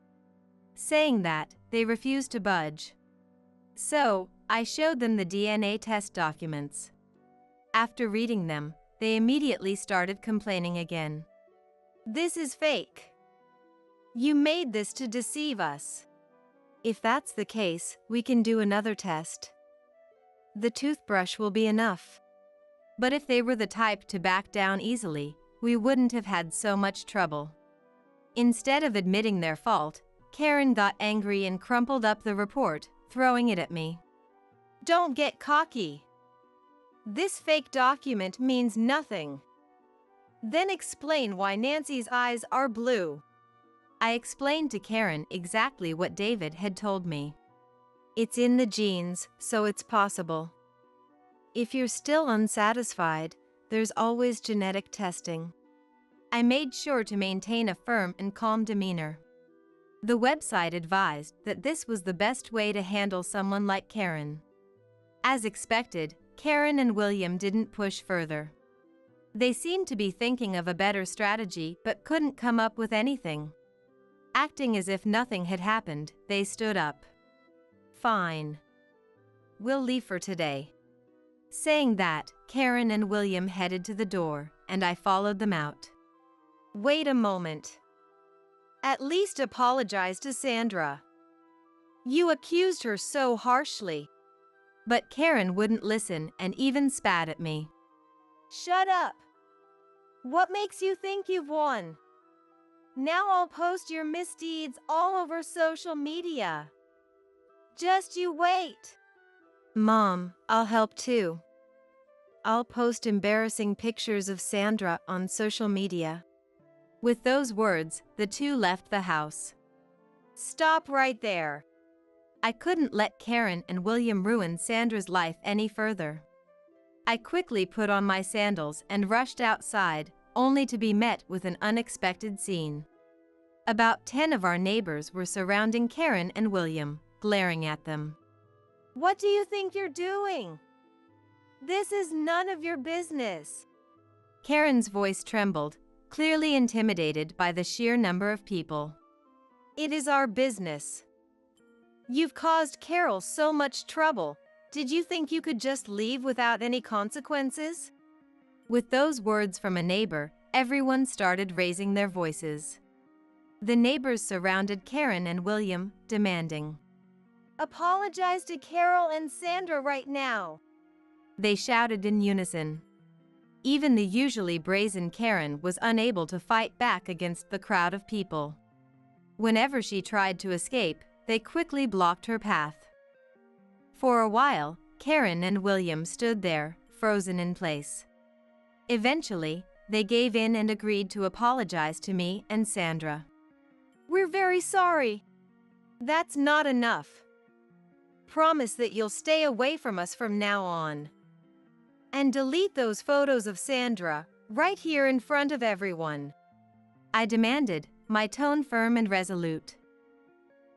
B: Saying that, they refused to budge. So, I showed them the DNA test documents. After reading them, they immediately started complaining again.
C: This is fake. You made this to deceive us. If that's the case, we can do another test. The toothbrush will be enough.
B: But if they were the type to back down easily, we wouldn't have had so much trouble. Instead of admitting their fault, Karen got angry and crumpled up the report, throwing it at me.
C: Don't get cocky. This fake document means nothing. Then explain why Nancy's eyes are blue.
B: I explained to Karen exactly what David had told me.
C: It's in the genes, so it's possible. If you're still unsatisfied, there's always genetic testing.
B: I made sure to maintain a firm and calm demeanor. The website advised that this was the best way to handle someone like Karen. As expected, Karen and William didn't push further. They seemed to be thinking of a better strategy but couldn't come up with anything. Acting as if nothing had happened, they stood up. Fine. We'll leave for today. Saying that, Karen and William headed to the door, and I followed them out.
C: Wait a moment. At least apologize to Sandra. You accused her so harshly.
B: But Karen wouldn't listen and even spat at me.
C: Shut up. What makes you think you've won? Now I'll post your misdeeds all over social media. Just you wait. Mom, I'll help too. I'll post embarrassing pictures of Sandra on social media.
B: With those words, the two left the house.
C: Stop right there.
B: I couldn't let Karen and William ruin Sandra's life any further. I quickly put on my sandals and rushed outside, only to be met with an unexpected scene. About 10 of our neighbors were surrounding Karen and William, glaring at them.
C: What do you think you're doing? This is none of your business.
B: Karen's voice trembled, clearly intimidated by the sheer number of people.
C: It is our business. You've caused Carol so much trouble. Did you think you could just leave without any consequences?
B: With those words from a neighbor, everyone started raising their voices. The neighbors surrounded Karen and William, demanding,
C: Apologize to Carol and Sandra right now.
B: They shouted in unison. Even the usually brazen Karen was unable to fight back against the crowd of people. Whenever she tried to escape, they quickly blocked her path. For a while, Karen and William stood there, frozen in place. Eventually, they gave in and agreed to apologize to me and Sandra.
C: We're very sorry. That's not enough. Promise that you'll stay away from us from now on. And delete those photos of Sandra, right here in front of everyone.
B: I demanded, my tone firm and resolute.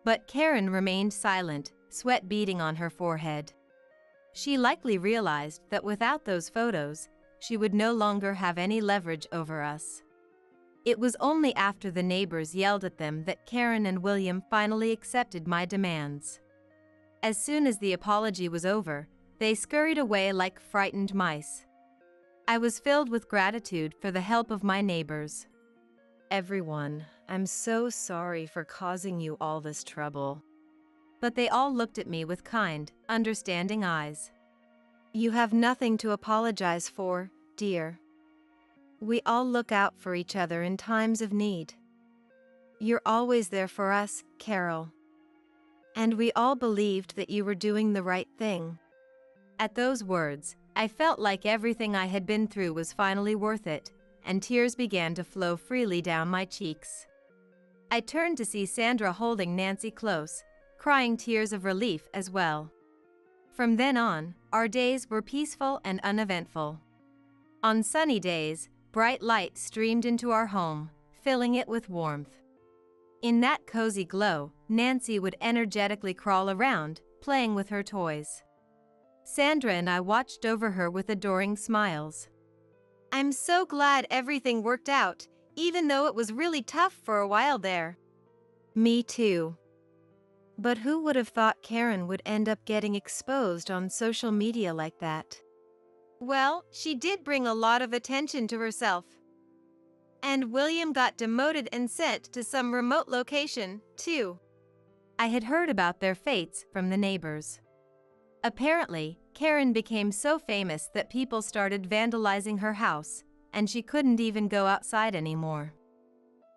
B: But Karen remained silent, sweat beading on her forehead. She likely realized that without those photos, she would no longer have any leverage over us. It was only after the neighbors yelled at them that Karen and William finally accepted my demands. As soon as the apology was over, they scurried away like frightened mice. I was filled with gratitude for the help of my neighbors.
C: Everyone, I'm so sorry for causing you all this trouble.
B: But they all looked at me with kind, understanding eyes.
C: You have nothing to apologize for, dear. We all look out for each other in times of need. You're always there for us, Carol. And we all believed that you were doing the right thing.
B: At those words, I felt like everything I had been through was finally worth it, and tears began to flow freely down my cheeks. I turned to see Sandra holding Nancy close, crying tears of relief as well. From then on, our days were peaceful and uneventful. On sunny days, bright light streamed into our home, filling it with warmth. In that cozy glow, Nancy would energetically crawl around, playing with her toys. Sandra and I watched over her with adoring smiles.
C: I'm so glad everything worked out, even though it was really tough for a while there. Me too. But who would have thought Karen would end up getting exposed on social media like that? Well, she did bring a lot of attention to herself. And William got demoted and sent to some remote location, too.
B: I had heard about their fates from the neighbors. Apparently, Karen became so famous that people started vandalizing her house, and she couldn't even go outside anymore.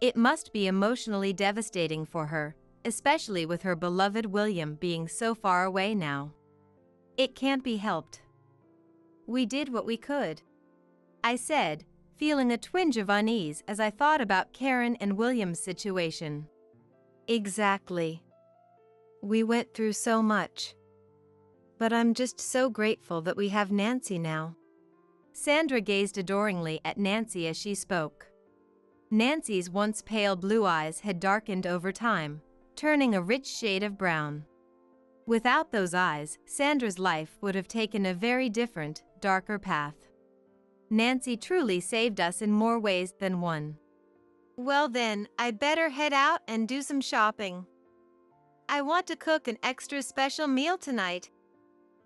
B: It must be emotionally devastating for her, especially with her beloved William being so far away now. It can't be helped. We did what we could, I said, feeling a twinge of unease as I thought about Karen and William's situation.
C: Exactly. We went through so much. But I'm just so grateful that we have Nancy now.
B: Sandra gazed adoringly at Nancy as she spoke. Nancy's once pale blue eyes had darkened over time, turning a rich shade of brown. Without those eyes, Sandra's life would have taken a very different, darker path. Nancy truly saved us in more ways than one.
C: Well then, I better head out and do some shopping. I want to cook an extra special meal tonight,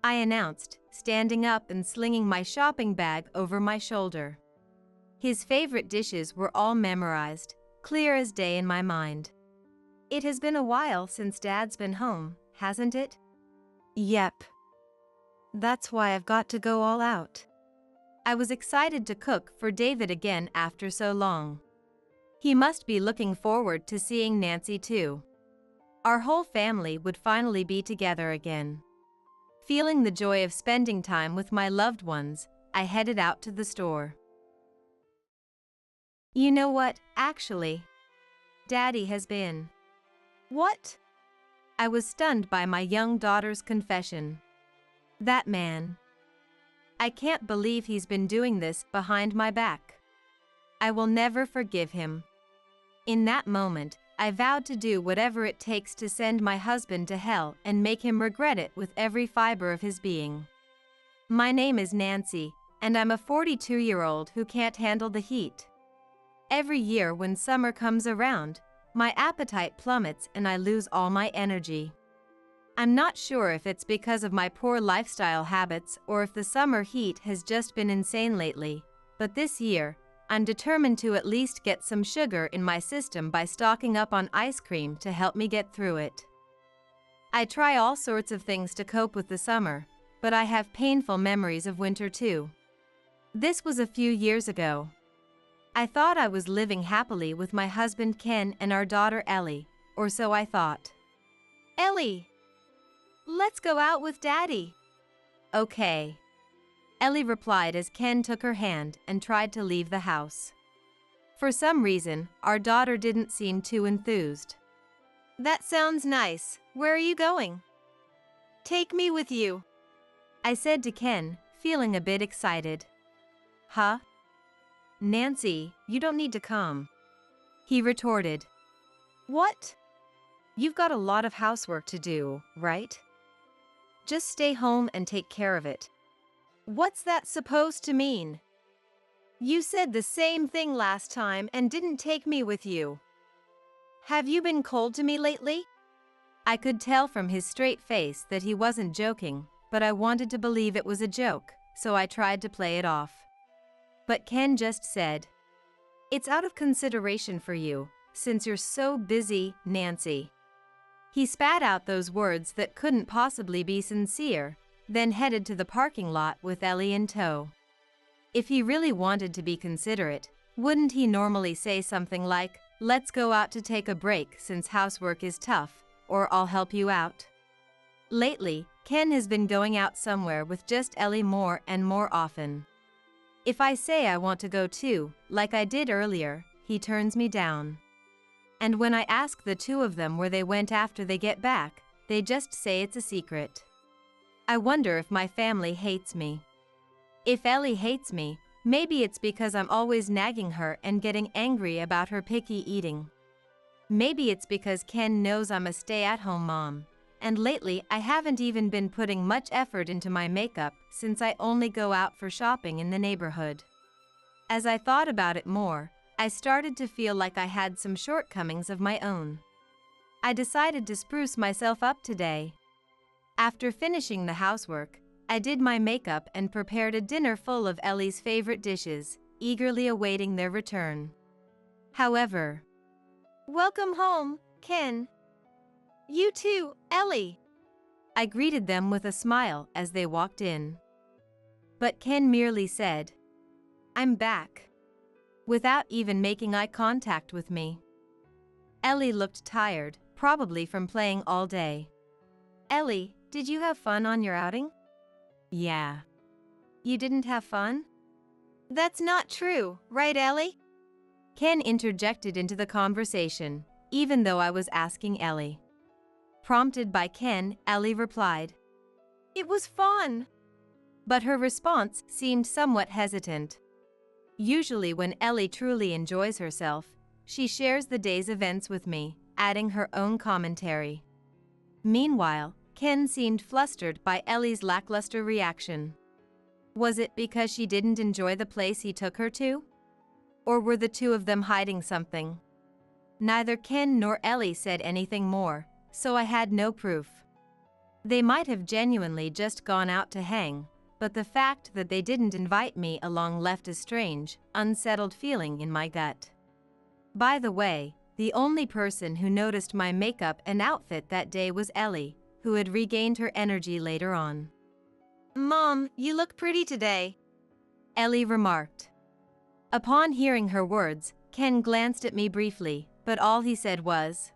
B: I announced, standing up and slinging my shopping bag over my shoulder. His favorite dishes were all memorized, clear as day in my mind. It has been a while since Dad's been home, hasn't it?
C: Yep. That's why I've got to go all out.
B: I was excited to cook for David again after so long. He must be looking forward to seeing Nancy too. Our whole family would finally be together again. Feeling the joy of spending time with my loved ones, I headed out to the store. You know what, actually? Daddy has been.
C: What?
B: I was stunned by my young daughter's confession. That man. I can't believe he's been doing this behind my back. I will never forgive him. In that moment, I vowed to do whatever it takes to send my husband to hell and make him regret it with every fiber of his being. My name is Nancy, and I'm a 42-year-old who can't handle the heat. Every year when summer comes around, my appetite plummets and I lose all my energy. I'm not sure if it's because of my poor lifestyle habits or if the summer heat has just been insane lately, but this year, I'm determined to at least get some sugar in my system by stocking up on ice cream to help me get through it. I try all sorts of things to cope with the summer, but I have painful memories of winter too. This was a few years ago. I thought I was living happily with my husband Ken and our daughter Ellie, or so I thought.
C: Ellie, let's go out with Daddy.
B: Okay. Ellie replied as Ken took her hand and tried to leave the house. For some reason, our daughter didn't seem too enthused.
C: That sounds nice. Where are you going? Take me with you,
B: I said to Ken, feeling a bit excited. Huh? Nancy, you don't need to come, he retorted.
C: What?
B: You've got a lot of housework to do, right? Just stay home and take care of it.
C: What's that supposed to mean? You said the same thing last time and didn't take me with you. Have you been cold to me lately?
B: I could tell from his straight face that he wasn't joking, but I wanted to believe it was a joke, so I tried to play it off. But Ken just said, "It's out of consideration for you, since you're so busy, Nancy." He spat out those words that couldn't possibly be sincere, then headed to the parking lot with Ellie in tow. If he really wanted to be considerate, wouldn't he normally say something like, "Let's go out to take a break since housework is tough," or "I'll help you out"? Lately, Ken has been going out somewhere with just Ellie more and more often. If I say I want to go too, like I did earlier, he turns me down. And when I ask the two of them where they went after they get back, they just say it's a secret. I wonder if my family hates me. If Ellie hates me, maybe it's because I'm always nagging her and getting angry about her picky eating. Maybe it's because Ken knows I'm a stay-at-home mom, and lately I haven't even been putting much effort into my makeup since I only go out for shopping in the neighborhood. As I thought about it more, I started to feel like I had some shortcomings of my own. I decided to spruce myself up today. After finishing the housework, I did my makeup and prepared a dinner full of Ellie's favorite dishes, eagerly awaiting their return. However,
C: Welcome home, Ken. You too, Ellie.
B: I greeted them with a smile as they walked in. But Ken merely said, "I'm back," without even making eye contact with me. Ellie looked tired, probably from playing all day.
C: Ellie, did you have fun on your outing?
B: Yeah. You didn't have fun?
C: That's not true, right, Ellie?
B: Ken interjected into the conversation, even though I was asking Ellie. Prompted by Ken, Ellie replied,
C: "It was fun."
B: But her response seemed somewhat hesitant. Usually when Ellie truly enjoys herself, she shares the day's events with me, adding her own commentary. Meanwhile, Ken seemed flustered by Ellie's lackluster reaction. Was it because she didn't enjoy the place he took her to? Or were the two of them hiding something? Neither Ken nor Ellie said anything more, so I had no proof. They might have genuinely just gone out to hang, but the fact that they didn't invite me along left a strange, unsettled feeling in my gut. By the way, the only person who noticed my makeup and outfit that day was Ellie, who had regained her energy later on.
C: "Mom, you look pretty today,"
B: Ellie remarked. Upon hearing her words, Ken glanced at me briefly, but all he said was,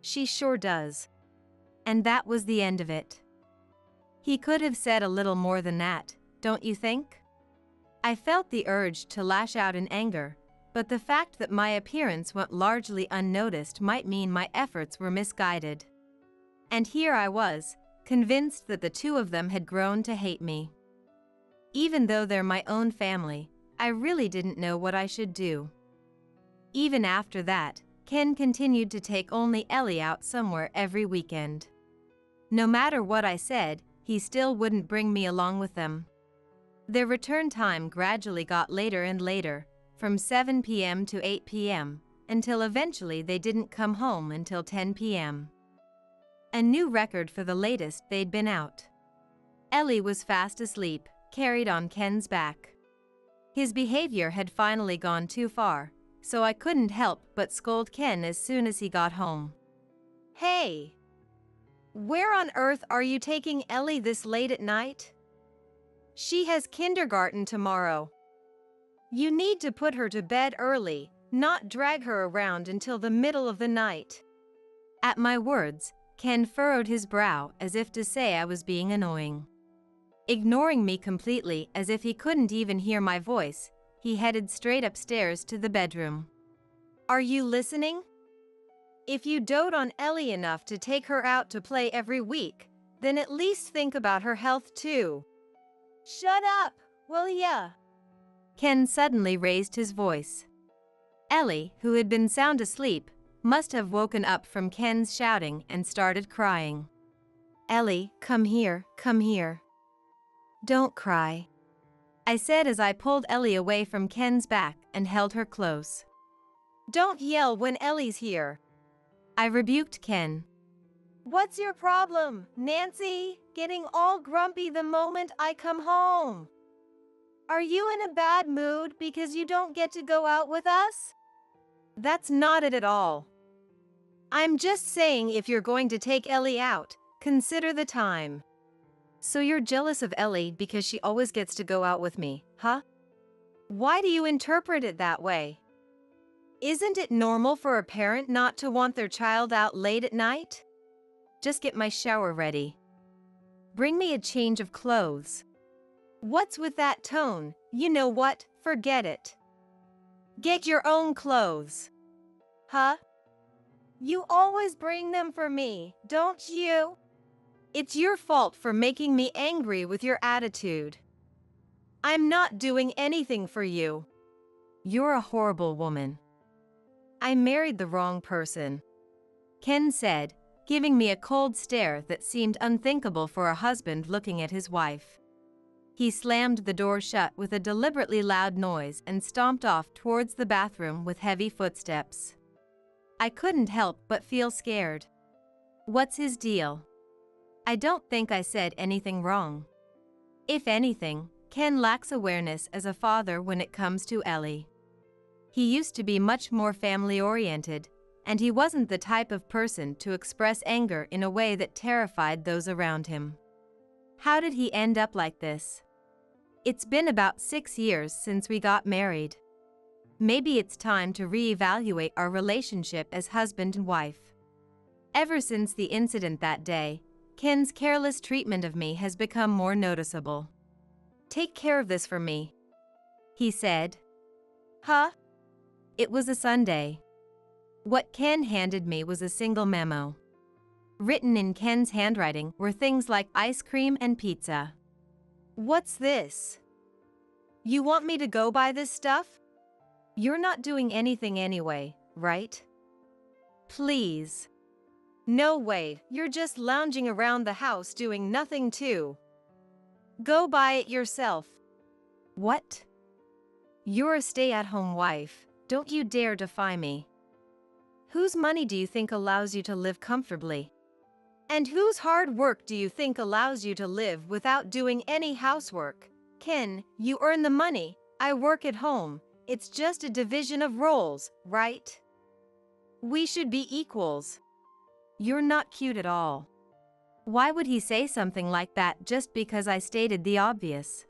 B: "She sure does." And that was the end of it. He could have said a little more than that, don't you think? I felt the urge to lash out in anger, but the fact that my appearance went largely unnoticed might mean my efforts were misguided. And here I was, convinced that the two of them had grown to hate me. Even though they're my own family, I really didn't know what I should do. Even after that, Ken continued to take only Ellie out somewhere every weekend. No matter what I said, he still wouldn't bring me along with them. Their return time gradually got later and later, from 7 p.m. to 8 p.m., until eventually they didn't come home until 10 p.m. A new record for the latest they'd been out. Ellie was fast asleep, carried on Ken's back. His behavior had finally gone too far, so I couldn't help but scold Ken as soon as he got home.
C: Hey! Where on earth are you taking Ellie this late at night? She has kindergarten tomorrow. You need to put her to bed early, not drag her around until the middle of the night.
B: At my words, Ken furrowed his brow as if to say I was being annoying. Ignoring me completely as if he couldn't even hear my voice, he headed straight upstairs to the bedroom.
C: Are you listening? If you dote on Ellie enough to take her out to play every week, then at least think about her health too. Shut up, will ya?
B: Ken suddenly raised his voice. Ellie, who had been sound asleep, must have woken up from Ken's shouting and started crying.
C: Ellie, come here, come here. Don't cry,
B: I said as I pulled Ellie away from Ken's back and held her close.
C: Don't yell when Ellie's here.
B: I rebuked Ken.
C: What's your problem, Nancy? Getting all grumpy the moment I come home. Are you in a bad mood because you don't get to go out with us? That's not it at all. I'm just saying if you're going to take Ellie out, consider the time. So you're jealous of Ellie because she always gets to go out with me, huh? Why do you interpret it that way? Isn't it normal for a parent not to want their child out late at night?
B: Just get my shower ready. Bring me a change of clothes.
C: What's with that tone? You know what? Forget it. Get your own clothes. Huh? You always bring them for me, don't you? It's your fault for making me angry with your attitude. I'm not doing anything for you.
B: You're a horrible woman.
C: I married the wrong person,
B: Ken said, giving me a cold stare that seemed unthinkable for a husband looking at his wife. He slammed the door shut with a deliberately loud noise and stomped off towards the bathroom with heavy footsteps. I couldn't help but feel scared. What's his deal? I don't think I said anything wrong. If anything, Ken lacks awareness as a father when it comes to Ellie. He used to be much more family-oriented, and he wasn't the type of person to express anger in a way that terrified those around him. How did he end up like this? It's been about 6 years since we got married. Maybe it's time to reevaluate our relationship as husband and wife. Ever since the incident that day, Ken's careless treatment of me has become more noticeable.
C: Take care of this for me,
B: he said.
C: Huh?
B: It was a Sunday. What Ken handed me was a single memo. Written in Ken's handwriting were things like ice cream and pizza.
C: What's this? You want me to go buy this stuff? You're not doing anything anyway, right?
B: Please.
C: No way, you're just lounging around the house doing nothing too. Go buy it yourself.
B: What?
C: You're a stay-at-home wife. Don't you dare defy me. Whose money do you think allows you to live comfortably? And whose hard work do you think allows you to live without doing any housework? Ken, you earn the money, I work at home. It's just a division of roles, right? We should be equals.
B: You're not cute at all. Why would he say something like that just because I stated the obvious?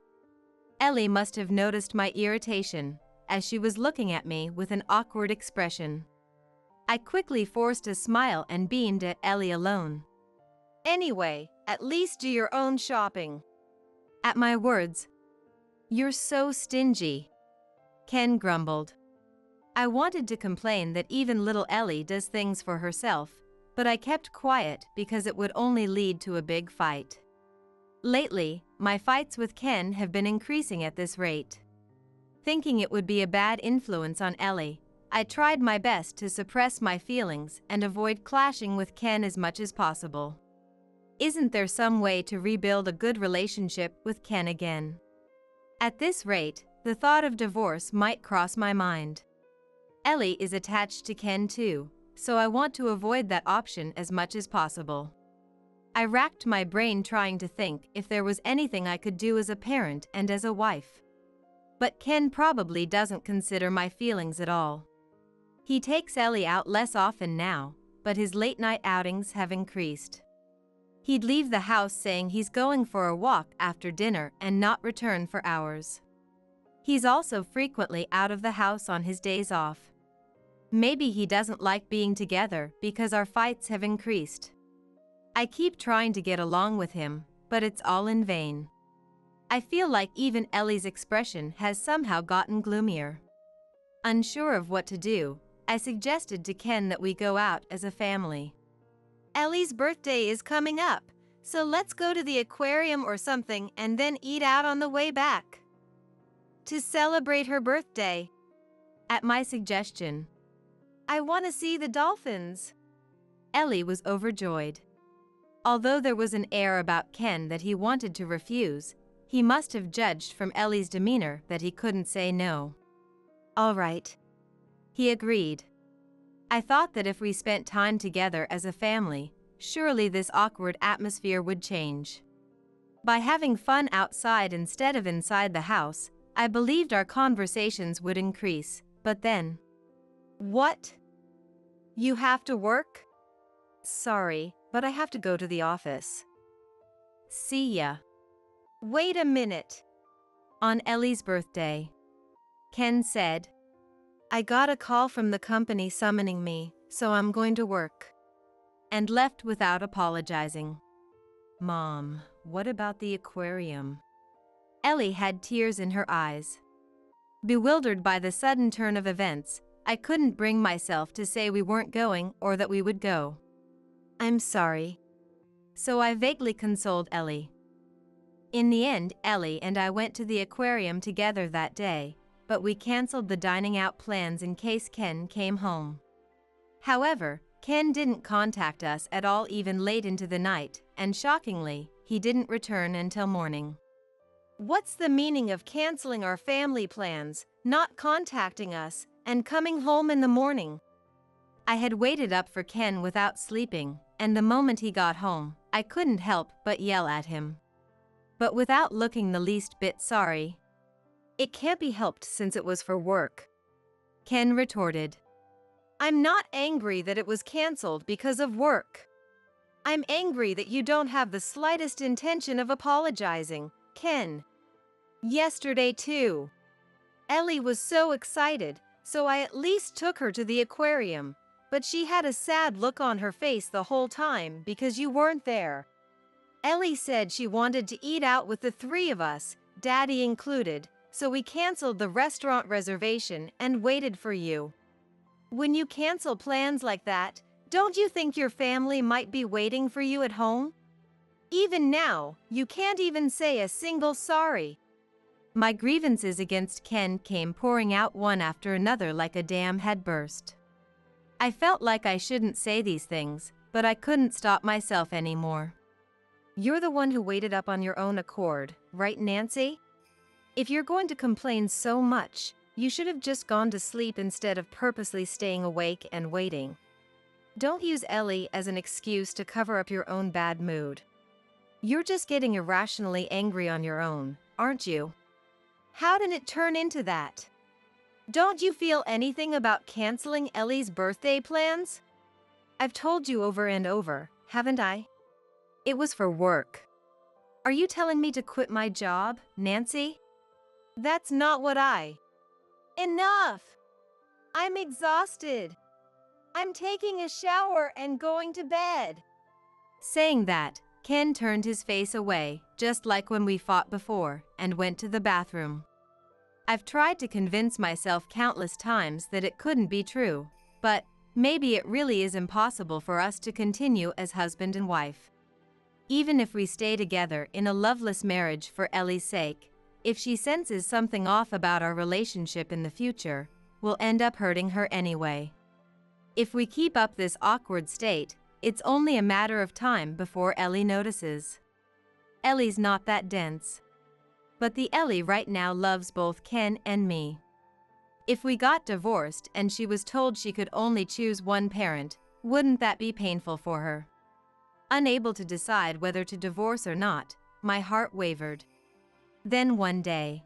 B: Ellie must have noticed my irritation, as she was looking at me with an awkward expression. I quickly forced a smile and beamed at Ellie alone.
C: Anyway, at least do your own shopping.
B: At my words, "You're so stingy," Ken grumbled. I wanted to complain that even little Ellie does things for herself, but I kept quiet because it would only lead to a big fight. Lately, my fights with Ken have been increasing at this rate. Thinking it would be a bad influence on Ellie, I tried my best to suppress my feelings and avoid clashing with Ken as much as possible. Isn't there some way to rebuild a good relationship with Ken again? At this rate, the thought of divorce might cross my mind. Ellie is attached to Ken too, so I want to avoid that option as much as possible. I racked my brain trying to think if there was anything I could do as a parent and as a wife. But Ken probably doesn't consider my feelings at all. He takes Ellie out less often now, but his late-night outings have increased. He'd leave the house saying he's going for a walk after dinner and not return for hours. He's also frequently out of the house on his days off. Maybe he doesn't like being together because our fights have increased. I keep trying to get along with him, but it's all in vain. I feel like even Ellie's expression has somehow gotten gloomier. Unsure of what to do, I suggested to Ken that we go out as a family.
C: Ellie's birthday is coming up, so let's go to the aquarium or something and then eat out on the way back. To celebrate her birthday.
B: At my suggestion,
C: I want to see the dolphins.
B: Ellie was overjoyed. Although there was an air about Ken that he wanted to refuse, he must have judged from Ellie's demeanor that he couldn't say no.
C: All right.
B: He agreed. I thought that if we spent time together as a family, surely this awkward atmosphere would change. By having fun outside instead of inside the house, I believed our conversations would increase, but then…
C: What? You have to work? Sorry, but I have to go to the office.
B: See ya.
C: Wait a minute.
B: On Ellie's birthday, Ken said,
C: I got a call from the company summoning me, so I'm going to work.
B: And left without apologizing. Mom, what about the aquarium? Ellie had tears in her eyes. Bewildered by the sudden turn of events, I couldn't bring myself to say we weren't going or that we would go.
C: I'm sorry.
B: So I vaguely consoled Ellie. In the end, Ellie and I went to the aquarium together that day, but we canceled the dining out plans in case Ken came home. However, Ken didn't contact us at all even late into the night, and shockingly, he didn't return until morning.
C: What's the meaning of canceling our family plans, not contacting us, and coming home in the morning?
B: I had waited up for Ken without sleeping, and the moment he got home, I couldn't help but yell at him. But without looking the least bit sorry.
C: It can't be helped since it was for work,
B: Ken retorted.
C: I'm not angry that it was canceled because of work. I'm angry that you don't have the slightest intention of apologizing, Ken. Yesterday too. Ellie was so excited, so I at least took her to the aquarium, but she had a sad look on her face the whole time because you weren't there. Ellie said she wanted to eat out with the three of us, Daddy included, so we canceled the restaurant reservation and waited for you. When you cancel plans like that, don't you think your family might be waiting for you at home? Even now, you can't even say a single sorry.
B: My grievances against Ken came pouring out one after another like a dam had burst. I felt like I shouldn't say these things, but I couldn't stop myself anymore.
C: You're the one who waited up on your own accord, right, Nancy? If you're going to complain so much, you should have just gone to sleep instead of purposely staying awake and waiting. Don't use Ellie as an excuse to cover up your own bad mood. You're just getting irrationally angry on your own, aren't you? How did it turn into that? Don't you feel anything about canceling Ellie's birthday plans? I've told you over and over, haven't I? It was for work. Are you telling me to quit my job, Nancy? That's not what Enough! I'm exhausted. I'm taking a shower and going to bed.
B: Saying that, Ken turned his face away, just like when we fought before, and went to the bathroom. I've tried to convince myself countless times that it couldn't be true, but maybe it really is impossible for us to continue as husband and wife. Even if we stay together in a loveless marriage for Ellie's sake, if she senses something off about our relationship in the future, will end up hurting her anyway. If we keep up this awkward state, it's only a matter of time before Ellie notices. Ellie's not that dense. But the Ellie right now loves both Ken and me. If we got divorced and she was told she could only choose one parent, wouldn't that be painful for her? Unable to decide whether to divorce or not, my heart wavered. Then one day,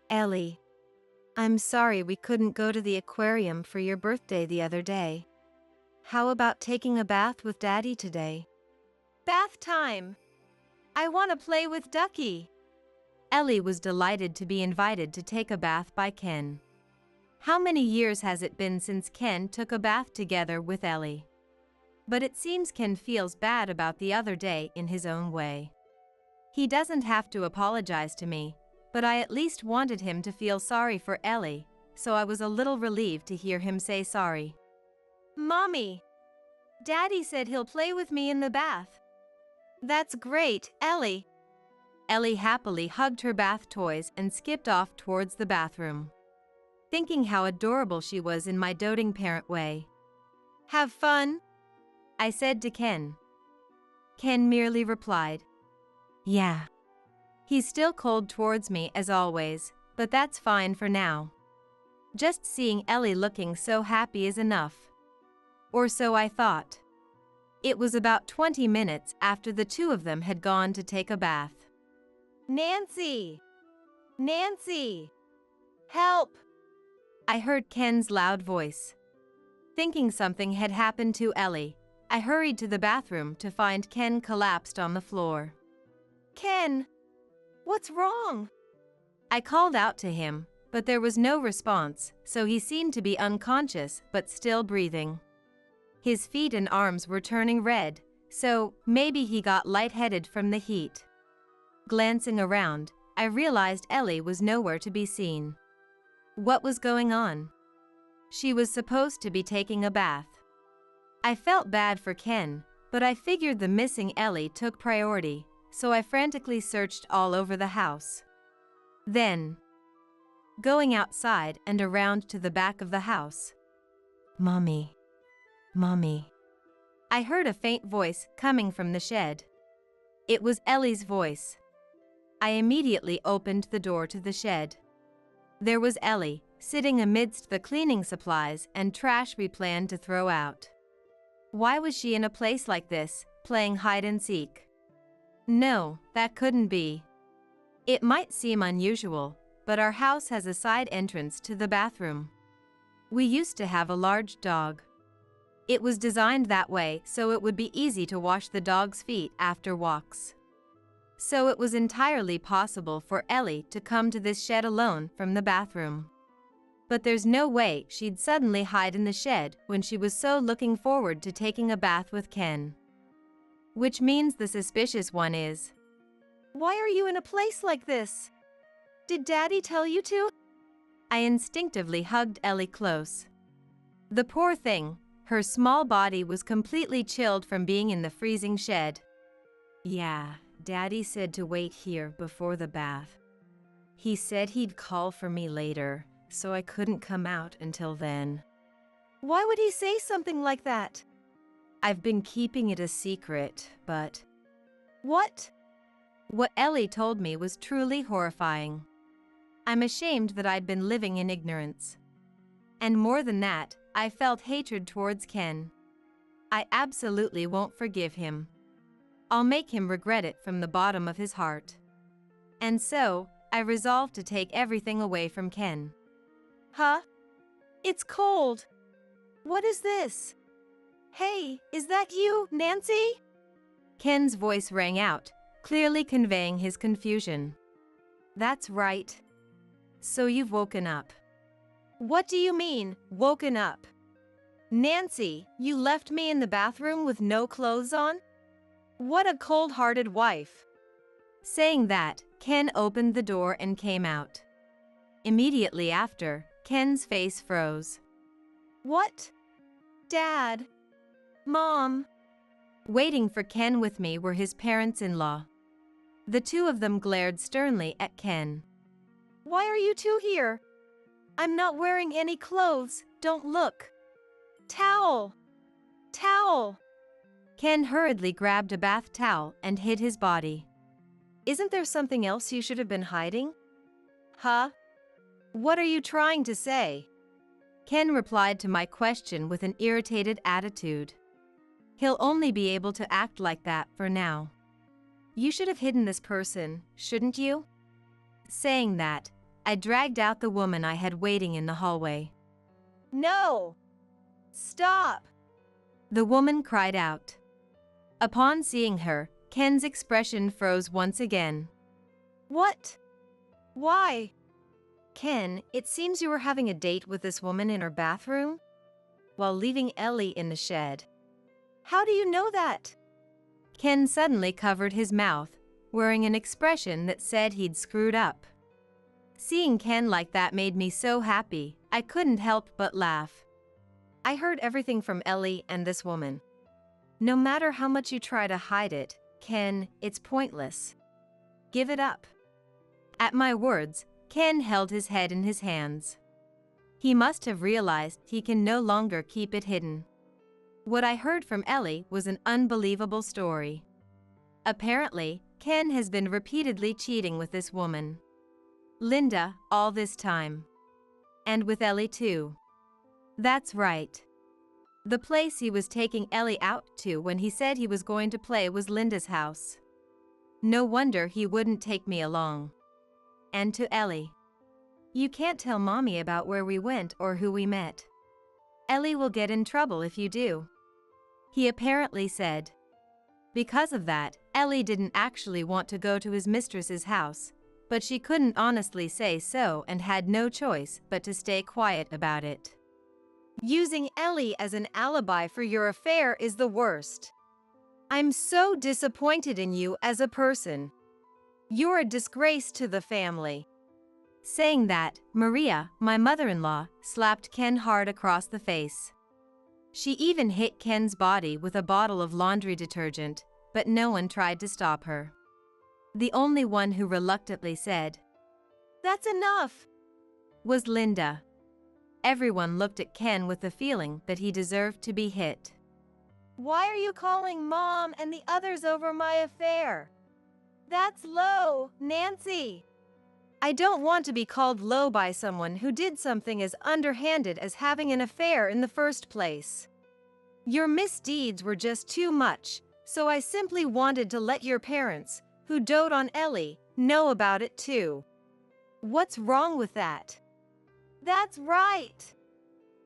C: Ellie, I'm sorry we couldn't go to the aquarium for your birthday the other day. How about taking a bath with Daddy today?
B: bath time! I want to play with Ducky. Ellie was delighted to be invited to take a bath by Ken. How many years has it been since Ken took a bath together with Ellie? But it seems Ken feels bad about the other day in his own way. He doesn't have to apologize to me, but I at least wanted him to feel sorry for Ellie, so I was a little relieved to hear him say sorry.
C: Mommy, Daddy said he'll play with me in the bath. That's great, Ellie.
B: Ellie happily hugged her bath toys and skipped off towards the bathroom. Thinking how adorable she was in my doting parent way.
C: Have fun,
B: I said to Ken. Ken merely replied, yeah. He's still cold towards me as always, but that's fine for now. Just seeing Ellie looking so happy is enough. Or so I thought. It was about 20 minutes after the two of them had gone to take a bath.
C: Nancy! Nancy! Help!
B: I heard Ken's loud voice. Thinking something had happened to Ellie, I hurried to the bathroom to find Ken collapsed on the floor.
C: Ken! What's wrong?
B: I called out to him, but there was no response, so he seemed to be unconscious but still breathing. His feet and arms were turning red, so maybe he got lightheaded from the heat. Glancing around, I realized Ellie was nowhere to be seen. What was going on? She was supposed to be taking a bath. I felt bad for Ken, but I figured the missing Ellie took priority, so I frantically searched all over the house. Then, going outside and around to the back of the house. Mommy. Mommy. I heard a faint voice coming from the shed. It was Ellie's voice. I immediately opened the door to the shed. There was Ellie, sitting amidst the cleaning supplies and trash we planned to throw out. Why was she in a place like this, playing hide and seek? No, that couldn't be. It might seem unusual, but our house has a side entrance to the bathroom. We used to have a large dog. It was designed that way so it would be easy to wash the dog's feet after walks. So it was entirely possible for Ellie to come to this shed alone from the bathroom. But there's no way she'd suddenly hide in the shed when she was so looking forward to taking a bath with Ken. Which means the suspicious one is,
C: why are you in a place like this? Did Daddy tell you to?
B: I instinctively hugged Ellie close. The poor thing, her small body was completely chilled from being in the freezing shed. Yeah, Daddy said to wait here before the bath. He said he'd call for me later, so I couldn't come out until then.
C: Why would he say something like that?
B: I've been keeping it a secret, but...
C: What?
B: What Ellie told me was truly horrifying. I'm ashamed that I'd been living in ignorance. And more than that, I felt hatred towards Ken. I absolutely won't forgive him. I'll make him regret it from the bottom of his heart. And so, I resolved to take everything away from Ken.
C: Huh? It's cold. What is this? Hey, is that you, Nancy?
B: Ken's voice rang out, clearly conveying his confusion. That's right. So you've woken up.
C: What do you mean, woken up? Nancy, you left me in the bathroom with no clothes on? What a cold-hearted wife.
B: Saying that, Ken opened the door and came out. Immediately after, Ken's face froze.
C: What? Dad? Mom?
B: Waiting for Ken with me were his parents-in-law. The two of them glared sternly at Ken.
C: Why are you two here? I'm not wearing any clothes, don't look. Towel! Towel!
B: Ken hurriedly grabbed a bath towel and hid his body.
C: Isn't there something else you should have been hiding? Huh? What are you trying to say?
B: Ken replied to my question with an irritated attitude. He'll only be able to act like that for now.
C: You should have hidden this person, shouldn't you?
B: Saying that, I dragged out the woman I had waiting in the hallway.
C: No! Stop!
B: The woman cried out. Upon seeing her, Ken's expression froze once again.
C: What? Why? Ken, it seems you were having a date with this woman in her bathroom while leaving Ellie in the shed. How do you know that?
B: Ken suddenly covered his mouth, wearing an expression that said he'd screwed up. Seeing Ken like that made me so happy, I couldn't help but laugh.
C: I heard everything from Ellie and this woman. No matter how much you try to hide it, Ken, it's pointless. Give it up.
B: At my words, Ken held his head in his hands. He must have realized he can no longer keep it hidden. What I heard from Ellie was an unbelievable story. Apparently, Ken has been repeatedly cheating with this woman, Linda, all this time. And with Ellie too. That's right. The place he was taking Ellie out to when he said he was going to play was Linda's house. No wonder he wouldn't take me along. And to Ellie. You can't tell Mommy about where we went or who we met. Ellie will get in trouble if you do. He apparently said. Because of that, Ellie didn't actually want to go to his mistress's house, but she couldn't honestly say so and had no choice but to stay quiet about it.
C: Using Ellie as an alibi for your affair is the worst. I'm so disappointed in you as a person. You're a disgrace to the family.
B: Saying that, Maria, my mother-in-law, slapped Ken hard across the face. She even hit Ken's body with a bottle of laundry detergent, but no one tried to stop her. The only one who reluctantly said,
C: "That's enough,"
B: was Linda. Everyone looked at Ken with the feeling that he deserved to be hit.
C: Why are you calling Mom and the others over my affair? That's low, Nancy. I don't want to be called low by someone who did something as underhanded as having an affair in the first place. Your misdeeds were just too much, so I simply wanted to let your parents, who dote on Ellie, know about it too. What's wrong with that? That's right.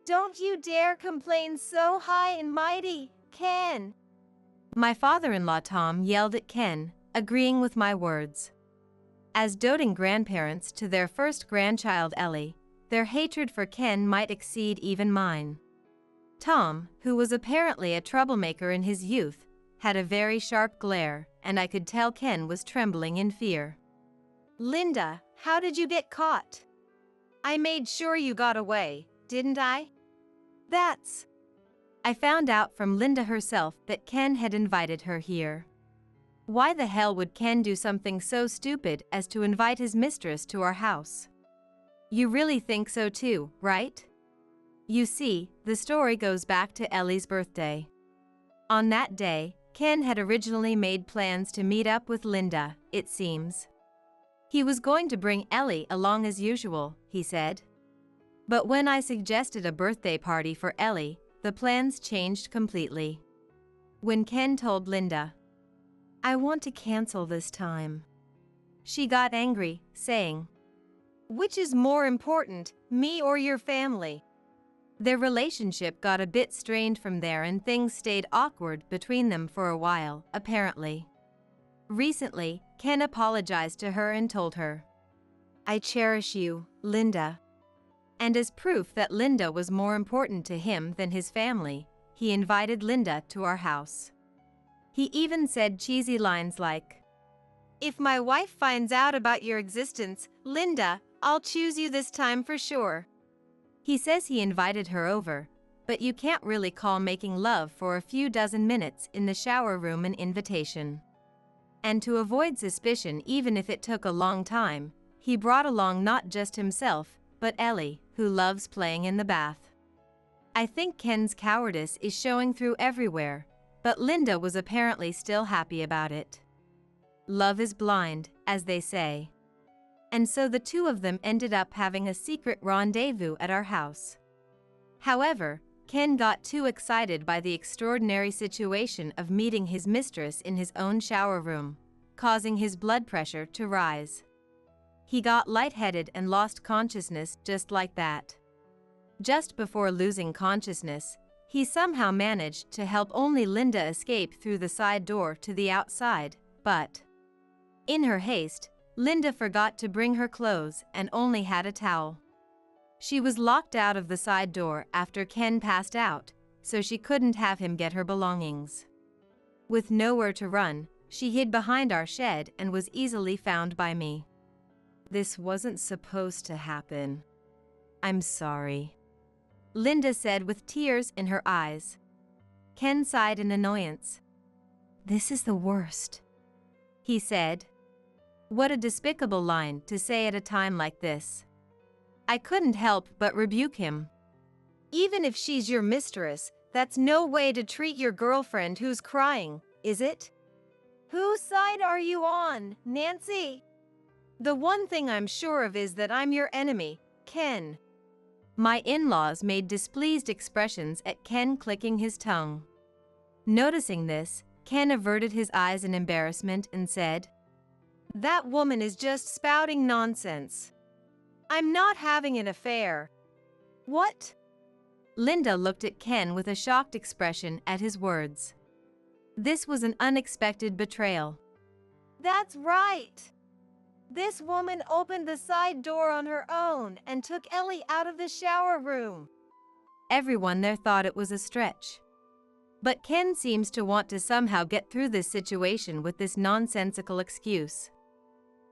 C: Don't you dare complain so high and mighty, Ken.
B: My father-in-law Tom yelled at Ken, agreeing with my words. As doting grandparents to their first grandchild Ellie, their hatred for Ken might exceed even mine. Tom, who was apparently a troublemaker in his youth, had a very sharp glare, and I could tell Ken was trembling in fear.
C: Linda, how did you get caught? I made sure you got away, didn't I?
B: I found out from Linda herself that Ken had invited her here. Why the hell would Ken do something so stupid as to invite his mistress to our house? You really think so too, right? You see, the story goes back to Ellie's birthday. On that day, Ken had originally made plans to meet up with Linda, it seems. He was going to bring Ellie along as usual, he said. But when I suggested a birthday party for Ellie, the plans changed completely. When Ken told Linda, "I want to cancel this time," she got angry, saying,
C: "Which is more important, me or your family?"
B: Their relationship got a bit strained from there and things stayed awkward between them for a while, apparently. Recently, Ken apologized to her and told her, "I cherish you, Linda." And as proof that Linda was more important to him than his family, he invited Linda to our house. He even said cheesy lines like,
C: "If my wife finds out about your existence, Linda, I'll choose you this time for sure."
B: He says he invited her over, but you can't really call making love for a few dozen minutes in the shower room an invitation. And to avoid suspicion even if it took a long time, he brought along not just himself, but Ellie, who loves playing in the bath. I think Ken's cowardice is showing through everywhere, but Linda was apparently still happy about it. Love is blind, as they say. And so the two of them ended up having a secret rendezvous at our house. However, Ken got too excited by the extraordinary situation of meeting his mistress in his own shower room, causing his blood pressure to rise. He got lightheaded and lost consciousness just like that. Just before losing consciousness, he somehow managed to help only Linda escape through the side door to the outside, but in her haste, Linda forgot to bring her clothes and only had a towel. She was locked out of the side door after Ken passed out, so she couldn't have him get her belongings. With nowhere to run, she hid behind our shed and was easily found by me. "This wasn't supposed to happen. I'm sorry," Linda said with tears in her eyes. Ken sighed in annoyance. "This is the worst," he said. What a despicable line to say at a time like this. I couldn't help but rebuke him.
C: Even if she's your mistress, that's no way to treat your girlfriend who's crying, is it? Whose side are you on, Nancy? The one thing I'm sure of is that I'm your enemy, Ken.
B: My in-laws made displeased expressions at Ken clicking his tongue. Noticing this, Ken averted his eyes in embarrassment and said,
C: "That woman is just spouting nonsense. I'm not having an affair." "What?"
B: Linda looked at Ken with a shocked expression at his words. This was an unexpected betrayal.
C: "That's right. This woman opened the side door on her own and took Ellie out of the shower room."
B: Everyone there thought it was a stretch. But Ken seems to want to somehow get through this situation with this nonsensical excuse.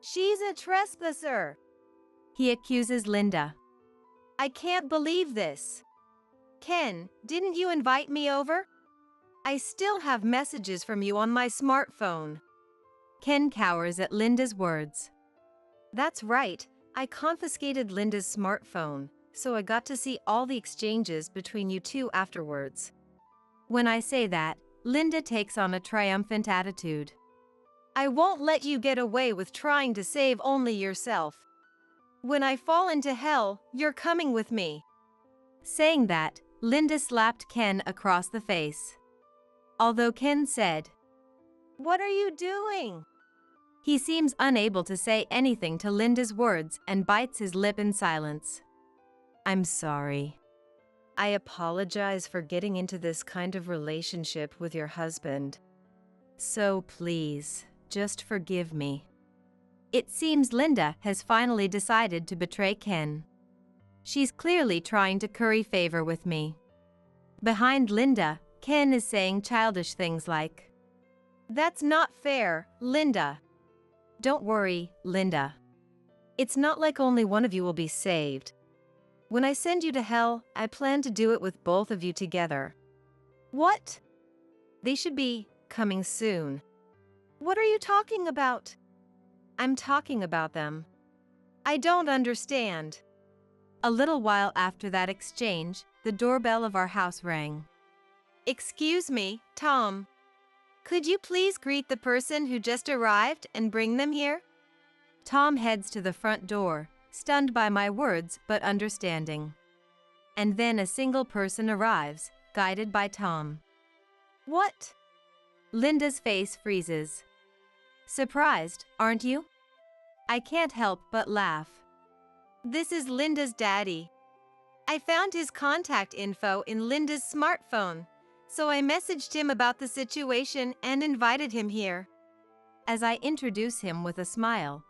C: "She's a trespasser,"
B: he accuses Linda.
C: "I can't believe this. Ken, didn't you invite me over? I still have messages from you on my smartphone."
B: Ken cowers at Linda's words.
C: "That's right, I confiscated Linda's smartphone, so I got to see all the exchanges between you two afterwards."
B: When I say that, Linda takes on a triumphant attitude.
C: "I won't let you get away with trying to save only yourself. When I fall into hell, you're coming with me."
B: Saying that, Linda slapped Ken across the face. Although Ken said,
C: "What are you doing?"
B: he seems unable to say anything to Linda's words and bites his lip in silence. "I'm sorry.
C: I apologize for getting into this kind of relationship with your husband.
B: So please, just forgive me." It seems Linda has finally decided to betray Ken. She's clearly trying to curry favor with me. Behind Linda, Ken is saying childish things like,
C: "That's not fair, Linda."
B: "Don't worry, Linda.
C: It's not like only one of you will be saved. When I send you to hell, I plan to do it with both of you together." "What?" "They should be coming soon." "What are you talking about?" "I'm talking about them." "I don't understand."
B: A little while after that exchange, the doorbell of our house rang.
C: "Excuse me, Tom. Could you please greet the person who just arrived and bring them here?"
B: Tom heads to the front door, stunned by my words but understanding. And then a single person arrives, guided by Tom.
C: "What?"
B: Linda's face freezes. Surprised, aren't you? I can't help but laugh.
C: "This is Linda's daddy. I found his contact info in Linda's smartphone, so I messaged him about the situation and invited him here."
B: As I introduce him with a smile,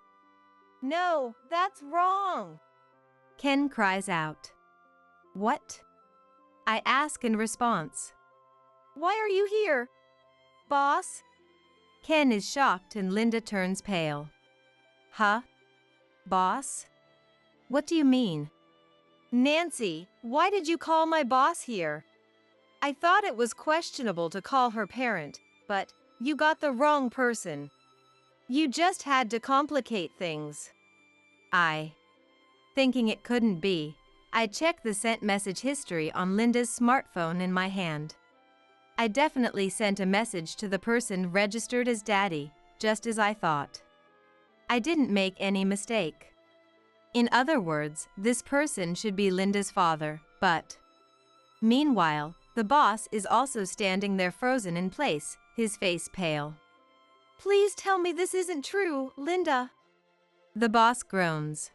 C: "No, that's wrong."
B: Ken cries out. "What?" I ask in response.
C: "Why are you here, boss?"
B: Ken is shocked and Linda turns pale. "Huh? Boss? What do you mean?"
C: "Nancy, why did you call my boss here? I thought it was questionable to call her parent, but you got the wrong person. You just had to complicate things."
B: Thinking it couldn't be, I checked the sent message history on Linda's smartphone in my hand. I definitely sent a message to the person registered as Daddy, just as I thought. I didn't make any mistake. In other words, this person should be Linda's father, but… Meanwhile, the boss is also standing there frozen in place, his face pale.
C: Please tell me this isn't true, Linda.
B: The boss groans.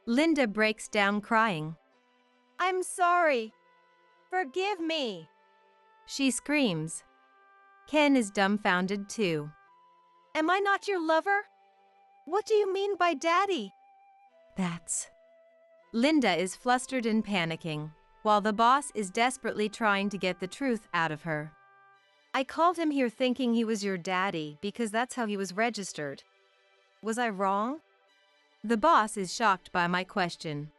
B: Linda breaks down crying.
C: I'm sorry. Forgive me.
B: She screams. Ken is dumbfounded too.
C: Am I not your lover? What do you mean by Daddy?
B: That's… Linda is flustered and panicking, while the boss is desperately trying to get the truth out of her.
C: I called him here thinking he was your daddy because that's how he was registered. Was I wrong?
B: The boss is shocked by my question.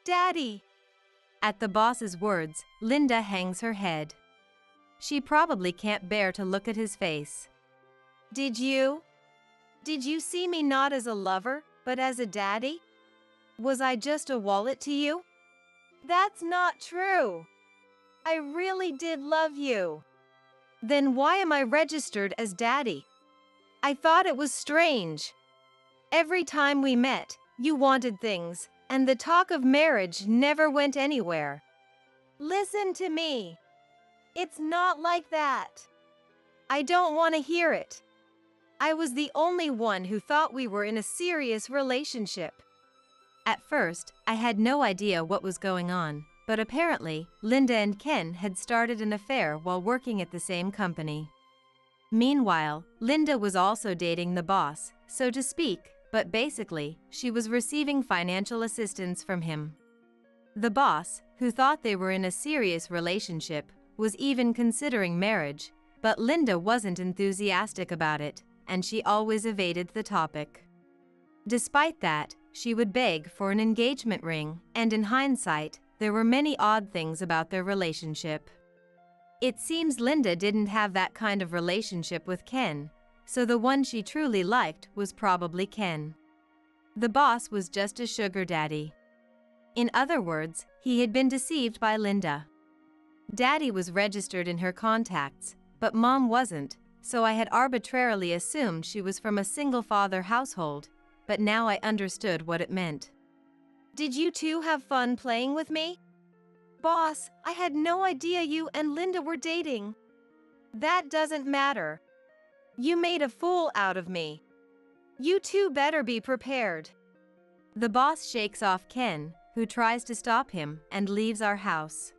C: Daddy!
B: At the boss's words, Linda hangs her head. She probably can't bear to look at his face.
C: Did you see me not as a lover, but as a daddy? Was I just a wallet to you? That's not true. I really did love you. Then why am I registered as Daddy? I thought it was strange. Every time we met, you wanted things, and the talk of marriage never went anywhere. Listen to me. It's not like that. I don't want to hear it. I was the only one who thought we were in a serious relationship.
B: At first, I had no idea what was going on, but apparently, Linda and Ken had started an affair while working at the same company. Meanwhile, Linda was also dating the boss, so to speak, but basically, she was receiving financial assistance from him. The boss, who thought they were in a serious relationship, was even considering marriage, but Linda wasn't enthusiastic about it, and she always evaded the topic. Despite that, she would beg for an engagement ring, and in hindsight, there were many odd things about their relationship. It seems Linda didn't have that kind of relationship with Ken, so the one she truly liked was probably Ken. The boss was just a sugar daddy. In other words, he had been deceived by Linda. Daddy was registered in her contacts, but Mom wasn't, so I had arbitrarily assumed she was from a single-father household, but now I understood what it meant.
C: Did you two have fun playing with me? Boss, I had no idea you and Linda were dating. That doesn't matter. You made a fool out of me. You two better be prepared.
B: The boss shakes off Ken, who tries to stop him, and leaves our house.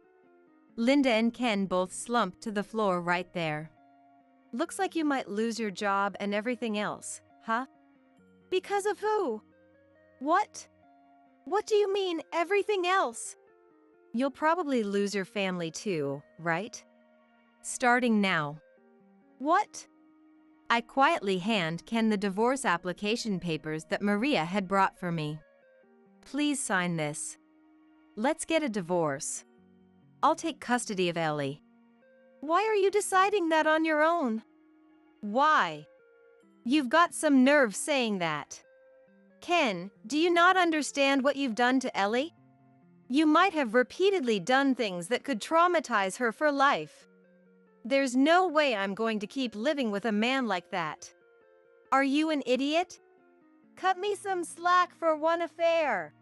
B: Linda and Ken both slump to the floor right there.
C: Looks like you might lose your job and everything else, huh? Because of who? What? What do you mean, everything else? You'll probably lose your family too, right?
B: Starting now.
C: What?
B: I quietly hand Ken the divorce application papers that Maria had brought for me. Please sign this. Let's get a divorce. I'll take custody of Ellie.
C: Why are you deciding that on your own? Why? You've got some nerve saying that. Ken, do you not understand what you've done to Ellie? You might have repeatedly done things that could traumatize her for life. There's no way I'm going to keep living with a man like that. Are you an idiot? Cut me some slack for one affair.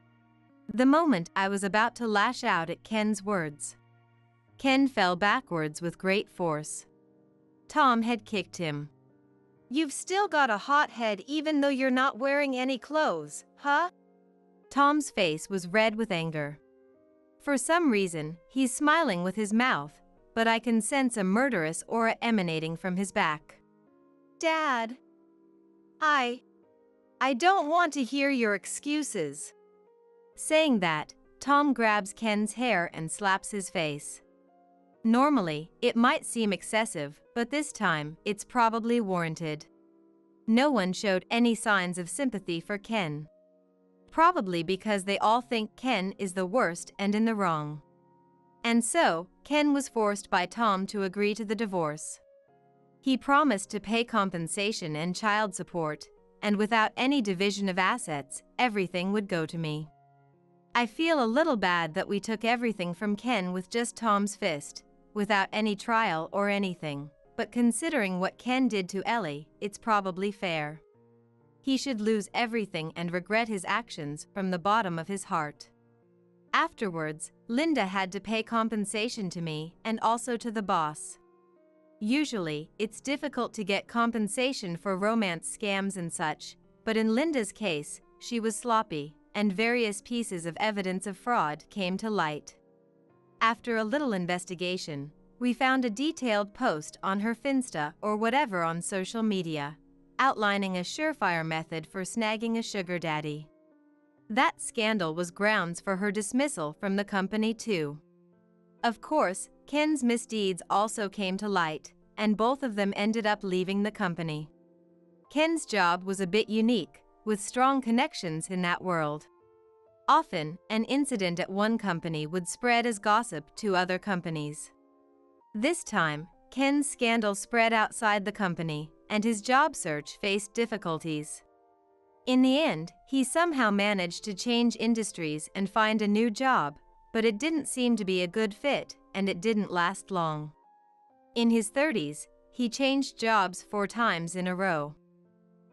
B: The moment I was about to lash out at Ken's words, Ken fell backwards with great force. Tom had kicked him.
C: You've still got a hot head even though you're not wearing any clothes, huh?
B: Tom's face was red with anger. For some reason, he's smiling with his mouth, but I can sense a murderous aura emanating from his back.
C: Dad, I don't want to hear your excuses.
B: Saying that, Tom grabs Ken's hair and slaps his face. Normally, it might seem excessive, but this time, it's probably warranted. No one showed any signs of sympathy for Ken. Probably because they all think Ken is the worst and in the wrong. And so, Ken was forced by Tom to agree to the divorce. He promised to pay compensation and child support, and without any division of assets, everything would go to me. I feel a little bad that we took everything from Ken with just Tom's fist, without any trial or anything, but considering what Ken did to Ellie, it's probably fair. He should lose everything and regret his actions from the bottom of his heart. Afterwards, Linda had to pay compensation to me and also to the boss. Usually, it's difficult to get compensation for romance scams and such, but in Linda's case, she was sloppy, and various pieces of evidence of fraud came to light. After a little investigation, we found a detailed post on her Finsta or whatever on social media, outlining a surefire method for snagging a sugar daddy. That scandal was grounds for her dismissal from the company too. Of course, Ken's misdeeds also came to light, and both of them ended up leaving the company. Ken's job was a bit unique, with strong connections in that world. Often, an incident at one company would spread as gossip to other companies. This time, Ken's scandal spread outside the company, and his job search faced difficulties. In the end, he somehow managed to change industries and find a new job, but it didn't seem to be a good fit, and it didn't last long. In his 30s, he changed jobs 4 times in a row.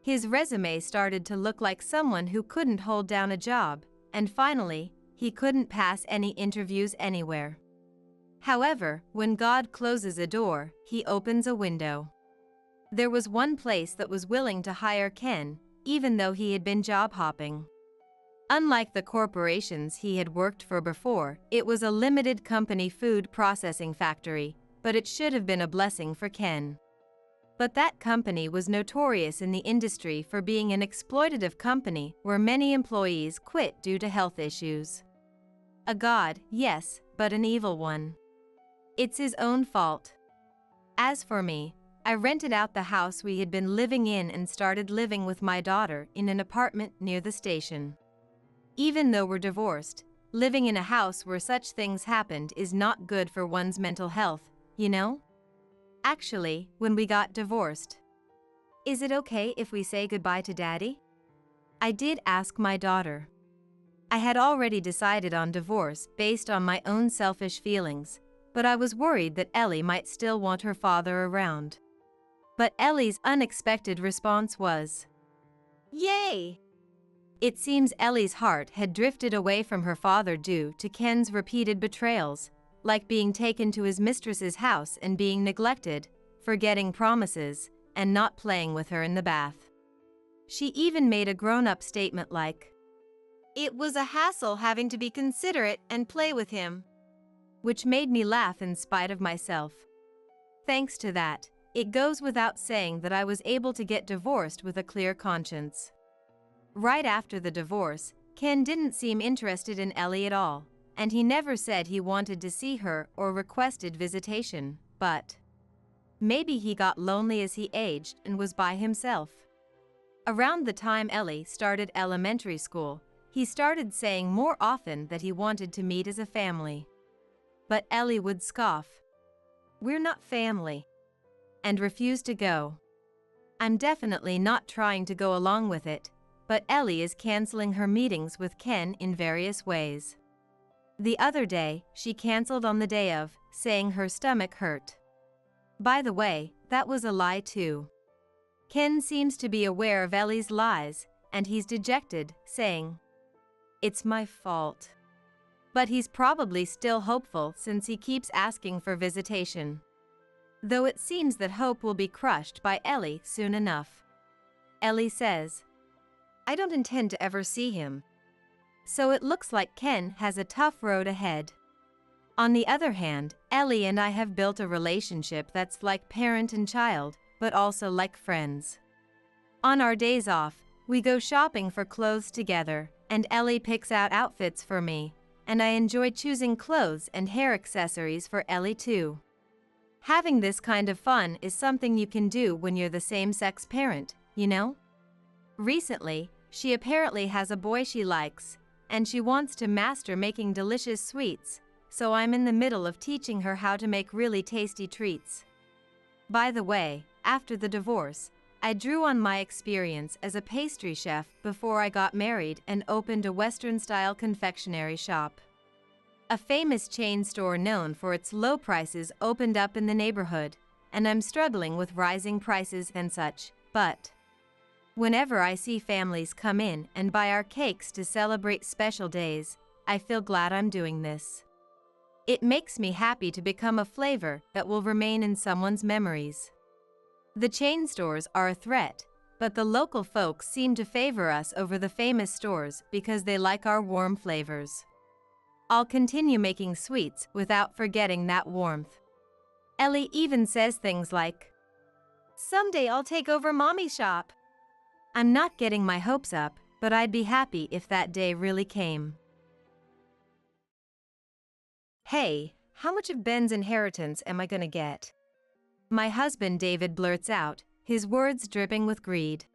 B: His resume started to look like someone who couldn't hold down a job, and finally, he couldn't pass any interviews anywhere. However, when God closes a door, he opens a window. There was one place that was willing to hire Ken, even though he had been job hopping. Unlike the corporations he had worked for before, it was a limited company food processing factory, but it should have been a blessing for Ken. But that company was notorious in the industry for being an exploitative company where many employees quit due to health issues. A god, yes, but an evil one. It's his own fault. As for me, I rented out the house we had been living in and started living with my daughter in an apartment near the station. Even though we're divorced, living in a house where such things happened is not good for one's mental health, you know? Actually, when we got divorced. Is it okay if we say goodbye to Daddy? I did ask my daughter. I had already decided on divorce based on my own selfish feelings, but I was worried that Ellie might still want her father around. But Ellie's unexpected response was, "Yay!" It seems Ellie's heart had drifted away from her father due to Ken's repeated betrayals, like being taken to his mistress's house and being neglected, forgetting promises, and not playing with her in the bath. She even made a grown-up statement like,
C: "It was a hassle having to be considerate and play with him,"
B: which made me laugh in spite of myself. Thanks to that, it goes without saying that I was able to get divorced with a clear conscience. Right after the divorce, Ken didn't seem interested in Ellie at all, and he never said he wanted to see her or requested visitation, but maybe he got lonely as he aged and was by himself. Around the time Ellie started elementary school, he started saying more often that he wanted to meet as a family. But Ellie would scoff, "We're not family," and refuse to go. I'm definitely not trying to go along with it, but Ellie is canceling her meetings with Ken in various ways. The other day, she canceled on the day of, saying her stomach hurt. By the way, that was a lie too. Ken seems to be aware of Ellie's lies, and he's dejected, saying, "It's my fault." But he's probably still hopeful since he keeps asking for visitation. Though it seems that hope will be crushed by Ellie soon enough. Ellie says,
C: "I don't intend to ever see him."
B: So it looks like Ken has a tough road ahead. On the other hand, Ellie and I have built a relationship that's like parent and child, but also like friends. On our days off, we go shopping for clothes together, and Ellie picks out outfits for me, and I enjoy choosing clothes and hair accessories for Ellie too. Having this kind of fun is something you can do when you're the same-sex parent, you know? Recently, she apparently has a boy she likes, and she wants to master making delicious sweets, so I'm in the middle of teaching her how to make really tasty treats. By the way, after the divorce, I drew on my experience as a pastry chef before I got married and opened a Western-style confectionery shop. A famous chain store known for its low prices opened up in the neighborhood, and I'm struggling with rising prices and such, but whenever I see families come in and buy our cakes to celebrate special days, I feel glad I'm doing this. It makes me happy to become a flavor that will remain in someone's memories. The chain stores are a threat, but the local folks seem to favor us over the famous stores because they like our warm flavors. I'll continue making sweets without forgetting that warmth. Ellie even says things like, "Someday I'll take over Mommy's shop." I'm not getting my hopes up, but I'd be happy if that day really came.
C: Hey, how much of Ben's inheritance am I gonna get?
B: My husband David blurts out, his words dripping with greed.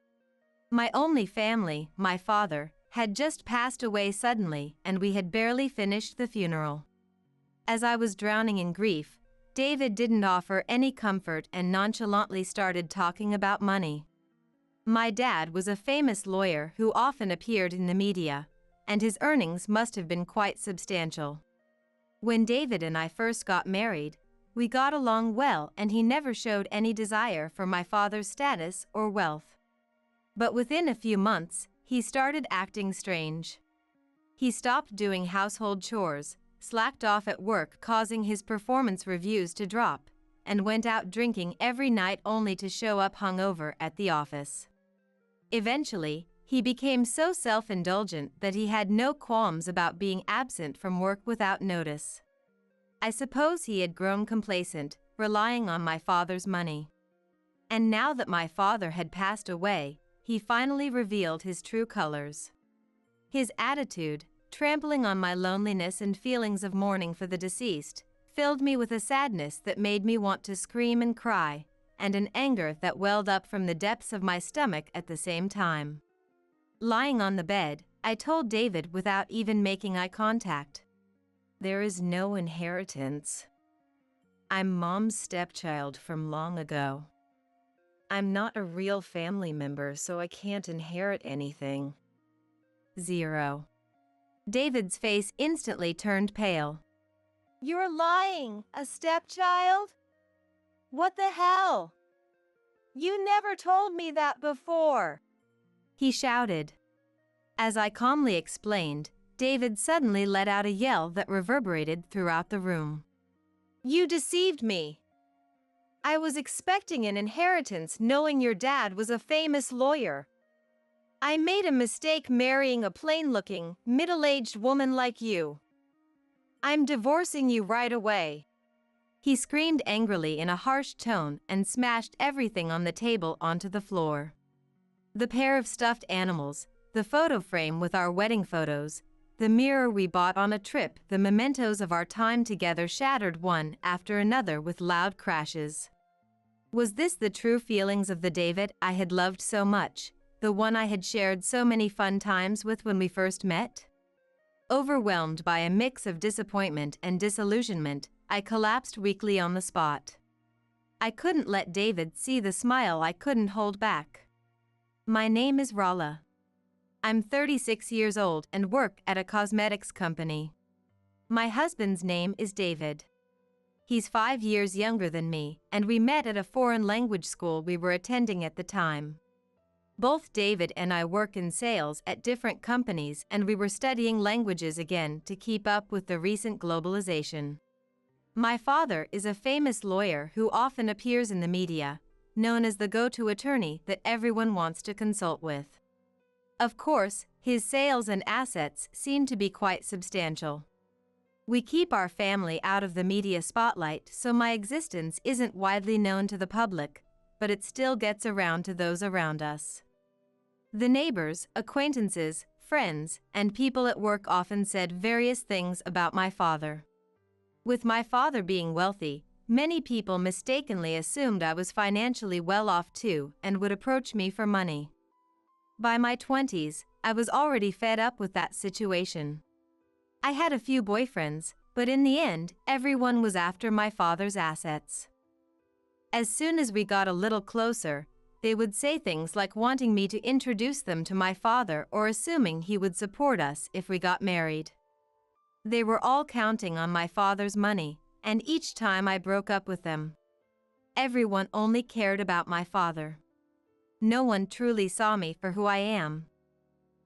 B: My only family, my father, had just passed away suddenly, and we had barely finished the funeral. As I was drowning in grief, David didn't offer any comfort and nonchalantly started talking about money. My dad was a famous lawyer who often appeared in the media, and his earnings must have been quite substantial. When David and I first got married, we got along well and he never showed any desire for my father's status or wealth. But within a few months, he started acting strange. He stopped doing household chores, slacked off at work causing his performance reviews to drop, and went out drinking every night only to show up hungover at the office. Eventually, he became so self-indulgent that he had no qualms about being absent from work without notice. I suppose he had grown complacent, relying on my father's money. And now that my father had passed away, he finally revealed his true colors. His attitude, trampling on my loneliness and feelings of mourning for the deceased, filled me with a sadness that made me want to scream and cry, and an anger that welled up from the depths of my stomach at the same time. Lying on the bed, I told David without even making eye contact.
C: There is no inheritance. I'm Mom's stepchild from long ago. I'm not a real family member, so I can't inherit anything.
B: 0. David's face instantly turned pale.
C: You're lying, a stepchild? What the hell? You never told me that before,
B: he shouted. As I calmly explained, David suddenly let out a yell that reverberated throughout the room.
C: You deceived me. I was expecting an inheritance knowing your dad was a famous lawyer. I made a mistake marrying a plain-looking, middle-aged woman like you. I'm divorcing you right away.
B: He screamed angrily in a harsh tone and smashed everything on the table onto the floor. The pair of stuffed animals, the photo frame with our wedding photos, the mirror we bought on a trip, the mementos of our time together shattered one after another with loud crashes. Was this the true feelings of the David I had loved so much, the one I had shared so many fun times with when we first met? Overwhelmed by a mix of disappointment and disillusionment, I collapsed weakly on the spot. I couldn't let David see the smile I couldn't hold back. My name is Rala. I'm 36 years old and work at a cosmetics company. My husband's name is David. He's 5 years younger than me, and we met at a foreign language school we were attending at the time. Both David and I work in sales at different companies, and we were studying languages again to keep up with the recent globalization. My father is a famous lawyer who often appears in the media, known as the go-to attorney that everyone wants to consult with. Of course, his sales and assets seem to be quite substantial. We keep our family out of the media spotlight, so my existence isn't widely known to the public, but it still gets around to those around us. The neighbors, acquaintances, friends, and people at work often said various things about my father. With my father being wealthy, many people mistakenly assumed I was financially well off too and would approach me for money. By my 20s, I was already fed up with that situation. I had a few boyfriends, but in the end, everyone was after my father's assets. As soon as we got a little closer, they would say things like wanting me to introduce them to my father or assuming he would support us if we got married. They were all counting on my father's money, and each time I broke up with them, everyone only cared about my father. No one truly saw me for who I am.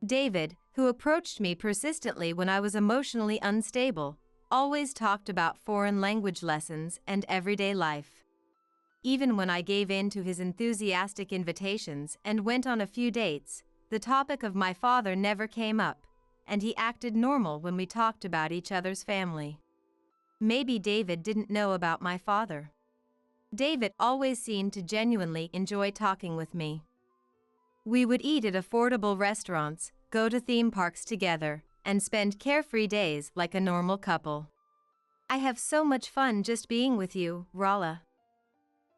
B: David, who approached me persistently when I was emotionally unstable, always talked about foreign language lessons and everyday life. Even when I gave in to his enthusiastic invitations and went on a few dates, the topic of my father never came up, and he acted normal when we talked about each other's family. Maybe David didn't know about my father. David always seemed to genuinely enjoy talking with me. We would eat at affordable restaurants, go to theme parks together, and spend carefree days like a normal couple. I have so much fun just being with you, Rala.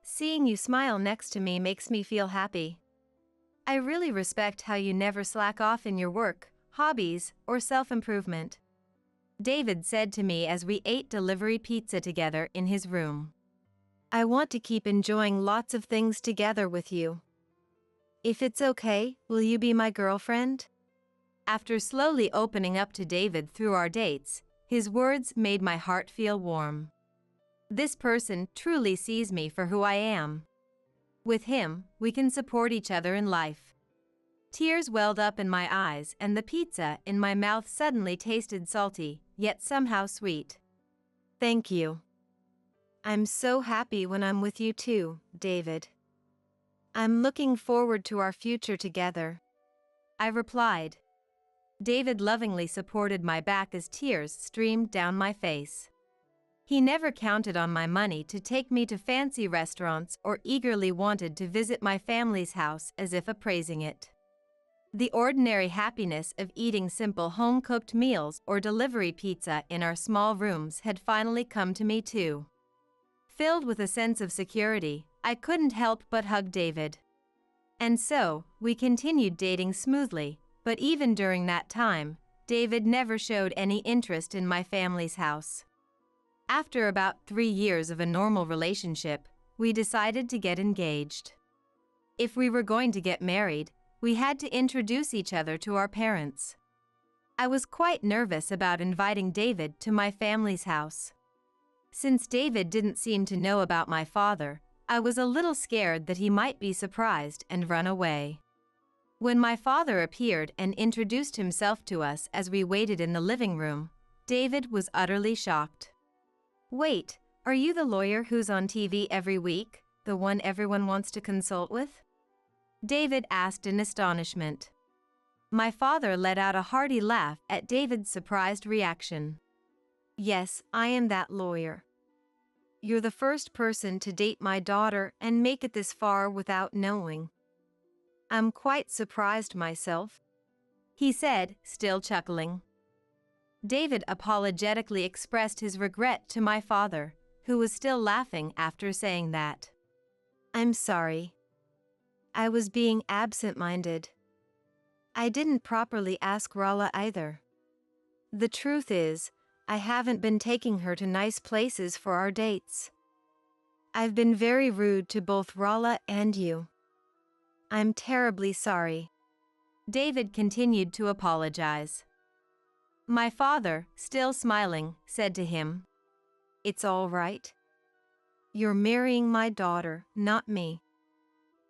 C: Seeing you smile next to me makes me feel happy. I really respect how you never slack off in your work, hobbies, or self-improvement.
B: David said to me as we ate delivery pizza together in his room.
C: I want to keep enjoying lots of things together with you. If it's okay, will you be my girlfriend?
B: After slowly opening up to David through our dates, his words made my heart feel warm. This person truly sees me for who I am. With him, we can support each other in life. Tears welled up in my eyes and the pizza in my mouth suddenly tasted salty, yet somehow sweet.
C: Thank you. I'm so happy when I'm with you too, David. I'm looking forward to our future together,
B: I replied. David lovingly supported my back as tears streamed down my face. He never counted on my money to take me to fancy restaurants or eagerly wanted to visit my family's house as if appraising it. The ordinary happiness of eating simple home-cooked meals or delivery pizza in our small rooms had finally come to me too. Filled with a sense of security, I couldn't help but hug David. And so, we continued dating smoothly, but even during that time, David never showed any interest in my family's house. After about 3 years of a normal relationship, we decided to get engaged. If we were going to get married, we had to introduce each other to our parents. I was quite nervous about inviting David to my family's house. Since David didn't seem to know about my father, I was a little scared that he might be surprised and run away. When my father appeared and introduced himself to us as we waited in the living room, David was utterly shocked.
C: Wait, are you the lawyer who's on TV every week, the one everyone wants to consult with?
B: David asked in astonishment. My father let out a hearty laugh at David's surprised reaction.
C: Yes, I am that lawyer. You're the first person to date my daughter and make it this far without knowing. I'm quite surprised myself,
B: he said, still chuckling. David apologetically expressed his regret to my father, who was still laughing after saying that.
C: I'm sorry. I was being absent-minded. I didn't properly ask Rala either. The truth is, I haven't been taking her to nice places for our dates. I've been very rude to both Rala and you. I'm terribly sorry.
B: David continued to apologize. My father, still smiling, said to him,
C: It's all right. You're marrying my daughter, not me.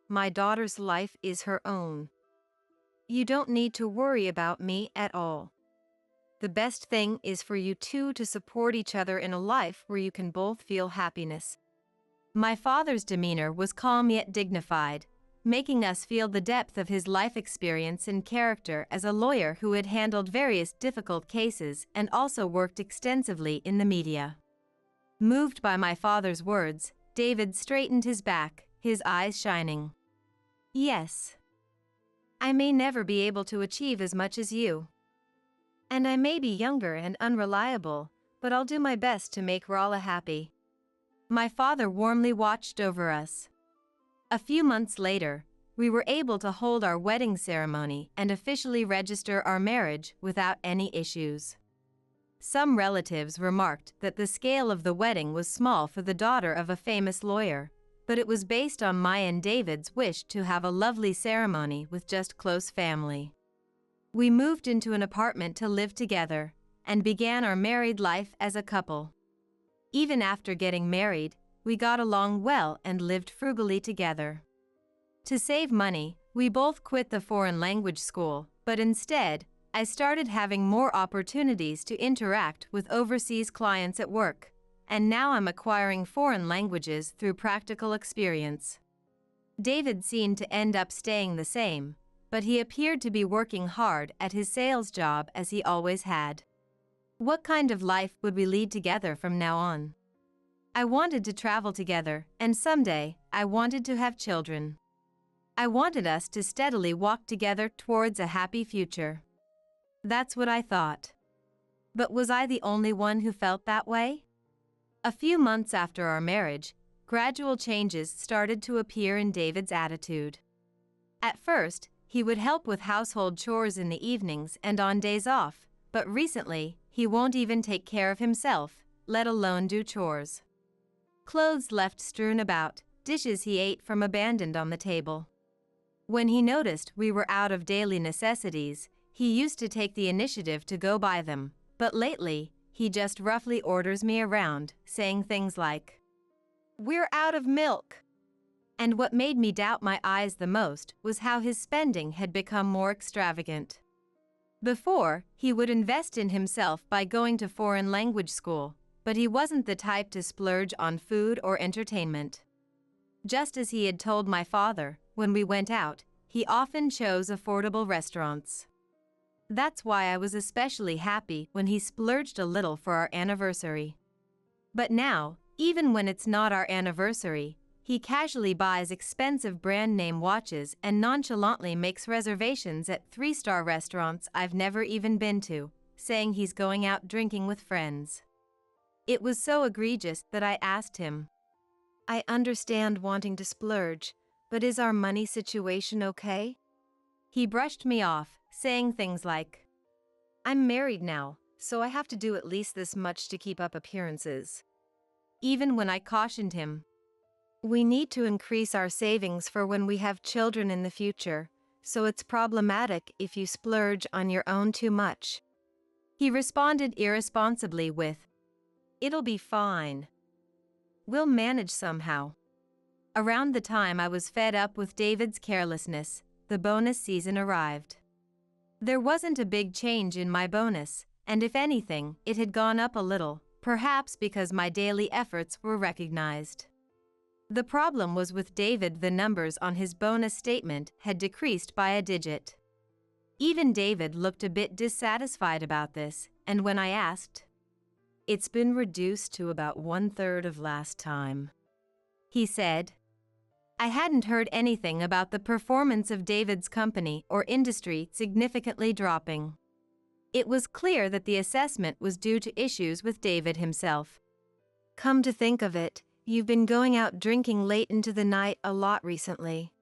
C: My daughter's life is her own. You don't need to worry about me at all. The best thing is for you two to support each other in a life where you can both feel happiness.
B: My father's demeanor was calm yet dignified, making us feel the depth of his life experience and character as a lawyer who had handled various difficult cases and also worked extensively in the media. Moved by my father's words, David straightened his back, his eyes shining.
C: Yes. I may never be able to achieve as much as you. And I may be younger and unreliable, but I'll do my best to make Rala happy.
B: My father warmly watched over us. A few months later, we were able to hold our wedding ceremony and officially register our marriage without any issues. Some relatives remarked that the scale of the wedding was small for the daughter of a famous lawyer, but it was based on my and David's wish to have a lovely ceremony with just close family. We moved into an apartment to live together and began our married life as a couple. Even after getting married, we got along well and lived frugally together. To save money, we both quit the foreign language school, but instead, I started having more opportunities to interact with overseas clients at work, and now I'm acquiring foreign languages through practical experience. David seemed to end up staying the same, but he appeared to be working hard at his sales job as he always had. What kind of life would we lead together from now on? I wanted to travel together, and someday, I wanted to have children. I wanted us to steadily walk together towards a happy future. That's what I thought. But was I the only one who felt that way? A few months after our marriage, gradual changes started to appear in David's attitude. At first, he would help with household chores in the evenings and on days off, but recently, he won't even take care of himself, let alone do chores. Clothes left strewn about, dishes he ate from abandoned on the table. When he noticed we were out of daily necessities, he used to take the initiative to go buy them, but lately, he just roughly orders me around, saying things like, "We're out of milk." And what made me doubt my eyes the most was how his spending had become more extravagant. Before, he would invest in himself by going to foreign language school, but he wasn't the type to splurge on food or entertainment. Just as he had told my father, when we went out, he often chose affordable restaurants. That's why I was especially happy when he splurged a little for our anniversary. But now, even when it's not our anniversary, he casually buys expensive brand-name watches and nonchalantly makes reservations at 3-star restaurants I've never even been to, saying he's going out drinking with friends. It was so egregious that I asked him,
C: I understand wanting to splurge, but is our money situation okay?
B: He brushed me off, saying things like,
C: I'm married now, so I have to do at least this much to keep up appearances.
B: Even when I cautioned him,
C: we need to increase our savings for when we have children in the future, so it's problematic if you splurge on your own too much.
B: He responded irresponsibly with,
C: It'll be fine. We'll manage somehow.
B: Around the time I was fed up with David's carelessness, the bonus season arrived. There wasn't a big change in my bonus, and if anything, it had gone up a little, perhaps because my daily efforts were recognized. The problem was with David. The numbers on his bonus statement had decreased by a digit. Even David looked a bit dissatisfied about this, and when I asked,
C: It's been reduced to about 1/3 of last time,
B: he said. I hadn't heard anything about the performance of David's company or industry significantly dropping. It was clear that the assessment was due to issues with David himself.
C: Come to think of it, you've been going out drinking late into the night a lot recently.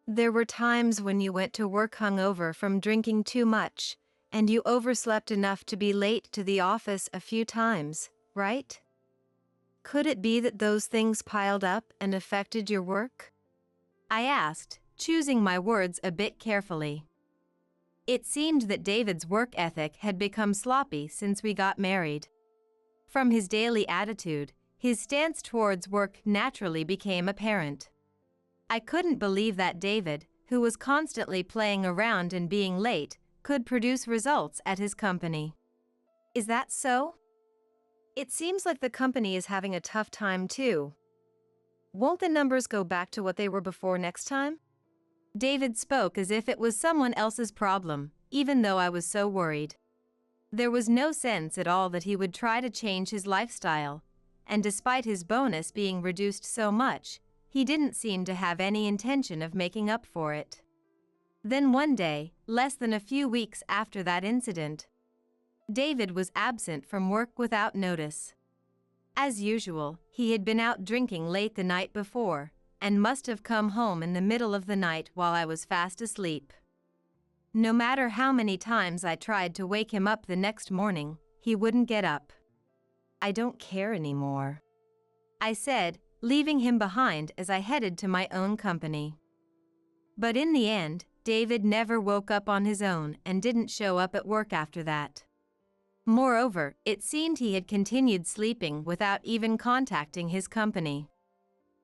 C: There were times when you went to work hungover from drinking too much, and you overslept enough to be late to the office a few times, right? Could it be that those things piled up and affected your work?
B: I asked, choosing my words a bit carefully. It seemed that David's work ethic had become sloppy since we got married. From his daily attitude, his stance towards work naturally became apparent. I couldn't believe that David, who was constantly playing around and being late, could produce results at his company.
C: Is that so? It seems like the company is having a tough time too. Won't the numbers go back to what they were before next time?
B: David spoke as if it was someone else's problem, even though I was so worried. There was no sense at all that he would try to change his lifestyle, and despite his bonus being reduced so much, he didn't seem to have any intention of making up for it. Then one day, less than a few weeks after that incident, David was absent from work without notice. As usual, he had been out drinking late the night before, and must have come home in the middle of the night while I was fast asleep. No matter how many times I tried to wake him up the next morning, he wouldn't get up.
C: I don't care anymore,
B: I said, leaving him behind as I headed to my own company. But in the end, David never woke up on his own and didn't show up at work after that. Moreover, it seemed he had continued sleeping without even contacting his company.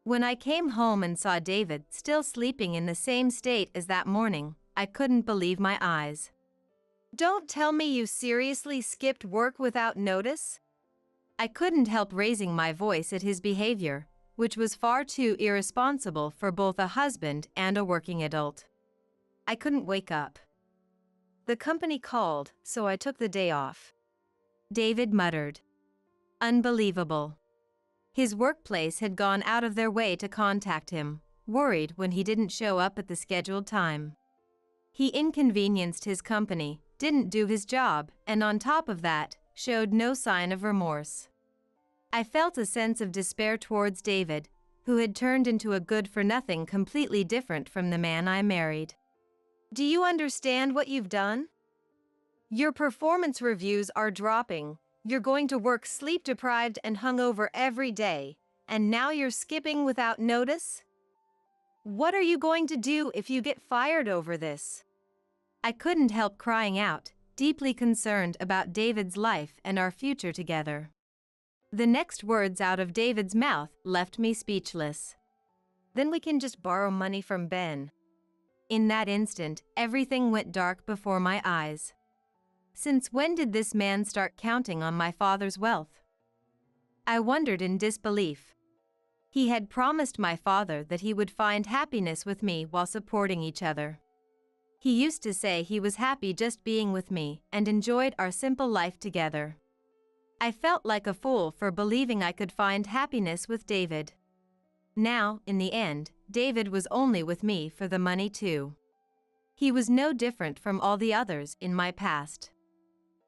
B: When I came home and saw David still sleeping in the same state as that morning, I couldn't believe my eyes.
C: Don't tell me you seriously skipped work without notice?
B: I couldn't help raising my voice at his behavior, which was far too irresponsible for both a husband and a working adult. I couldn't wake up.
C: The company called, so I took the day off.
B: David muttered. Unbelievable. His workplace had gone out of their way to contact him, worried when he didn't show up at the scheduled time. He inconvenienced his company, didn't do his job, and on top of that, showed no sign of remorse. I felt a sense of despair towards David, who had turned into a good-for-nothing completely different from the man I married.
C: Do you understand what you've done? Your performance reviews are dropping, you're going to work sleep-deprived and hungover every day, and now you're skipping without notice? What are you going to do if you get fired over this?
B: I couldn't help crying out, deeply concerned about David's life and our future together. The next words out of David's mouth left me speechless.
C: Then we can just borrow money from Ben.
B: In that instant, everything went dark before my eyes. Since when did this man start counting on my father's wealth? I wondered in disbelief. He had promised my father that he would find happiness with me while supporting each other. He used to say he was happy just being with me and enjoyed our simple life together. I felt like a fool for believing I could find happiness with David. Now, in the end, David was only with me for the money too. He was no different from all the others in my past.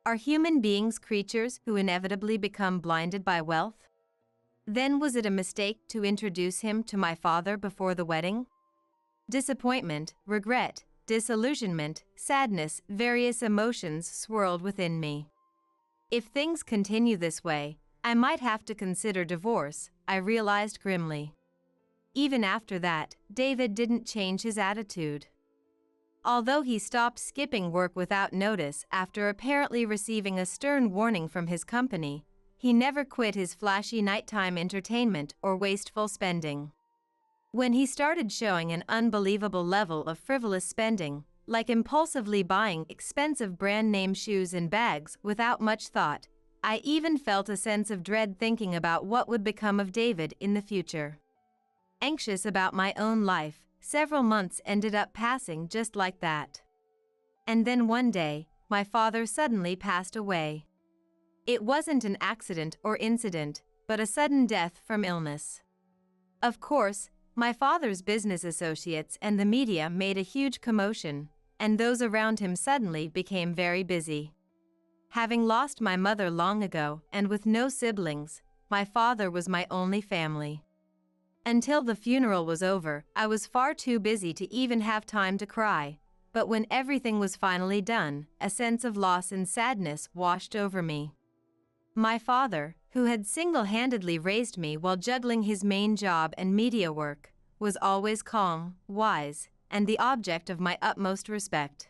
B: Are human beings creatures who inevitably become blinded by wealth? Then was it a mistake to introduce him to my father before the wedding? Disappointment, regret, disillusionment, sadness, various emotions swirled within me. If things continue this way, I might have to consider divorce, I realized grimly. Even after that, David didn't change his attitude. Although he stopped skipping work without notice after apparently receiving a stern warning from his company, he never quit his flashy nighttime entertainment or wasteful spending. When he started showing an unbelievable level of frivolous spending, like impulsively buying expensive brand-name shoes and bags without much thought, I even felt a sense of dread thinking about what would become of David in the future. Anxious about my own life, several months ended up passing just like that. And then one day, my father suddenly passed away. It wasn't an accident or incident, but a sudden death from illness. Of course, my father's business associates and the media made a huge commotion, and those around him suddenly became very busy. Having lost my mother long ago and with no siblings, my father was my only family. Until the funeral was over, I was far too busy to even have time to cry, but when everything was finally done, a sense of loss and sadness washed over me. My father, who had single-handedly raised me while juggling his main job and media work, was always calm, wise, and the object of my utmost respect.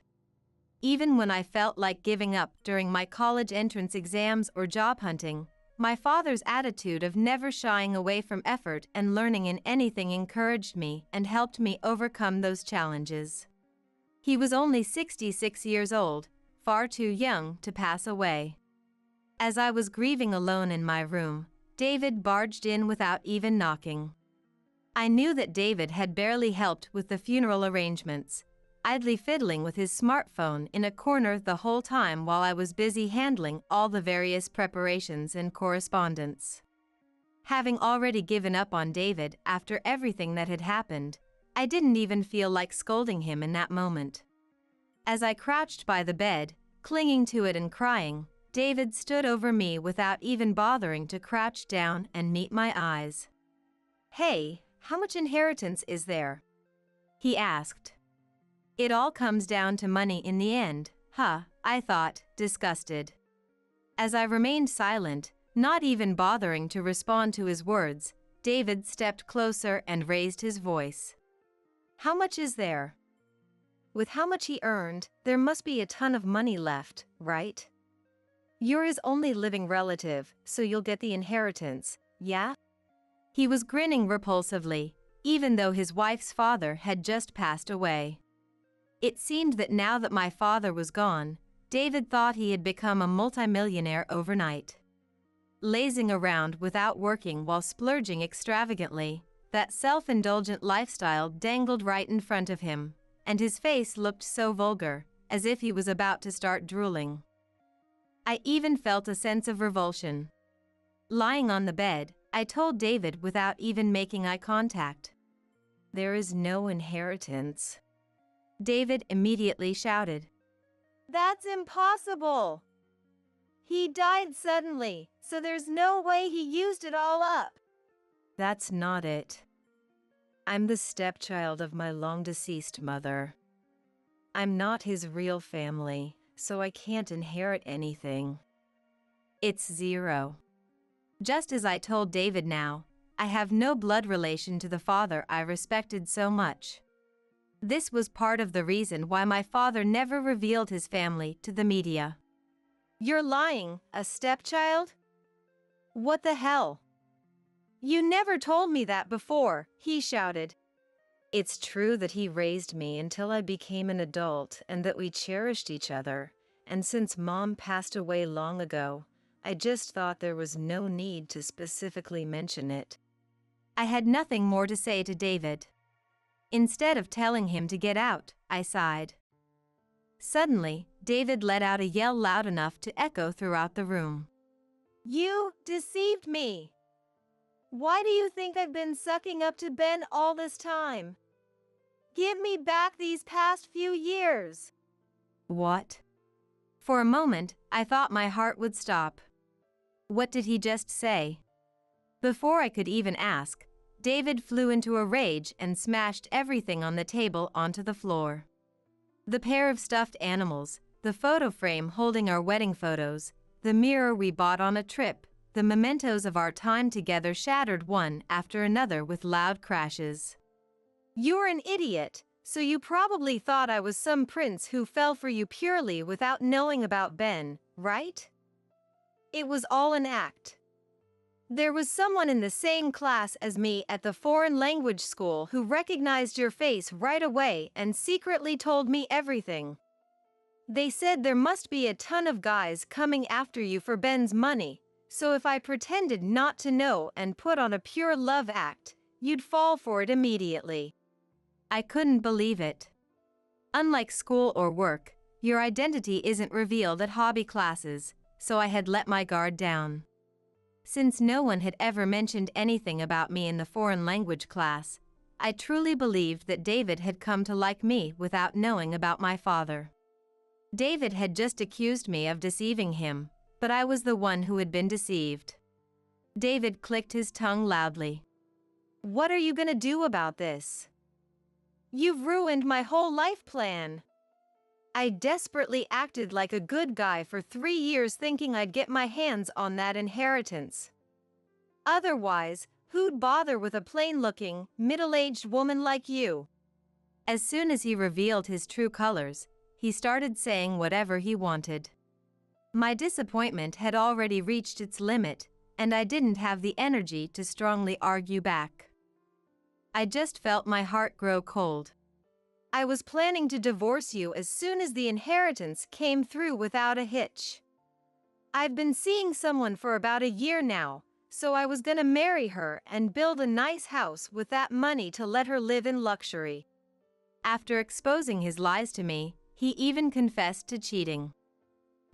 B: Even when I felt like giving up during my college entrance exams or job hunting, my father's attitude of never shying away from effort and learning in anything encouraged me and helped me overcome those challenges. He was only 66 years old, far too young to pass away. As I was grieving alone in my room, David barged in without even knocking. I knew that David had barely helped with the funeral arrangements, idly fiddling with his smartphone in a corner the whole time while I was busy handling all the various preparations and correspondence. Having already given up on David after everything that had happened, I didn't even feel like scolding him in that moment. As I crouched by the bed, clinging to it and crying, David stood over me without even bothering to crouch down and meet my eyes.
C: "Hey, how much inheritance is there?"
B: he asked. "It all comes down to money in the end, huh?" I thought, disgusted. As I remained silent, not even bothering to respond to his words, David stepped closer and raised his voice. How much is there?
C: With how much he earned, there must be a ton of money left, right? You're his only living relative, so you'll get the inheritance, yeah?
B: He was grinning repulsively, even though his wife's father had just passed away. It seemed that now that my father was gone, David thought he had become a multimillionaire overnight. Lazing around without working while splurging extravagantly, that self-indulgent lifestyle dangled right in front of him, and his face looked so vulgar, as if he was about to start drooling. I even felt a sense of revulsion. Lying on the bed, I told David without even making eye contact.
C: There is no inheritance.
B: David immediately shouted.
C: That's impossible! He died suddenly, so there's no way he used it all up.
B: That's not it. I'm the stepchild of my long-deceased mother. I'm not his real family, so I can't inherit anything. It's zero. Just as I told David now, I have no blood relation to the father I respected so much. This was part of the reason why my father never revealed his family to the media.
C: You're lying, a stepchild? What the hell? You never told me that before, he shouted. It's true that he raised me until I became an adult and that we cherished each other, and since Mom passed away long ago, I just thought there was no need to specifically mention it.
B: I had nothing more to say to David. Instead of telling him to get out, I sighed. Suddenly, David let out a yell loud enough to echo throughout the room.
C: You deceived me! Why do you think I've been sucking up to Ben all this time? Give me back these past few years!
B: What? For a moment, I thought my heart would stop. What did he just say? Before I could even ask, David flew into a rage and smashed everything on the table onto the floor. The pair of stuffed animals, the photo frame holding our wedding photos, the mirror we bought on a trip, the mementos of our time together shattered one after another with loud crashes.
C: You're an idiot, so you probably thought I was some prince who fell for you purely without knowing about Ben, right? It was all an act. There was someone in the same class as me at the foreign language school who recognized your face right away and secretly told me everything. They said there must be a ton of guys coming after you for Ben's money, so if I pretended not to know and put on a pure love act, you'd fall for it immediately.
B: I couldn't believe it. Unlike school or work, your identity isn't revealed at hobby classes, so I had let my guard down. Since no one had ever mentioned anything about me in the foreign language class, I truly believed that David had come to like me without knowing about my father. David had just accused me of deceiving him, but I was the one who had been deceived. David clicked his tongue loudly.
C: What are you gonna do about this? You've ruined my whole life plan. I desperately acted like a good guy for 3 years thinking I'd get my hands on that inheritance. Otherwise, who'd bother with a plain-looking, middle-aged woman like you?
B: As soon as he revealed his true colors, he started saying whatever he wanted. My disappointment had already reached its limit, and I didn't have the energy to strongly argue back. I just felt my heart grow cold.
C: I was planning to divorce you as soon as the inheritance came through without a hitch. I've been seeing someone for about a year now, so I was gonna marry her and build a nice house with that money to let her live in luxury.
B: After exposing his lies to me, he even confessed to cheating.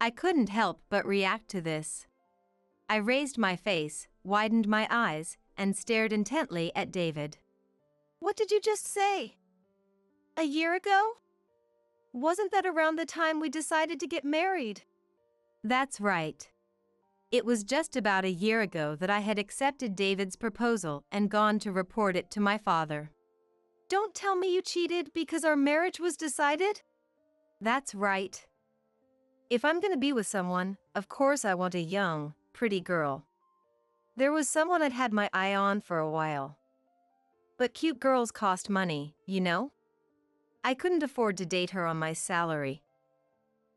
B: I couldn't help but react to this. I raised my face, widened my eyes, and stared intently at David.
C: What did you just say? A year ago? Wasn't that around the time we decided to get married?
B: That's right. It was just about a year ago that I had accepted David's proposal and gone to report it to my father.
C: Don't tell me you cheated because our marriage was decided?
B: That's right.
C: If I'm gonna be with someone, of course I want a young, pretty girl. There was someone I'd had my eye on for a while. But cute girls cost money, you know? I couldn't afford to date her on my salary.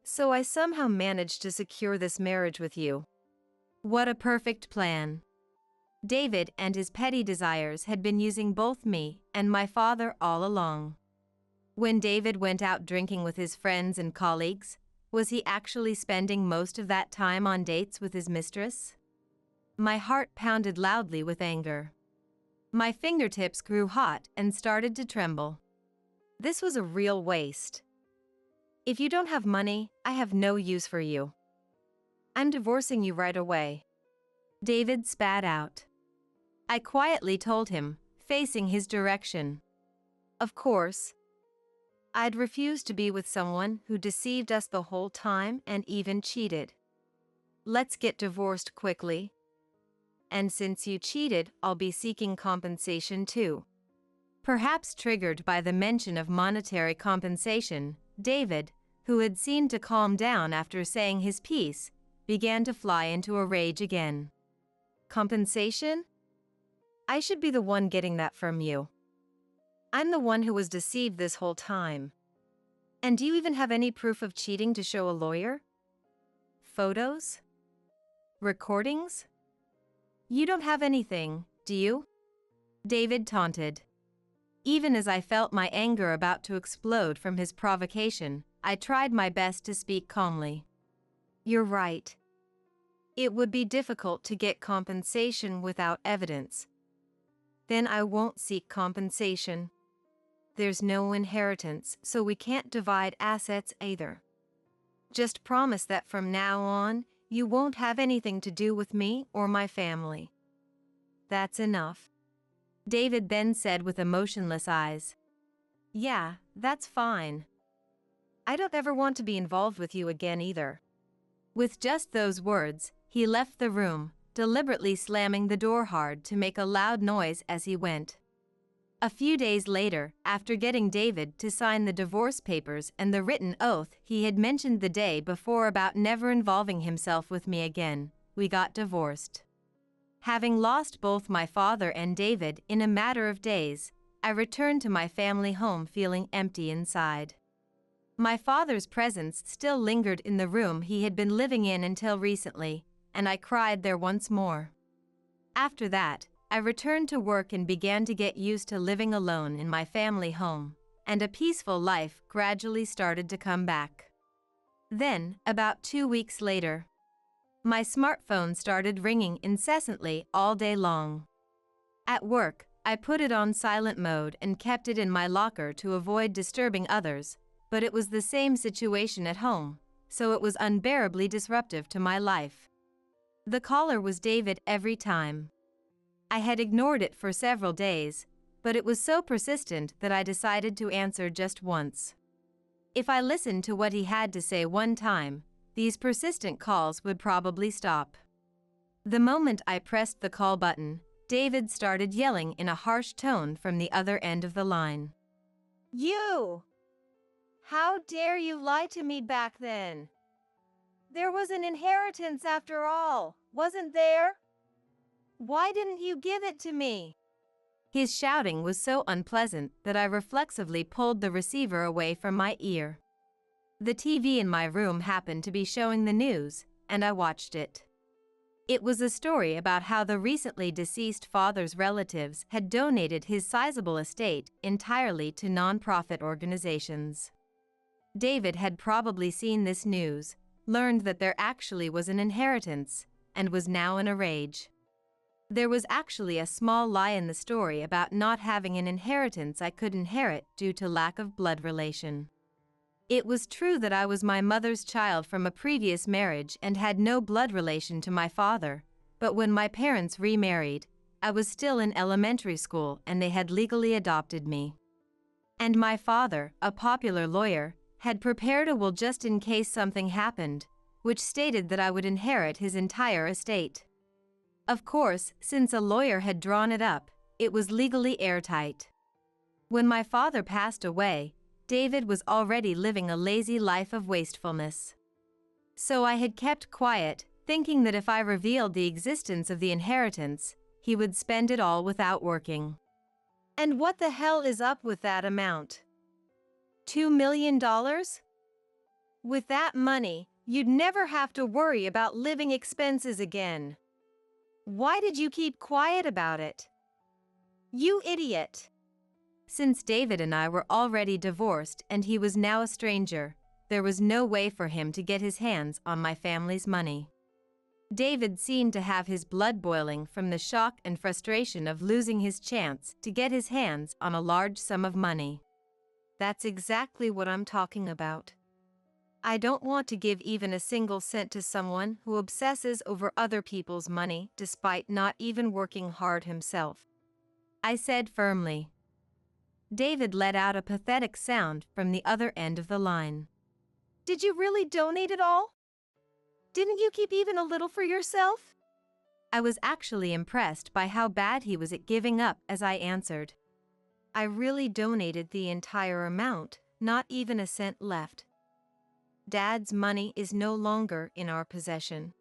C: So I somehow managed to secure this marriage with you.
B: What a perfect plan. David and his petty desires had been using both me and my father all along. When David went out drinking with his friends and colleagues, was he actually spending most of that time on dates with his mistress? My heart pounded loudly with anger. My fingertips grew hot and started to tremble.
C: This was a real waste. If you don't have money, I have no use for you. I'm divorcing you right away.
B: David spat out. I quietly told him, facing his direction.
C: Of course. I'd refuse to be with someone who deceived us the whole time and even cheated. Let's get divorced quickly. And since you cheated, I'll be seeking compensation too.
B: Perhaps triggered by the mention of monetary compensation, David, who had seemed to calm down after saying his piece, began to fly into a rage again.
C: Compensation? I should be the one getting that from you. I'm the one who was deceived this whole time. And do you even have any proof of cheating to show a lawyer? Photos? Recordings? You don't have anything, do you?
B: David taunted. Even as I felt my anger about to explode from his provocation, I tried my best to speak calmly.
C: You're right. It would be difficult to get compensation without evidence. Then I won't seek compensation. There's no inheritance, so we can't divide assets either. Just promise that from now on, you won't have anything to do with me or my family. That's enough.
B: David then said with emotionless eyes.
C: Yeah, that's fine. I don't ever want to be involved with you again either.
B: With just those words, he left the room, deliberately slamming the door hard to make a loud noise as he went. A few days later, after getting David to sign the divorce papers and the written oath he had mentioned the day before about never involving himself with me again, we got divorced. Having lost both my father and David in a matter of days, I returned to my family home feeling empty inside. My father's presence still lingered in the room he had been living in until recently, and I cried there once more. After that, I returned to work and began to get used to living alone in my family home, and a peaceful life gradually started to come back. Then, about 2 weeks later, my smartphone started ringing incessantly all day long. At work, I put it on silent mode and kept it in my locker to avoid disturbing others, but it was the same situation at home, so it was unbearably disruptive to my life. The caller was David every time. I had ignored it for several days, but it was so persistent that I decided to answer just once. If I listened to what he had to say one time, these persistent calls would probably stop. The moment I pressed the call button, David started yelling in a harsh tone from the other end of the line.
C: You! How dare you lie to me back then? There was an inheritance after all, wasn't there? Why didn't you give it to me?
B: His shouting was so unpleasant that I reflexively pulled the receiver away from my ear. The TV in my room happened to be showing the news, and I watched it. It was a story about how the recently deceased father's relatives had donated his sizable estate entirely to non-profit organizations. David had probably seen this news, learned that there actually was an inheritance, and was now in a rage. There was actually a small lie in the story about not having an inheritance I could inherit due to lack of blood relation. It was true that I was my mother's child from a previous marriage and had no blood relation to my father, but when my parents remarried, I was still in elementary school and they had legally adopted me. And my father, a popular lawyer, had prepared a will just in case something happened, which stated that I would inherit his entire estate. Of course, since a lawyer had drawn it up, it was legally airtight. When my father passed away, David was already living a lazy life of wastefulness. So I had kept quiet, thinking that if I revealed the existence of the inheritance, he would spend it all without working.
C: And what the hell is up with that amount? $2 million? With that money, you'd never have to worry about living expenses again. Why did you keep quiet about it? You idiot!
B: Since David and I were already divorced and he was now a stranger, there was no way for him to get his hands on my family's money. David seemed to have his blood boiling from the shock and frustration of losing his chance to get his hands on a large sum of money.
C: That's exactly what I'm talking about. I don't want to give even a single cent to someone who obsesses over other people's money despite not even working hard himself,
B: I said firmly. David let out a pathetic sound from the other end of the line.
C: Did you really donate it all? Didn't you keep even a little for yourself?
B: I was actually impressed by how bad he was at giving up as I answered.
C: I really donated the entire amount, not even a cent left. Dad's money is no longer in our possession.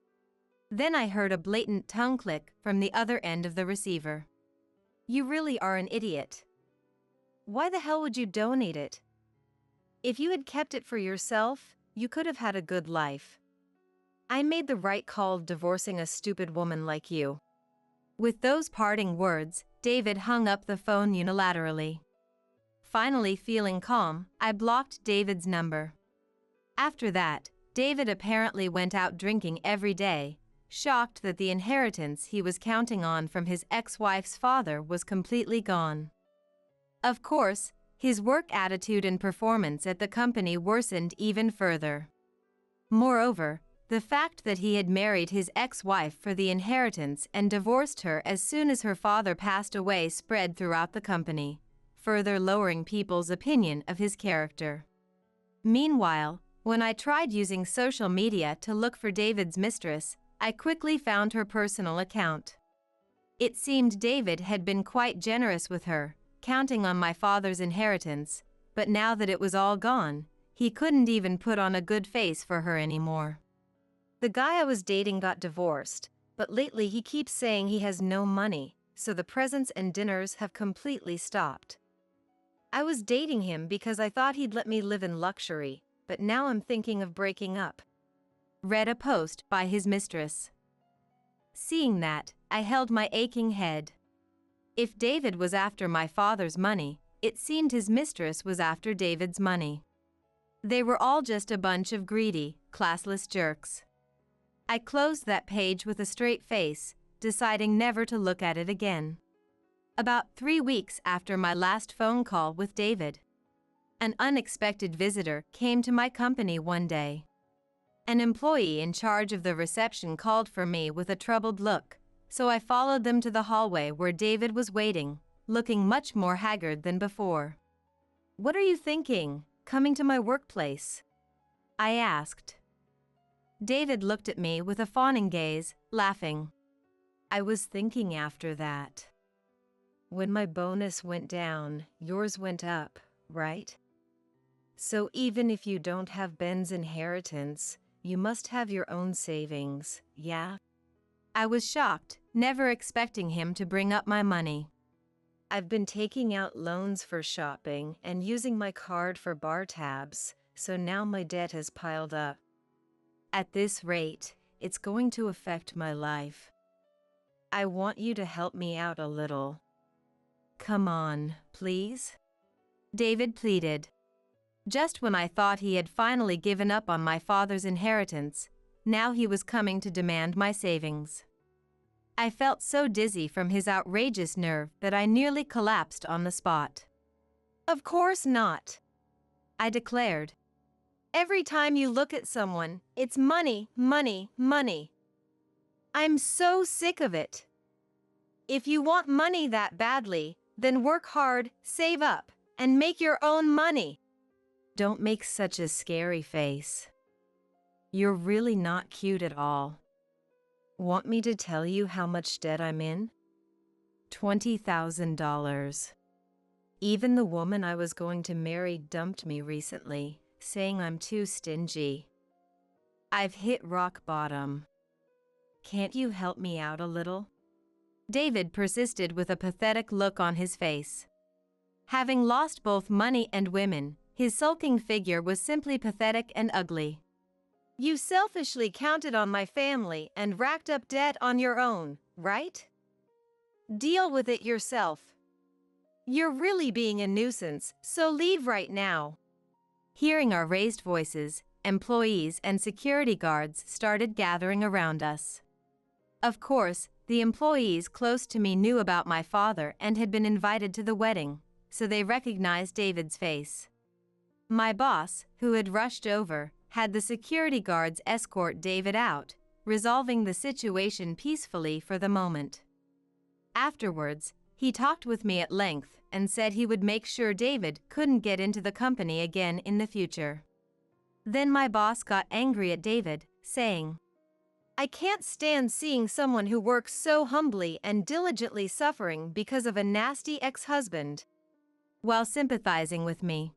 B: Then I heard a blatant tongue click from the other end of the receiver.
C: You really are an idiot. Why the hell would you donate it? If you had kept it for yourself, you could have had a good life. I made the right call divorcing a stupid woman like you.
B: With those parting words, David hung up the phone unilaterally. Finally feeling calm, I blocked David's number. After that, David apparently went out drinking every day, shocked that the inheritance he was counting on from his ex-wife's father was completely gone. Of course, his work attitude and performance at the company worsened even further. Moreover, the fact that he had married his ex-wife for the inheritance and divorced her as soon as her father passed away spread throughout the company, further lowering people's opinion of his character. Meanwhile, when I tried using social media to look for David's mistress, I quickly found her personal account. It seemed David had been quite generous with her, counting on my father's inheritance, but now that it was all gone, he couldn't even put on a good face for her anymore.
C: The guy I was dating got divorced, but lately he keeps saying he has no money, so the presents and dinners have completely stopped. I was dating him because I thought he'd let me live in luxury, but now I'm thinking of breaking up.
B: Read a post by his mistress. Seeing that, I held my aching head. If David was after my father's money, it seemed his mistress was after David's money. They were all just a bunch of greedy, classless jerks. I closed that page with a straight face, deciding never to look at it again. About 3 weeks after my last phone call with David, an unexpected visitor came to my company one day. An employee in charge of the reception called for me with a troubled look, so I followed them to the hallway where David was waiting, looking much more haggard than before. "What are you thinking, coming to my workplace?" I asked. David looked at me with a fawning gaze, laughing.
C: "I was thinking after that. When my bonus went down, yours went up, right? So even if you don't have Ben's inheritance, you must have your own savings, yeah?"
B: I was shocked, never expecting him to bring up my money.
C: "I've been taking out loans for shopping and using my card for bar tabs, so now my debt has piled up. At this rate, it's going to affect my life. I want you to help me out a little. Come on, please?"
B: David pleaded. Just when I thought he had finally given up on my father's inheritance, now he was coming to demand my savings. I felt so dizzy from his outrageous nerve that I nearly collapsed on the spot.
C: "Of course not,"
B: I declared.
C: "Every time you look at someone, it's money, money, money. I'm so sick of it. If you want money that badly, then work hard, save up, and make your own money."
B: Don't make such a scary face. You're really not cute at all.
C: Want me to tell you how much debt I'm in? $20,000. Even the woman I was going to marry dumped me recently, saying I'm too stingy. I've hit rock bottom.
B: Can't you help me out a little? David persisted with a pathetic look on his face. Having lost both money and women, his sulking figure was simply pathetic and ugly.
C: You selfishly counted on my family and racked up debt on your own, right? Deal with it yourself. You're really being a nuisance, so leave right now.
B: Hearing our raised voices, employees and security guards started gathering around us. Of course, the employees close to me knew about my father and had been invited to the wedding, so they recognized David's face. My boss, who had rushed over, had the security guards escort David out, resolving the situation peacefully for the moment. Afterwards, he talked with me at length and said he would make sure David couldn't get into the company again in the future. Then my boss got angry at David, saying,
C: I can't stand seeing someone who works so humbly and diligently suffering because of a nasty ex-husband.
B: While sympathizing with me.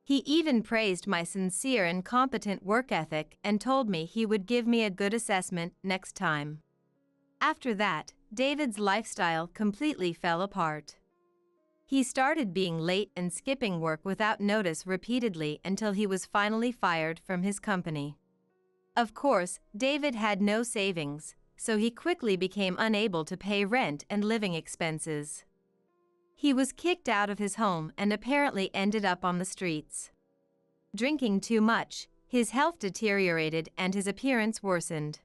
B: He even praised my sincere and competent work ethic and told me he would give me a good assessment next time. After that, David's lifestyle completely fell apart. He started being late and skipping work without notice repeatedly until he was finally fired from his company. Of course, David had no savings, so he quickly became unable to pay rent and living expenses. He was kicked out of his home and apparently ended up on the streets. Drinking too much, his health deteriorated and his appearance worsened.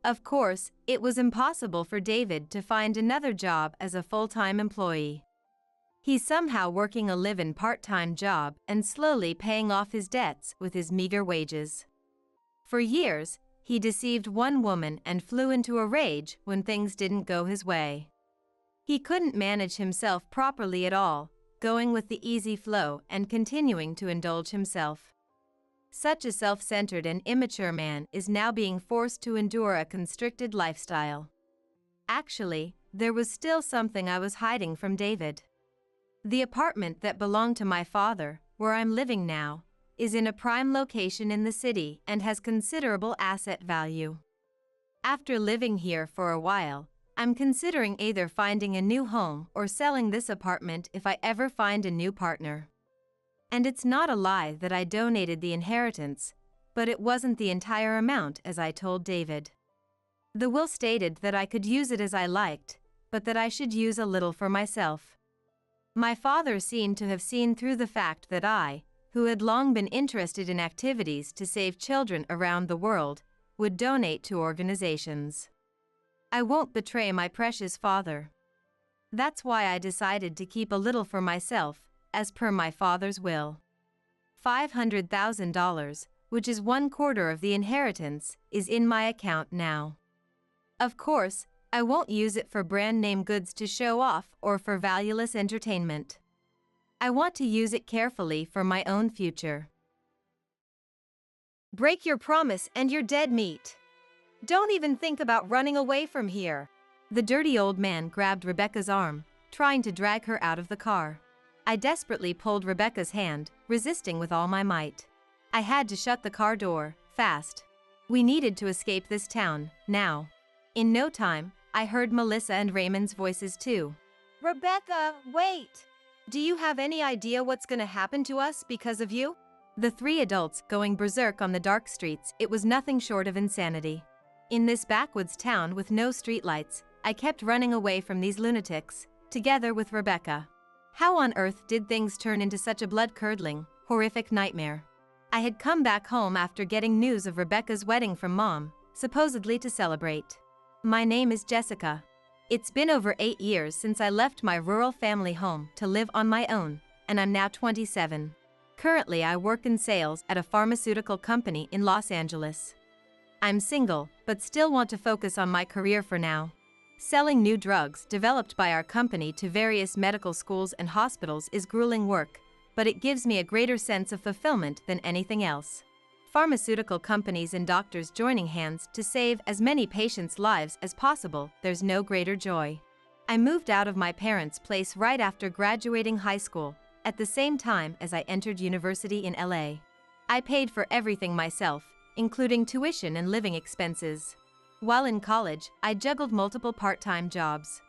B: Of course, it was impossible for David to find another job as a full-time employee. He's somehow working a live-in part-time job and slowly paying off his debts with his meager wages. For years, he deceived one woman and flew into a rage when things didn't go his way. He couldn't manage himself properly at all, going with the easy flow and continuing to indulge himself. Such a self-centered and immature man is now being forced to endure a constricted lifestyle. Actually, there was still something I was hiding from David. The apartment that belonged to my father, where I'm living now, is in a prime location in the city and has considerable asset value. After living here for a while, I'm considering either finding a new home or selling this apartment if I ever find a new partner. And it's not a lie that I donated the inheritance, but it wasn't the entire amount as I told David. The will stated that I could use it as I liked, but that I should use a little for myself. My father seemed to have seen through the fact that I, who had long been interested in activities to save children around the world, would donate to organizations. I won't betray my precious father. That's why I decided to keep a little for myself, as per my father's will. $500,000, which is 1/4 of the inheritance, is in my account now. Of course, I won't use it for brand name goods to show off or for valueless entertainment. I want to use it carefully for my own future.
C: Break your promise and you're dead meat. Don't even think about running away from here.
B: The dirty old man grabbed Rebecca's arm, trying to drag her out of the car. I desperately pulled Rebecca's hand, resisting with all my might. I had to shut the car door, fast. We needed to escape this town, now. In no time, I heard Melissa and Raymond's voices too.
C: Rebecca, wait! Do you have any idea what's gonna happen to us because of you?
B: The three adults going berserk on the dark streets, it was nothing short of insanity. In this backwoods town with no streetlights, I kept running away from these lunatics, together with Rebecca. How on earth did things turn into such a blood-curdling, horrific nightmare? I had come back home after getting news of Rebecca's wedding from Mom, supposedly to celebrate. My name is Jessica. It's been over 8 years since I left my rural family home to live on my own, and I'm now 27. Currently, I work in sales at a pharmaceutical company in Los Angeles. I'm single, but still want to focus on my career for now. Selling new drugs developed by our company to various medical schools and hospitals is grueling work, but it gives me a greater sense of fulfillment than anything else. Pharmaceutical companies and doctors joining hands to save as many patients' lives as possible, there's no greater joy. I moved out of my parents' place right after graduating high school, at the same time as I entered university in LA. I paid for everything myself, including tuition and living expenses. While in college, I juggled multiple part-time jobs.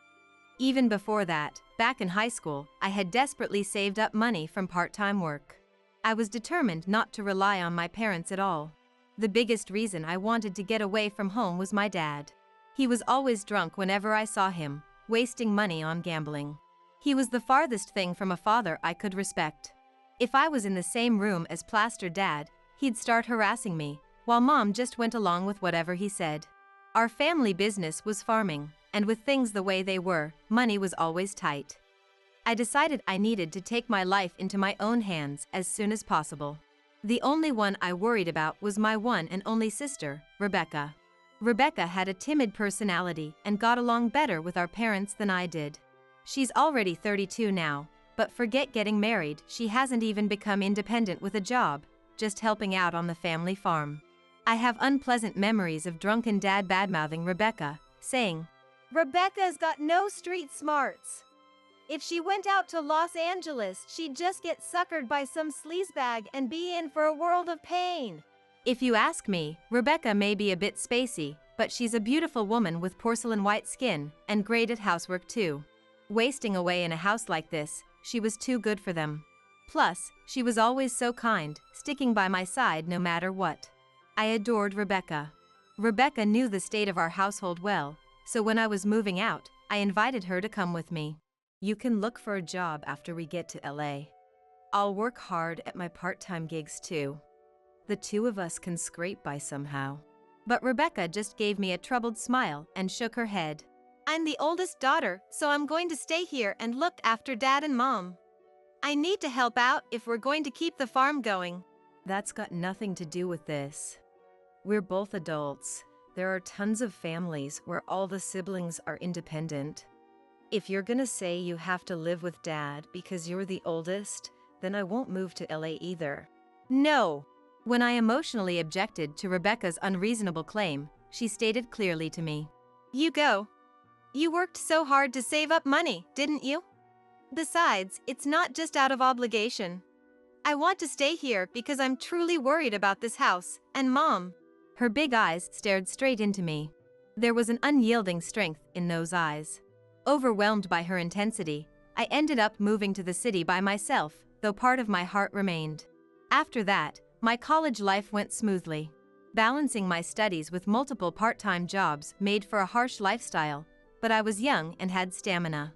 B: Even before that, back in high school, I had desperately saved up money from part-time work. I was determined not to rely on my parents at all. The biggest reason I wanted to get away from home was my dad. He was always drunk whenever I saw him, wasting money on gambling. He was the farthest thing from a father I could respect. If I was in the same room as Plaster Dad, he'd start harassing me, while Mom just went along with whatever he said. Our family business was farming, and with things the way they were, money was always tight. I decided I needed to take my life into my own hands as soon as possible. The only one I worried about was my one and only sister, Rebecca. Rebecca had a timid personality and got along better with our parents than I did. She's already 32 now, but forget getting married, she hasn't even become independent with a job, just helping out on the family farm. I have unpleasant memories of drunken dad badmouthing Rebecca, saying,
C: Rebecca's got no street smarts. If she went out to Los Angeles, she'd just get suckered by some sleazebag and be in for a world of pain.
B: If you ask me, Rebecca may be a bit spacey, but she's a beautiful woman with porcelain white skin and great at housework too. Wasting away in a house like this, she was too good for them. Plus, she was always so kind, sticking by my side no matter what. I adored Rebecca. Rebecca knew the state of our household well, so when I was moving out, I invited her to come with me. You can look for a job after we get to LA. I'll work hard at my part-time gigs too. The two of us can scrape by somehow. But Rebecca just gave me a troubled smile and shook her head.
C: I'm the oldest daughter, so I'm going to stay here and look after Dad and Mom. I need to help out if we're going to keep the farm going.
B: That's got nothing to do with this. We're both adults. There are tons of families where all the siblings are independent. If you're gonna say you have to live with Dad because you're the oldest, then I won't move to LA either.
C: No.
B: When I emotionally objected to Rebecca's unreasonable claim, she stated clearly to me,
C: You go. You worked so hard to save up money, didn't you? Besides, it's not just out of obligation. I want to stay here because I'm truly worried about this house and Mom.
B: Her big eyes stared straight into me. There was an unyielding strength in those eyes. Overwhelmed by her intensity, I ended up moving to the city by myself, though part of my heart remained. After that, my college life went smoothly. Balancing my studies with multiple part-time jobs made for a harsh lifestyle, but I was young and had stamina.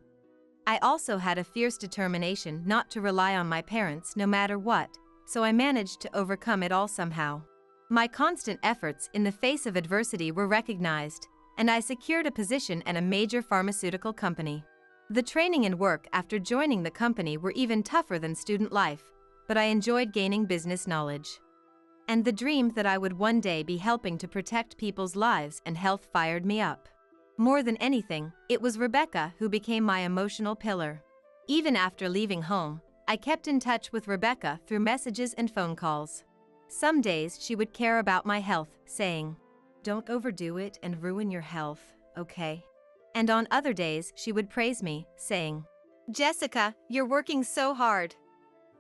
B: I also had a fierce determination not to rely on my parents no matter what, so I managed to overcome it all somehow. My constant efforts in the face of adversity were recognized, and I secured a position at a major pharmaceutical company. The training and work after joining the company were even tougher than student life, but I enjoyed gaining business knowledge. And the dream that I would one day be helping to protect people's lives and health fired me up. More than anything, it was Rebecca who became my emotional pillar. Even after leaving home, I kept in touch with Rebecca through messages and phone calls. Some days she would care about my health, saying, Don't overdo it and ruin your health, okay? And on other days she would praise me, saying,
C: Jessica, you're working so hard.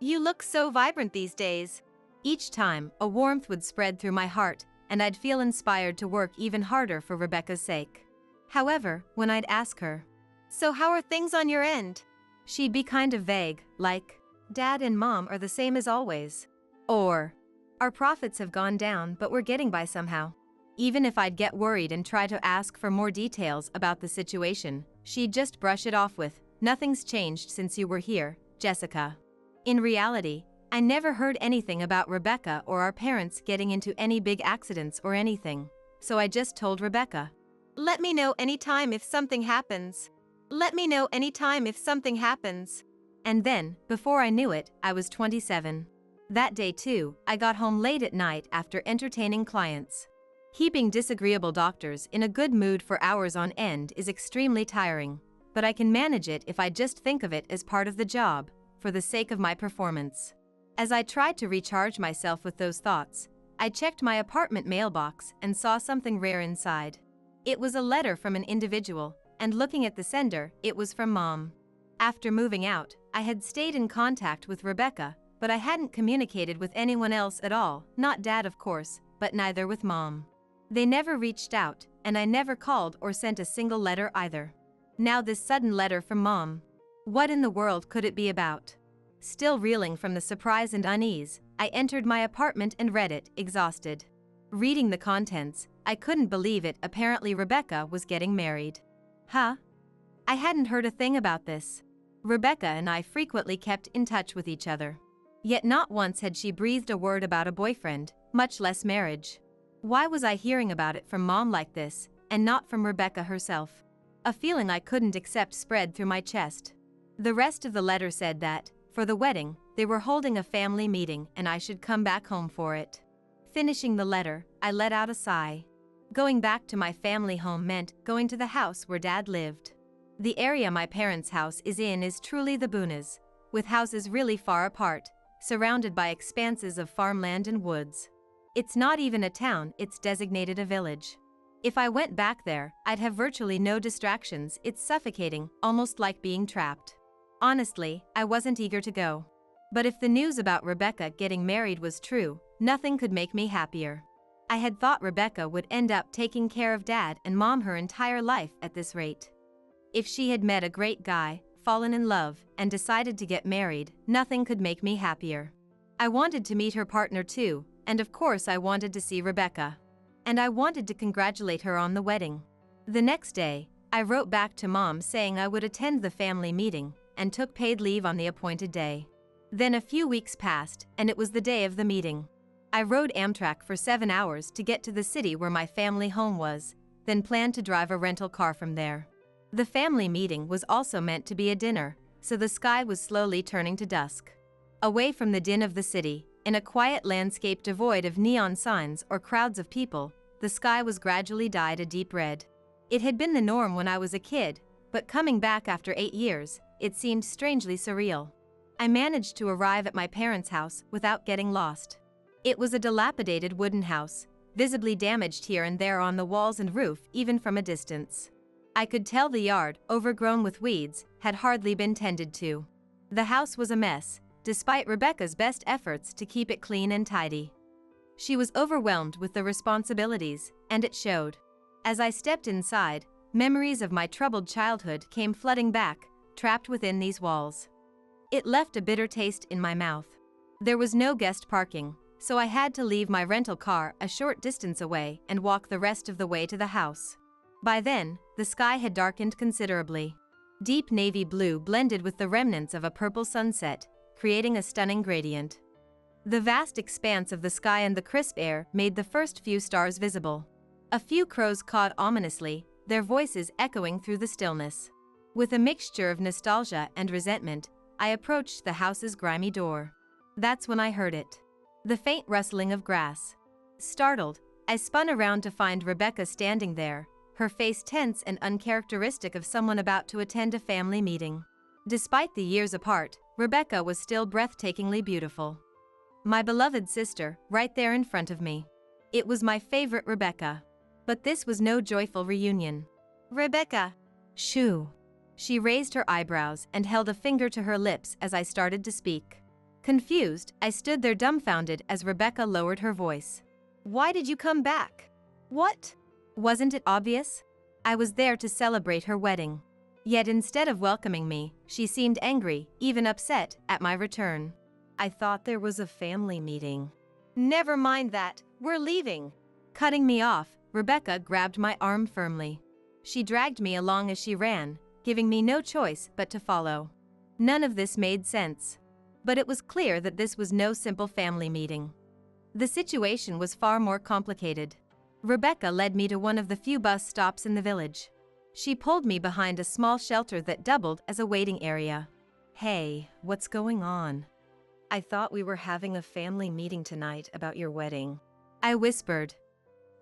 C: You look so vibrant these days.
B: Each time, a warmth would spread through my heart, and I'd feel inspired to work even harder for Rebecca's sake. However, when I'd ask her,
C: So how are things on your end?
B: She'd be kind of vague, like, Dad and Mom are the same as always. Or, Our profits have gone down but we're getting by somehow. Even if I'd get worried and try to ask for more details about the situation, she'd just brush it off with, Nothing's changed since you were here, Jessica. In reality, I never heard anything about Rebecca or our parents getting into any big accidents or anything, so I just told Rebecca,
C: Let me know anytime if something happens. Let me know anytime if something happens.
B: And then, before I knew it, I was 27. That day too, I got home late at night after entertaining clients. Keeping disagreeable doctors in a good mood for hours on end is extremely tiring, but I can manage it if I just think of it as part of the job, for the sake of my performance. As I tried to recharge myself with those thoughts, I checked my apartment mailbox and saw something rare inside. It was a letter from an individual, and looking at the sender, it was from Mom. After moving out, I had stayed in contact with Rebecca, but I hadn't communicated with anyone else at all, not Dad of course, but neither with Mom. They never reached out, and I never called or sent a single letter either. Now this sudden letter from Mom. What in the world could it be about? Still reeling from the surprise and unease, I entered my apartment and read it, exhausted. Reading the contents, I couldn't believe it. Apparently Rebecca was getting married. Huh? I hadn't heard a thing about this. Rebecca and I frequently kept in touch with each other. Yet not once had she breathed a word about a boyfriend, much less marriage. Why was I hearing about it from Mom like this, and not from Rebecca herself? A feeling I couldn't accept spread through my chest. The rest of the letter said that, for the wedding, they were holding a family meeting and I should come back home for it. Finishing the letter, I let out a sigh. Going back to my family home meant going to the house where Dad lived. The area my parents' house is in is truly the boonies, with houses really far apart, surrounded by expanses of farmland and woods. It's not even a town, it's designated a village. If I went back there, I'd have virtually no distractions. It's suffocating, almost like being trapped. Honestly, I wasn't eager to go. But if the news about Rebecca getting married was true, nothing could make me happier. I had thought Rebecca would end up taking care of Dad and Mom her entire life at this rate. If she had met a great guy, fallen in love, and decided to get married, nothing could make me happier. I wanted to meet her partner too, and of course I wanted to see Rebecca. And I wanted to congratulate her on the wedding. The next day, I wrote back to Mom saying I would attend the family meeting, and took paid leave on the appointed day. Then a few weeks passed, and it was the day of the meeting. I rode Amtrak for 7 hours to get to the city where my family home was, then planned to drive a rental car from there. The family meeting was also meant to be a dinner, so the sky was slowly turning to dusk. Away from the din of the city, in a quiet landscape devoid of neon signs or crowds of people, the sky was gradually dyed a deep red. It had been the norm when I was a kid, but coming back after 8 years, it seemed strangely surreal. I managed to arrive at my parents' house without getting lost. It was a dilapidated wooden house, visibly damaged here and there on the walls and roof even from a distance. I could tell the yard, overgrown with weeds, had hardly been tended to. The house was a mess, despite Rebecca's best efforts to keep it clean and tidy. She was overwhelmed with the responsibilities, and it showed. As I stepped inside, memories of my troubled childhood came flooding back, trapped within these walls. It left a bitter taste in my mouth. There was no guest parking, so I had to leave my rental car a short distance away and walk the rest of the way to the house. By then, the sky had darkened considerably. Deep navy blue blended with the remnants of a purple sunset, creating a stunning gradient. The vast expanse of the sky and the crisp air made the first few stars visible. A few crows cawed ominously, their voices echoing through the stillness. With a mixture of nostalgia and resentment, I approached the house's grimy door. That's when I heard it. The faint rustling of grass. Startled, I spun around to find Rebecca standing there, her face tense and uncharacteristic of someone about to attend a family meeting. Despite the years apart, Rebecca was still breathtakingly beautiful. My beloved sister, right there in front of me. It was my favorite Rebecca. But this was no joyful reunion.
C: Rebecca.
B: Shoo. She raised her eyebrows and held a finger to her lips as I started to speak. Confused, I stood there dumbfounded as Rebecca lowered her voice.
C: Why did you come back? What?
B: Wasn't it obvious? I was there to celebrate her wedding. Yet instead of welcoming me, she seemed angry, even upset, at my return.
C: I thought there was a family meeting. Never mind that, we're leaving.
B: Cutting me off, Rebecca grabbed my arm firmly. She dragged me along as she ran, giving me no choice but to follow. None of this made sense. But it was clear that this was no simple family meeting. The situation was far more complicated. Rebecca led me to one of the few bus stops in the village. She pulled me behind a small shelter that doubled as a waiting area.
C: Hey, what's going on? I thought we were having a family meeting tonight about your wedding.
B: I whispered.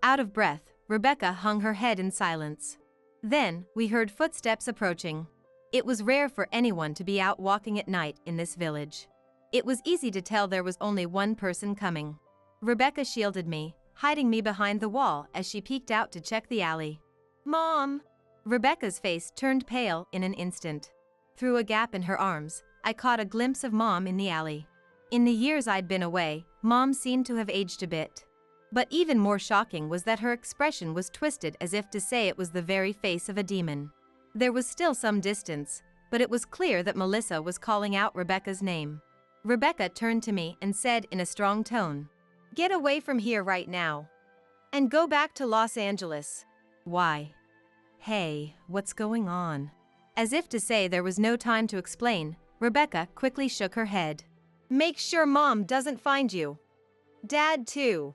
B: Out of breath, Rebecca hung her head in silence. Then, we heard footsteps approaching. It was rare for anyone to be out walking at night in this village. It was easy to tell there was only one person coming. Rebecca shielded me, hiding me behind the wall as she peeked out to check the alley.
C: Mom!
B: Rebecca's face turned pale in an instant. Through a gap in her arms, I caught a glimpse of Mom in the alley. In the years I'd been away, Mom seemed to have aged a bit. But even more shocking was that her expression was twisted as if to say it was the very face of a demon. There was still some distance, but it was clear that Melissa was calling out Rebecca's name. Rebecca turned to me and said in a strong tone,
C: "Get away from here right now. And go back to Los Angeles."
B: "Why? Hey, what's going on?" As if to say there was no time to explain, Rebecca quickly shook her head.
C: "Make sure Mom doesn't find you. Dad too.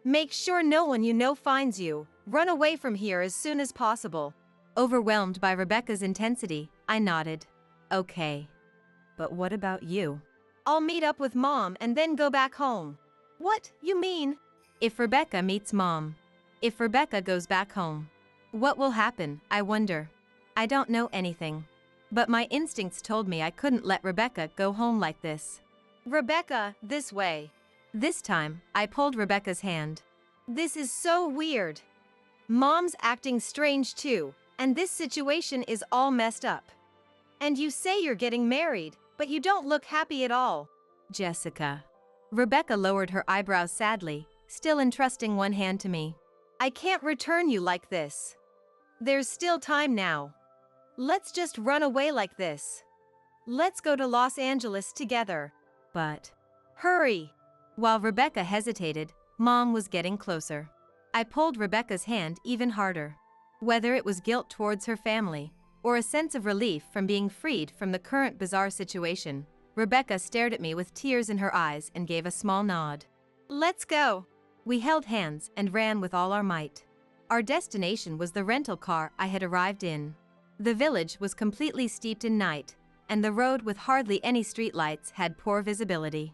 C: Make sure no one you know finds you. Run away from here as soon as possible."
B: Overwhelmed by Rebecca's intensity, I nodded. "Okay. But what about you?"
C: "I'll meet up with Mom and then go back home." "What, you mean?"
B: "If Rebecca meets Mom. If Rebecca goes back home. What will happen, I wonder? I don't know anything. But my instincts told me I couldn't let Rebecca go home like this."
C: "Rebecca, this way."
B: This time, I pulled Rebecca's hand.
C: "This is so weird. Mom's acting strange too, and this situation is all messed up. And you say you're getting married, but you don't look happy at all."
B: "Jessica." Rebecca lowered her eyebrows sadly, still entrusting one hand to me.
C: "I can't return you like this. There's still time now. Let's just run away like this. Let's go to Los Angeles together."
B: "But..."
C: "Hurry."
B: While Rebecca hesitated, Mom was getting closer. I pulled Rebecca's hand even harder. Whether it was guilt towards her family, or a sense of relief from being freed from the current bizarre situation, Rebecca stared at me with tears in her eyes and gave a small nod.
C: "Let's go."
B: We held hands and ran with all our might. Our destination was the rental car I had arrived in. The village was completely steeped in night, and the road with hardly any streetlights had poor visibility.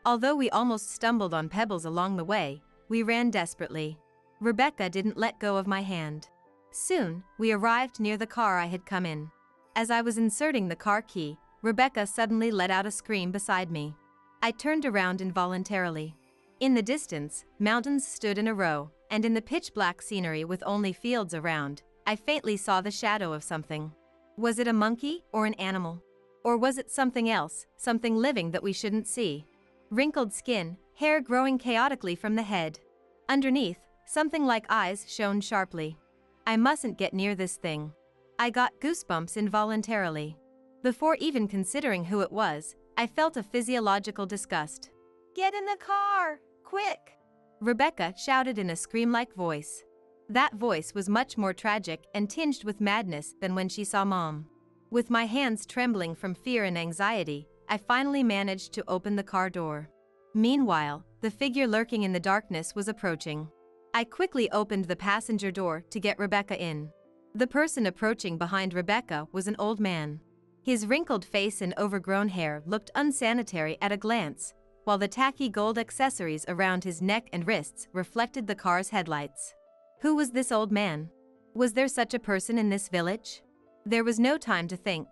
B: Although we almost stumbled on pebbles along the way, we ran desperately. Rebecca didn't let go of my hand. Soon, we arrived near the car I had come in. As I was inserting the car key, Rebecca suddenly let out a scream beside me. I turned around involuntarily. In the distance, mountains stood in a row, and in the pitch-black scenery with only fields around, I faintly saw the shadow of something. Was it a monkey or an animal? Or was it something else, something living that we shouldn't see? Wrinkled skin, hair growing chaotically from the head. Underneath, something like eyes shone sharply. I mustn't get near this thing. I got goosebumps involuntarily. Before even considering who it was, I felt a physiological disgust.
C: "Get in the car, quick!"
B: Rebecca shouted in a scream-like voice. That voice was much more tragic and tinged with madness than when she saw Mom. With my hands trembling from fear and anxiety, I finally managed to open the car door. Meanwhile, the figure lurking in the darkness was approaching. I quickly opened the passenger door to get Rebecca in. The person approaching behind Rebecca was an old man. His wrinkled face and overgrown hair looked unsanitary at a glance, while the tacky gold accessories around his neck and wrists reflected the car's headlights. Who was this old man? Was there such a person in this village? There was no time to think.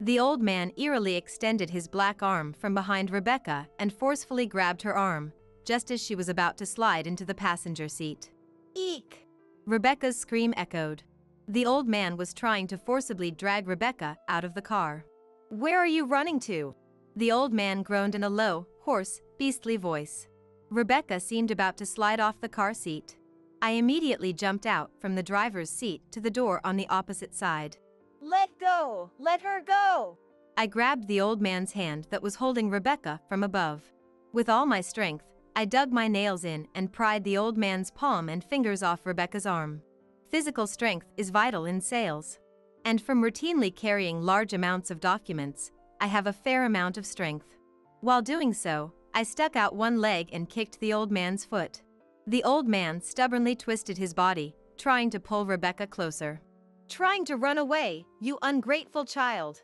B: The old man eerily extended his black arm from behind Rebecca and forcefully grabbed her arm, just as she was about to slide into the passenger seat.
C: "Eek!"
B: Rebecca's scream echoed. The old man was trying to forcibly drag Rebecca out of the car.
C: "Where are you running to?"
B: The old man groaned in a low, hoarse, beastly voice. Rebecca seemed about to slide off the car seat. I immediately jumped out from the driver's seat to the door on the opposite side.
C: "Let go! Let her go!"
B: I grabbed the old man's hand that was holding Rebecca from above. With all my strength, I dug my nails in and pried the old man's palm and fingers off Rebecca's arm. Physical strength is vital in sales. And from routinely carrying large amounts of documents, I have a fair amount of strength. While doing so, I stuck out one leg and kicked the old man's foot. The old man stubbornly twisted his body, trying to pull Rebecca closer.
C: "Trying to run away, you ungrateful child.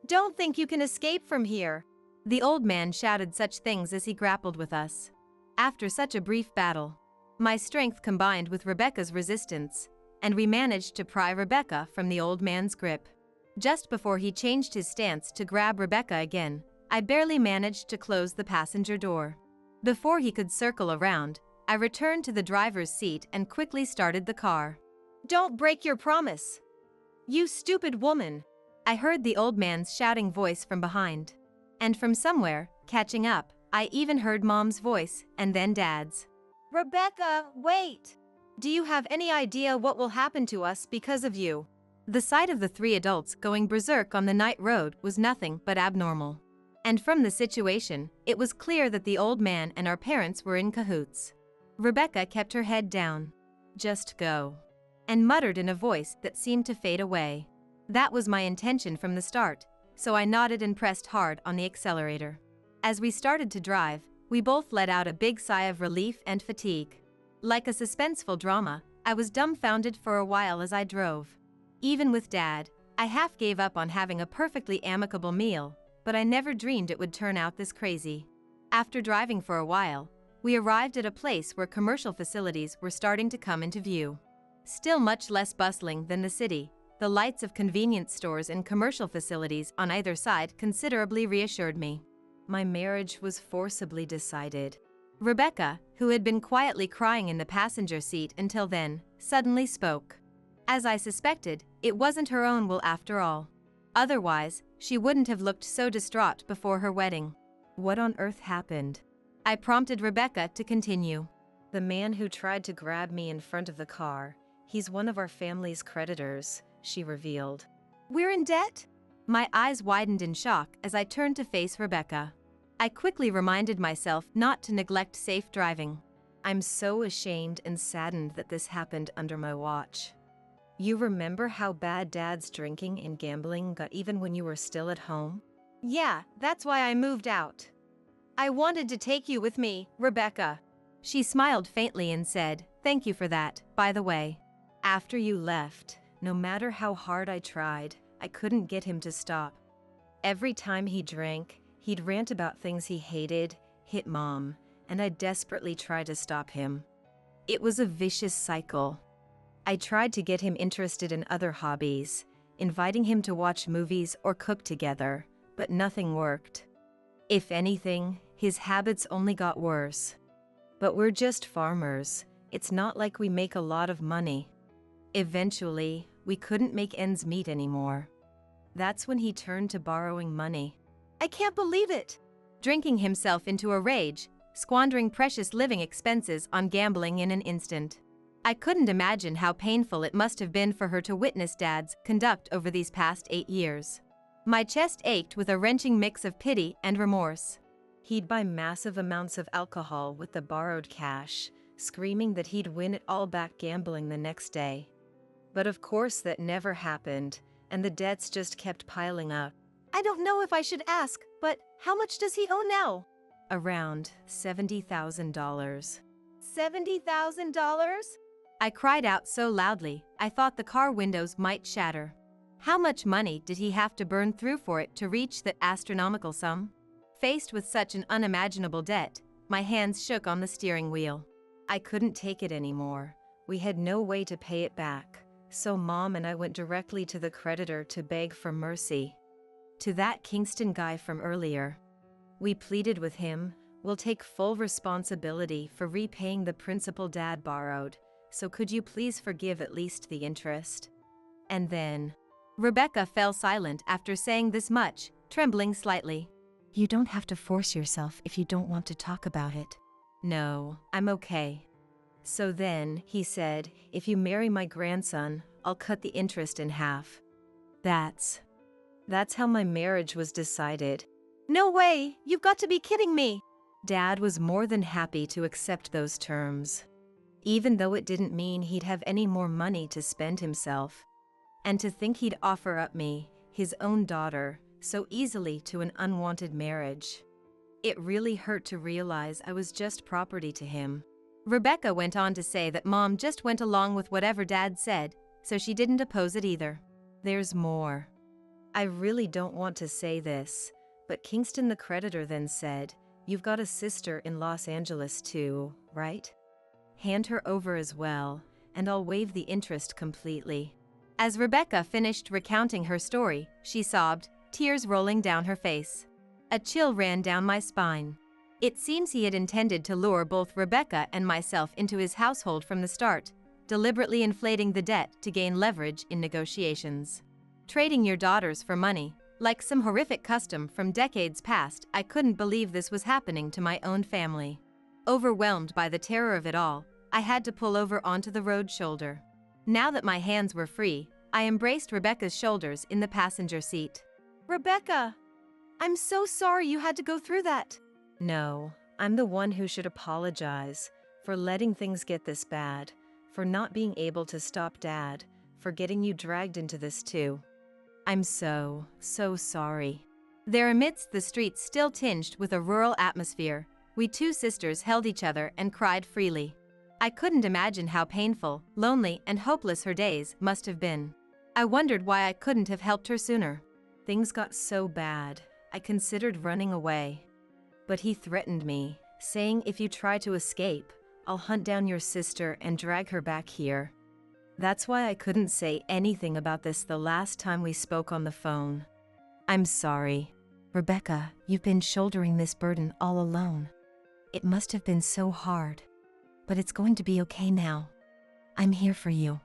C: Don't think you can escape from here."
B: The old man shouted such things as he grappled with us. After such a brief battle, my strength combined with Rebecca's resistance, and we managed to pry Rebecca from the old man's grip. Just before he changed his stance to grab Rebecca again, I barely managed to close the passenger door. Before he could circle around, I returned to the driver's seat and quickly started the car.
C: "Don't break your promise. You stupid woman."
B: I heard the old man's shouting voice from behind. And from somewhere, catching up, I even heard Mom's voice and then Dad's.
C: Rebecca, wait! Do you have any idea what will happen to us because of you?
B: The sight of the three adults going berserk on the night road was nothing but abnormal. And from the situation, it was clear that the old man and our parents were in cahoots. Rebecca kept her head down. "Just go," and muttered in a voice that seemed to fade away. That was my intention from the start, so I nodded and pressed hard on the accelerator. As we started to drive, we both let out a big sigh of relief and fatigue. Like a suspenseful drama, I was dumbfounded for a while as I drove. Even with Dad, I half gave up on having a perfectly amicable meal, but I never dreamed it would turn out this crazy. After driving for a while, we arrived at a place where commercial facilities were starting to come into view. Still much less bustling than the city, the lights of convenience stores and commercial facilities on either side considerably reassured me. My marriage was forcibly decided. Rebecca, who had been quietly crying in the passenger seat until then, suddenly spoke. As I suspected, it wasn't her own will after all. Otherwise, she wouldn't have looked so distraught before her wedding. What on earth happened? I prompted Rebecca to continue.
C: The man who tried to grab me in front of the car, he's one of our family's creditors, she revealed.
B: We're in debt? My eyes widened in shock as I turned to face Rebecca. I quickly reminded myself not to neglect safe driving.
C: I'm so ashamed and saddened that this happened under my watch. You remember how bad Dad's drinking and gambling got even when you were still at home? Yeah, that's why I moved out. I wanted to take you with me, Rebecca.
B: She smiled faintly and said, "Thank you for that, by the way."
C: After you left, no matter how hard I tried, I couldn't get him to stop. Every time he drank, he'd rant about things he hated, hit Mom, and I desperately tried to stop him. It was a vicious cycle. I tried to get him interested in other hobbies, inviting him to watch movies or cook together, but nothing worked. If anything, his habits only got worse. But we're just farmers. It's not like we make a lot of money. Eventually, we couldn't make ends meet anymore. That's when he turned to borrowing money.
B: I can't believe it! Drinking himself into a rage, squandering precious living expenses on gambling in an instant. I couldn't imagine how painful it must have been for her to witness Dad's conduct over these past 8 years. My chest ached with a wrenching mix of pity and remorse.
C: He'd buy massive amounts of alcohol with the borrowed cash, screaming that he'd win it all back gambling the next day. But of course that never happened, and the debts just kept piling up.
B: I don't know if I should ask, but how much does he owe now?
C: Around $70,000.
B: $70,000? I cried out so loudly, I thought the car windows might shatter. How much money did he have to burn through for it to reach that astronomical sum? Faced with such an unimaginable debt, my hands shook on the steering wheel.
C: I couldn't take it anymore. We had no way to pay it back, so Mom and I went directly to the creditor to beg for mercy. To that Kingston guy from earlier. We pleaded with him, "We'll take full responsibility for repaying the principal Dad borrowed, so could you please forgive at least the interest?" And then,
B: Rebecca fell silent after saying this much, trembling slightly.
C: "You don't have to force yourself if you don't want to talk about it."
B: "No, I'm okay."
C: So then, he said, "If you marry my grandson, I'll cut the interest in half." That's how my marriage was decided.
B: No way! You've got to be kidding me!
C: Dad was more than happy to accept those terms, even though it didn't mean he'd have any more money to spend himself. And to think he'd offer up me, his own daughter, so easily to an unwanted marriage. It really hurt to realize I was just property to him.
B: Rebecca went on to say that Mom just went along with whatever Dad said, so she didn't oppose it either.
C: There's more. I really don't want to say this, but Kingston the creditor then said, "You've got a sister in Los Angeles too, right? Hand her over as well, and I'll waive the interest completely."
B: As Rebecca finished recounting her story, she sobbed, tears rolling down her face. A chill ran down my spine. It seems he had intended to lure both Rebecca and myself into his household from the start, deliberately inflating the debt to gain leverage in negotiations. Trading your daughters for money, like some horrific custom from decades past, I couldn't believe this was happening to my own family. Overwhelmed by the terror of it all, I had to pull over onto the road shoulder. Now that my hands were free, I embraced Rebecca's shoulders in the passenger seat.
C: Rebecca, I'm so sorry you had to go through that.
D: No, I'm the one who should apologize for letting things get this bad, for not being able to stop Dad, for getting you dragged into this too. I'm so sorry.
B: There, amidst the streets still tinged with a rural atmosphere, we two sisters held each other and cried freely. I couldn't imagine how painful, lonely, and hopeless her days must have been. I wondered why I couldn't have helped her sooner.
D: Things got so bad, I considered running away. But he threatened me, saying if you try to escape, I'll hunt down your sister and drag her back here. That's why I couldn't say anything about this the last time we spoke on the phone. I'm sorry. Rebecca, you've been shouldering this burden all alone. It must have been so hard. But it's going to be okay now. I'm here for you.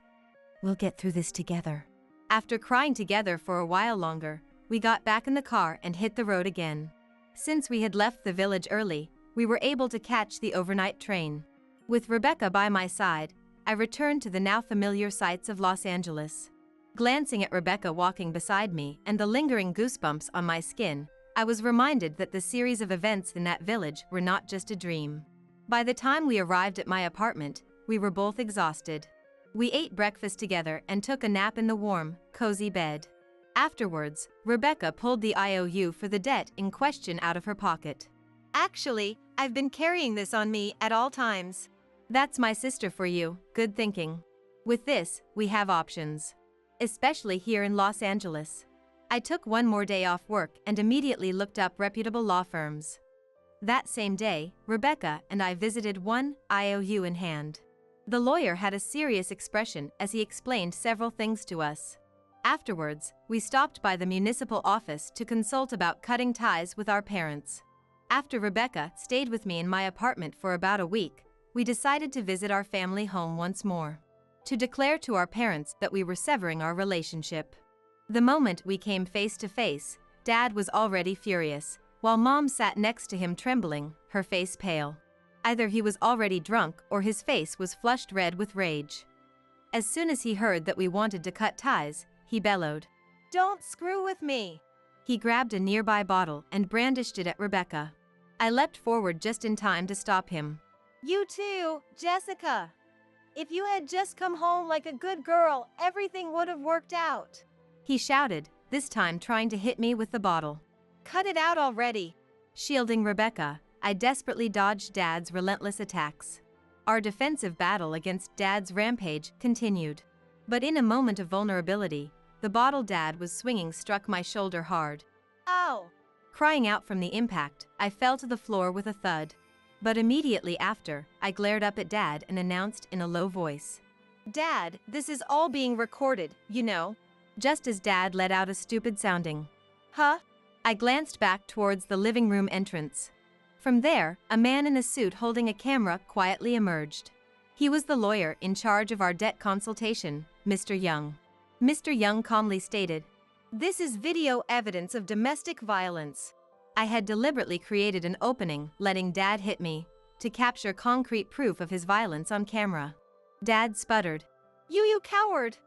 D: We'll get through this together.
B: After crying together for a while longer, we got back in the car and hit the road again. Since we had left the village early, we were able to catch the overnight train. With Rebecca by my side, I returned to the now familiar sights of Los Angeles. Glancing at Rebecca walking beside me and the lingering goosebumps on my skin, I was reminded that the series of events in that village were not just a dream. By the time we arrived at my apartment, we were both exhausted. We ate breakfast together and took a nap in the warm, cozy bed. Afterwards, Rebecca pulled the IOU for the debt in question out of her pocket.
C: Actually, I've been carrying this on me at all times.
B: That's my sister for you, good thinking. With this, we have options. Especially here in Los Angeles. I took one more day off work and immediately looked up reputable law firms. That same day, Rebecca and I visited one, IOU in hand. The lawyer had a serious expression as he explained several things to us. Afterwards, we stopped by the municipal office to consult about cutting ties with our parents. After Rebecca stayed with me in my apartment for about a week, we decided to visit our family home once more. To declare to our parents that we were severing our relationship. The moment we came face to face, Dad was already furious, while Mom sat next to him trembling, her face pale. Either he was already drunk or his face was flushed red with rage. As soon as he heard that we wanted to cut ties, he bellowed,
C: Don't screw with me.
B: He grabbed a nearby bottle and brandished it at Rebecca. I leapt forward just in time to stop him.
C: You too, Jessica. If you had just come home like a good girl, everything would have worked out.
B: He shouted, this time trying to hit me with the bottle.
C: Cut it out already.
B: Shielding Rebecca, I desperately dodged Dad's relentless attacks. Our defensive battle against Dad's rampage continued. But in a moment of vulnerability, the bottle Dad was swinging struck my shoulder hard.
C: Ow!
B: Crying out from the impact, I fell to the floor with a thud. But immediately after, I glared up at Dad and announced in a low voice.
C: Dad, this is all being recorded, you know.
B: Just as Dad let out a stupid sounding.
C: Huh?
B: I glanced back towards the living room entrance. From there, a man in a suit holding a camera quietly emerged. He was the lawyer in charge of our debt consultation, Mr. Young. Mr. Young calmly stated,
C: This is video evidence of domestic violence.
B: I had deliberately created an opening, letting Dad hit me, to capture concrete proof of his violence on camera. Dad sputtered.
C: You coward!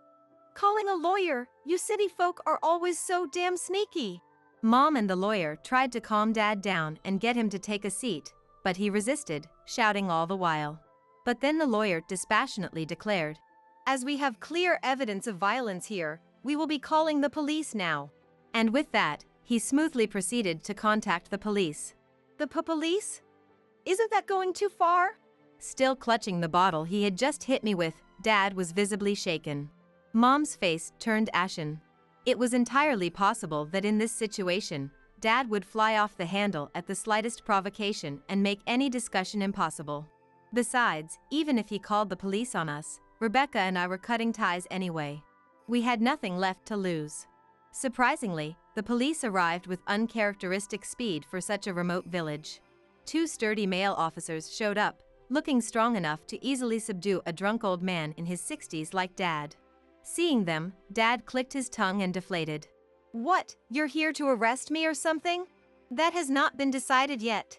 C: Calling a lawyer, you city folk are always so damn sneaky.
B: Mom and the lawyer tried to calm Dad down and get him to take a seat, but he resisted, shouting all the while. But then the lawyer dispassionately declared,
C: As we have clear evidence of violence here, we will be calling the police now.
B: And with that, he smoothly proceeded to contact the police.
C: The police? Isn't that going too far?
B: Still clutching the bottle he had just hit me with, Dad was visibly shaken. Mom's face turned ashen. It was entirely possible that in this situation, Dad would fly off the handle at the slightest provocation and make any discussion impossible. Besides, even if he called the police on us, Rebecca and I were cutting ties anyway. We had nothing left to lose. Surprisingly, the police arrived with uncharacteristic speed for such a remote village. 2 sturdy male officers showed up, looking strong enough to easily subdue a drunk old man in his 60s like Dad. Seeing them, Dad clicked his tongue and deflated.
C: What, you're here to arrest me or something? That has not been decided yet.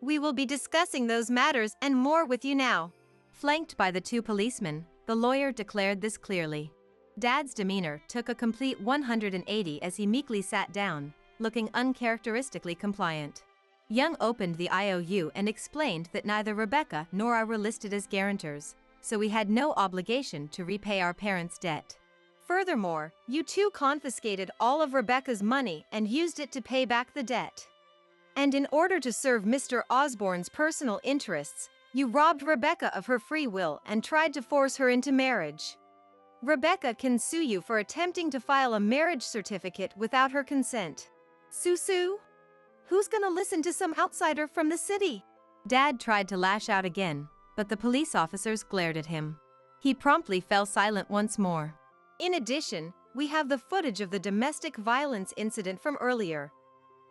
C: We will be discussing those matters and more with you now.
B: Flanked by the two policemen, the lawyer declared this clearly. Dad's demeanor took a complete 180 as he meekly sat down, looking uncharacteristically compliant. Young opened the IOU and explained that neither Rebecca nor I were listed as guarantors, so we had no obligation to repay our parents' debt.
C: Furthermore, you two confiscated all of Rebecca's money and used it to pay back the debt. And in order to serve Mr. Osborne's personal interests, you robbed Rebecca of her free will and tried to force her into marriage. Rebecca can sue you for attempting to file a marriage certificate without her consent. Sue? Who's gonna listen to some outsider from the city?
B: Dad tried to lash out again, but the police officers glared at him. He promptly fell silent once more.
C: In addition, we have the footage of the domestic violence incident from earlier.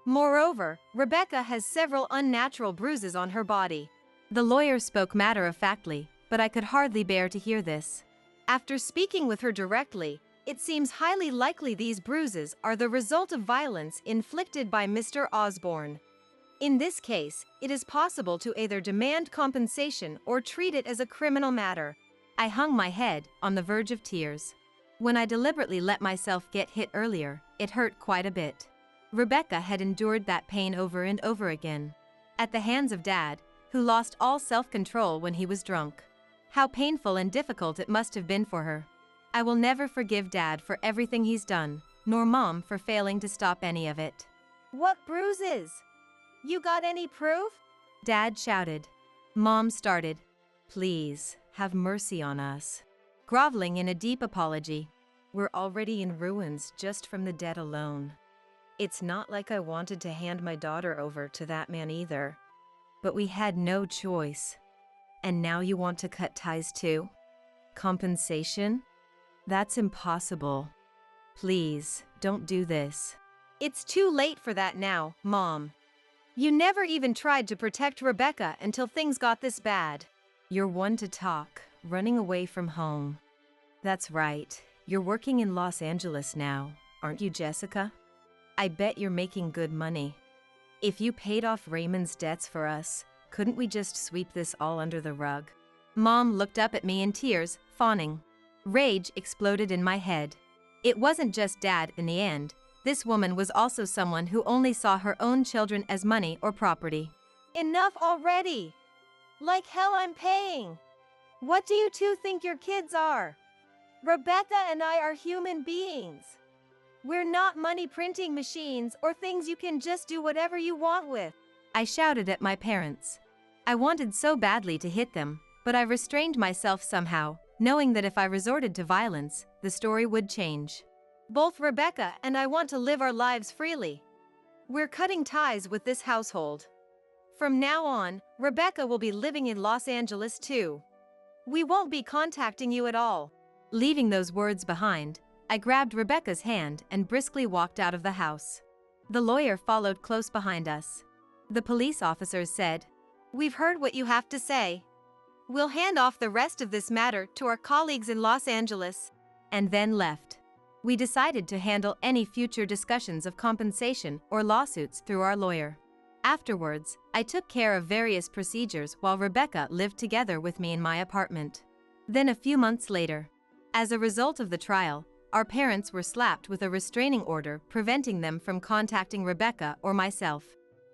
C: Moreover, Rebecca has several unnatural bruises on her body.
B: The lawyer spoke matter-of-factly, but I could hardly bear to hear this.
C: After speaking with her directly, it seems highly likely these bruises are the result of violence inflicted by Mr. Osborne. In this case, it is possible to either demand compensation or treat it as a criminal matter.
B: I hung my head, on the verge of tears. When I deliberately let myself get hit earlier, it hurt quite a bit. Rebecca had endured that pain over and over again. At the hands of Dad, who lost all self-control when he was drunk. How painful and difficult it must have been for her. I will never forgive Dad for everything he's done, nor Mom for failing to stop any of it.
C: What bruises? You got any proof?
B: Dad shouted. Mom started. Please, have mercy on us. Groveling in a deep apology.
D: We're already in ruins just from the debt alone. It's not like I wanted to hand my daughter over to that man either. But we had no choice. And now you want to cut ties too? Compensation? That's impossible. Please, don't do this.
C: It's too late for that now, Mom. You never even tried to protect Rebecca until things got this bad.
D: You're one to talk, running away from home. That's right, you're working in Los Angeles now, aren't you, Jessica? I bet you're making good money. If you paid off Raymond's debts for us, couldn't we just sweep this all under the rug?
B: Mom looked up at me in tears, fawning. Rage exploded in my head. It wasn't just Dad in the end. This woman was also someone who only saw her own children as money or property.
C: Enough already! Like hell I'm paying! What do you two think your kids are? Rebecca and I are human beings. We're not money printing machines or things you can just do whatever you want with.
B: I shouted at my parents. I wanted so badly to hit them, but I restrained myself somehow, knowing that if I resorted to violence, the story would change.
C: Both Rebecca and I want to live our lives freely. We're cutting ties with this household. From now on, Rebecca will be living in Los Angeles too. We won't be contacting you at all.
B: Leaving those words behind, I grabbed Rebecca's hand and briskly walked out of the house. The lawyer followed close behind us. The police officers said,
C: "We've heard what you have to say. We'll hand off the rest of this matter to our colleagues in Los Angeles,"
B: and then left. We decided to handle any future discussions of compensation or lawsuits through our lawyer. Afterwards, I took care of various procedures while Rebecca lived together with me in my apartment. Then a few months later, as a result of the trial, our parents were slapped with a restraining order preventing them from contacting Rebecca or myself.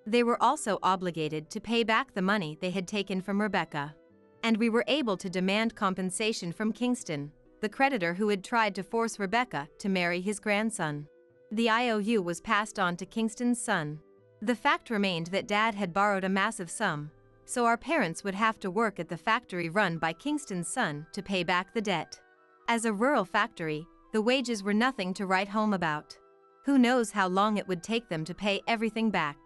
B: They were also obligated to pay back the money they had taken from Rebecca. And we were able to demand compensation from Kingston, the creditor who had tried to force Rebecca to marry his grandson. The IOU was passed on to Kingston's son. The fact remained that Dad had borrowed a massive sum, so our parents would have to work at the factory run by Kingston's son to pay back the debt. As a rural factory, the wages were nothing to write home about. Who knows how long it would take them to pay everything back.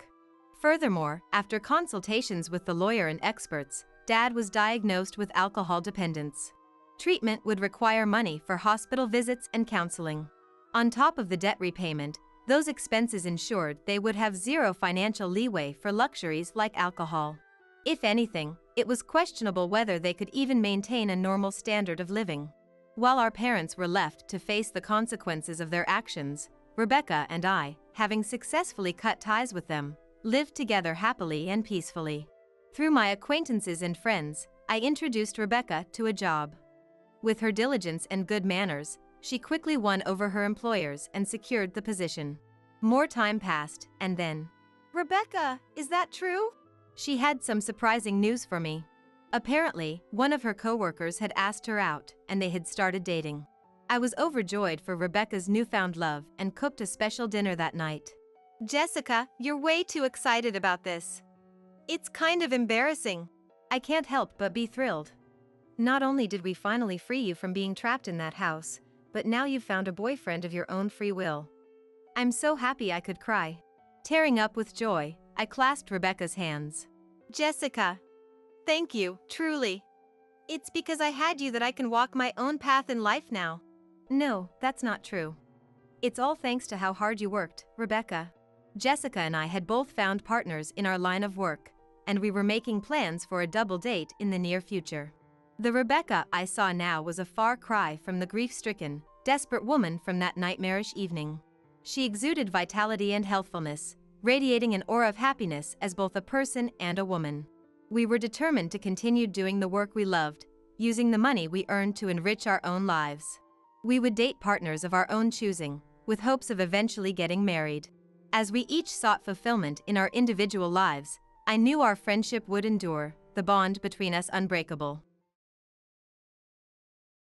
B: Furthermore, after consultations with the lawyer and experts, Dad was diagnosed with alcohol dependence. Treatment would require money for hospital visits and counseling. On top of the debt repayment, those expenses ensured they would have zero financial leeway for luxuries like alcohol. If anything, it was questionable whether they could even maintain a normal standard of living. While our parents were left to face the consequences of their actions, Rebecca and I, having successfully cut ties with them, lived together happily and peacefully. Through my acquaintances and friends, I introduced Rebecca to a job. With her diligence and good manners, she quickly won over her employers and secured the position. More time passed, and then,
C: Rebecca, is that true?
B: she had some surprising news for me. Apparently, one of her coworkers had asked her out, and they had started dating. I was overjoyed for Rebecca's newfound love and cooked a special dinner that night.
C: Jessica, you're way too excited about this. It's kind of embarrassing.
B: I can't help but be thrilled. Not only did we finally free you from being trapped in that house, but now you've found a boyfriend of your own free will. I'm so happy I could cry. Tearing up with joy, I clasped Rebecca's hands.
C: Jessica, thank you, truly. It's because I had you that I can walk my own path in life now.
B: No, that's not true. It's all thanks to how hard you worked, Rebecca. Jessica and I had both found partners in our line of work, and we were making plans for a double date in the near future. The Rebecca I saw now was a far cry from the grief-stricken, desperate woman from that nightmarish evening. She exuded vitality and healthfulness, radiating an aura of happiness as both a person and a woman. We were determined to continue doing the work we loved, using the money we earned to enrich our own lives. We would date partners of our own choosing, with hopes of eventually getting married. As we each sought fulfillment in our individual lives, I knew our friendship would endure, the bond between us unbreakable.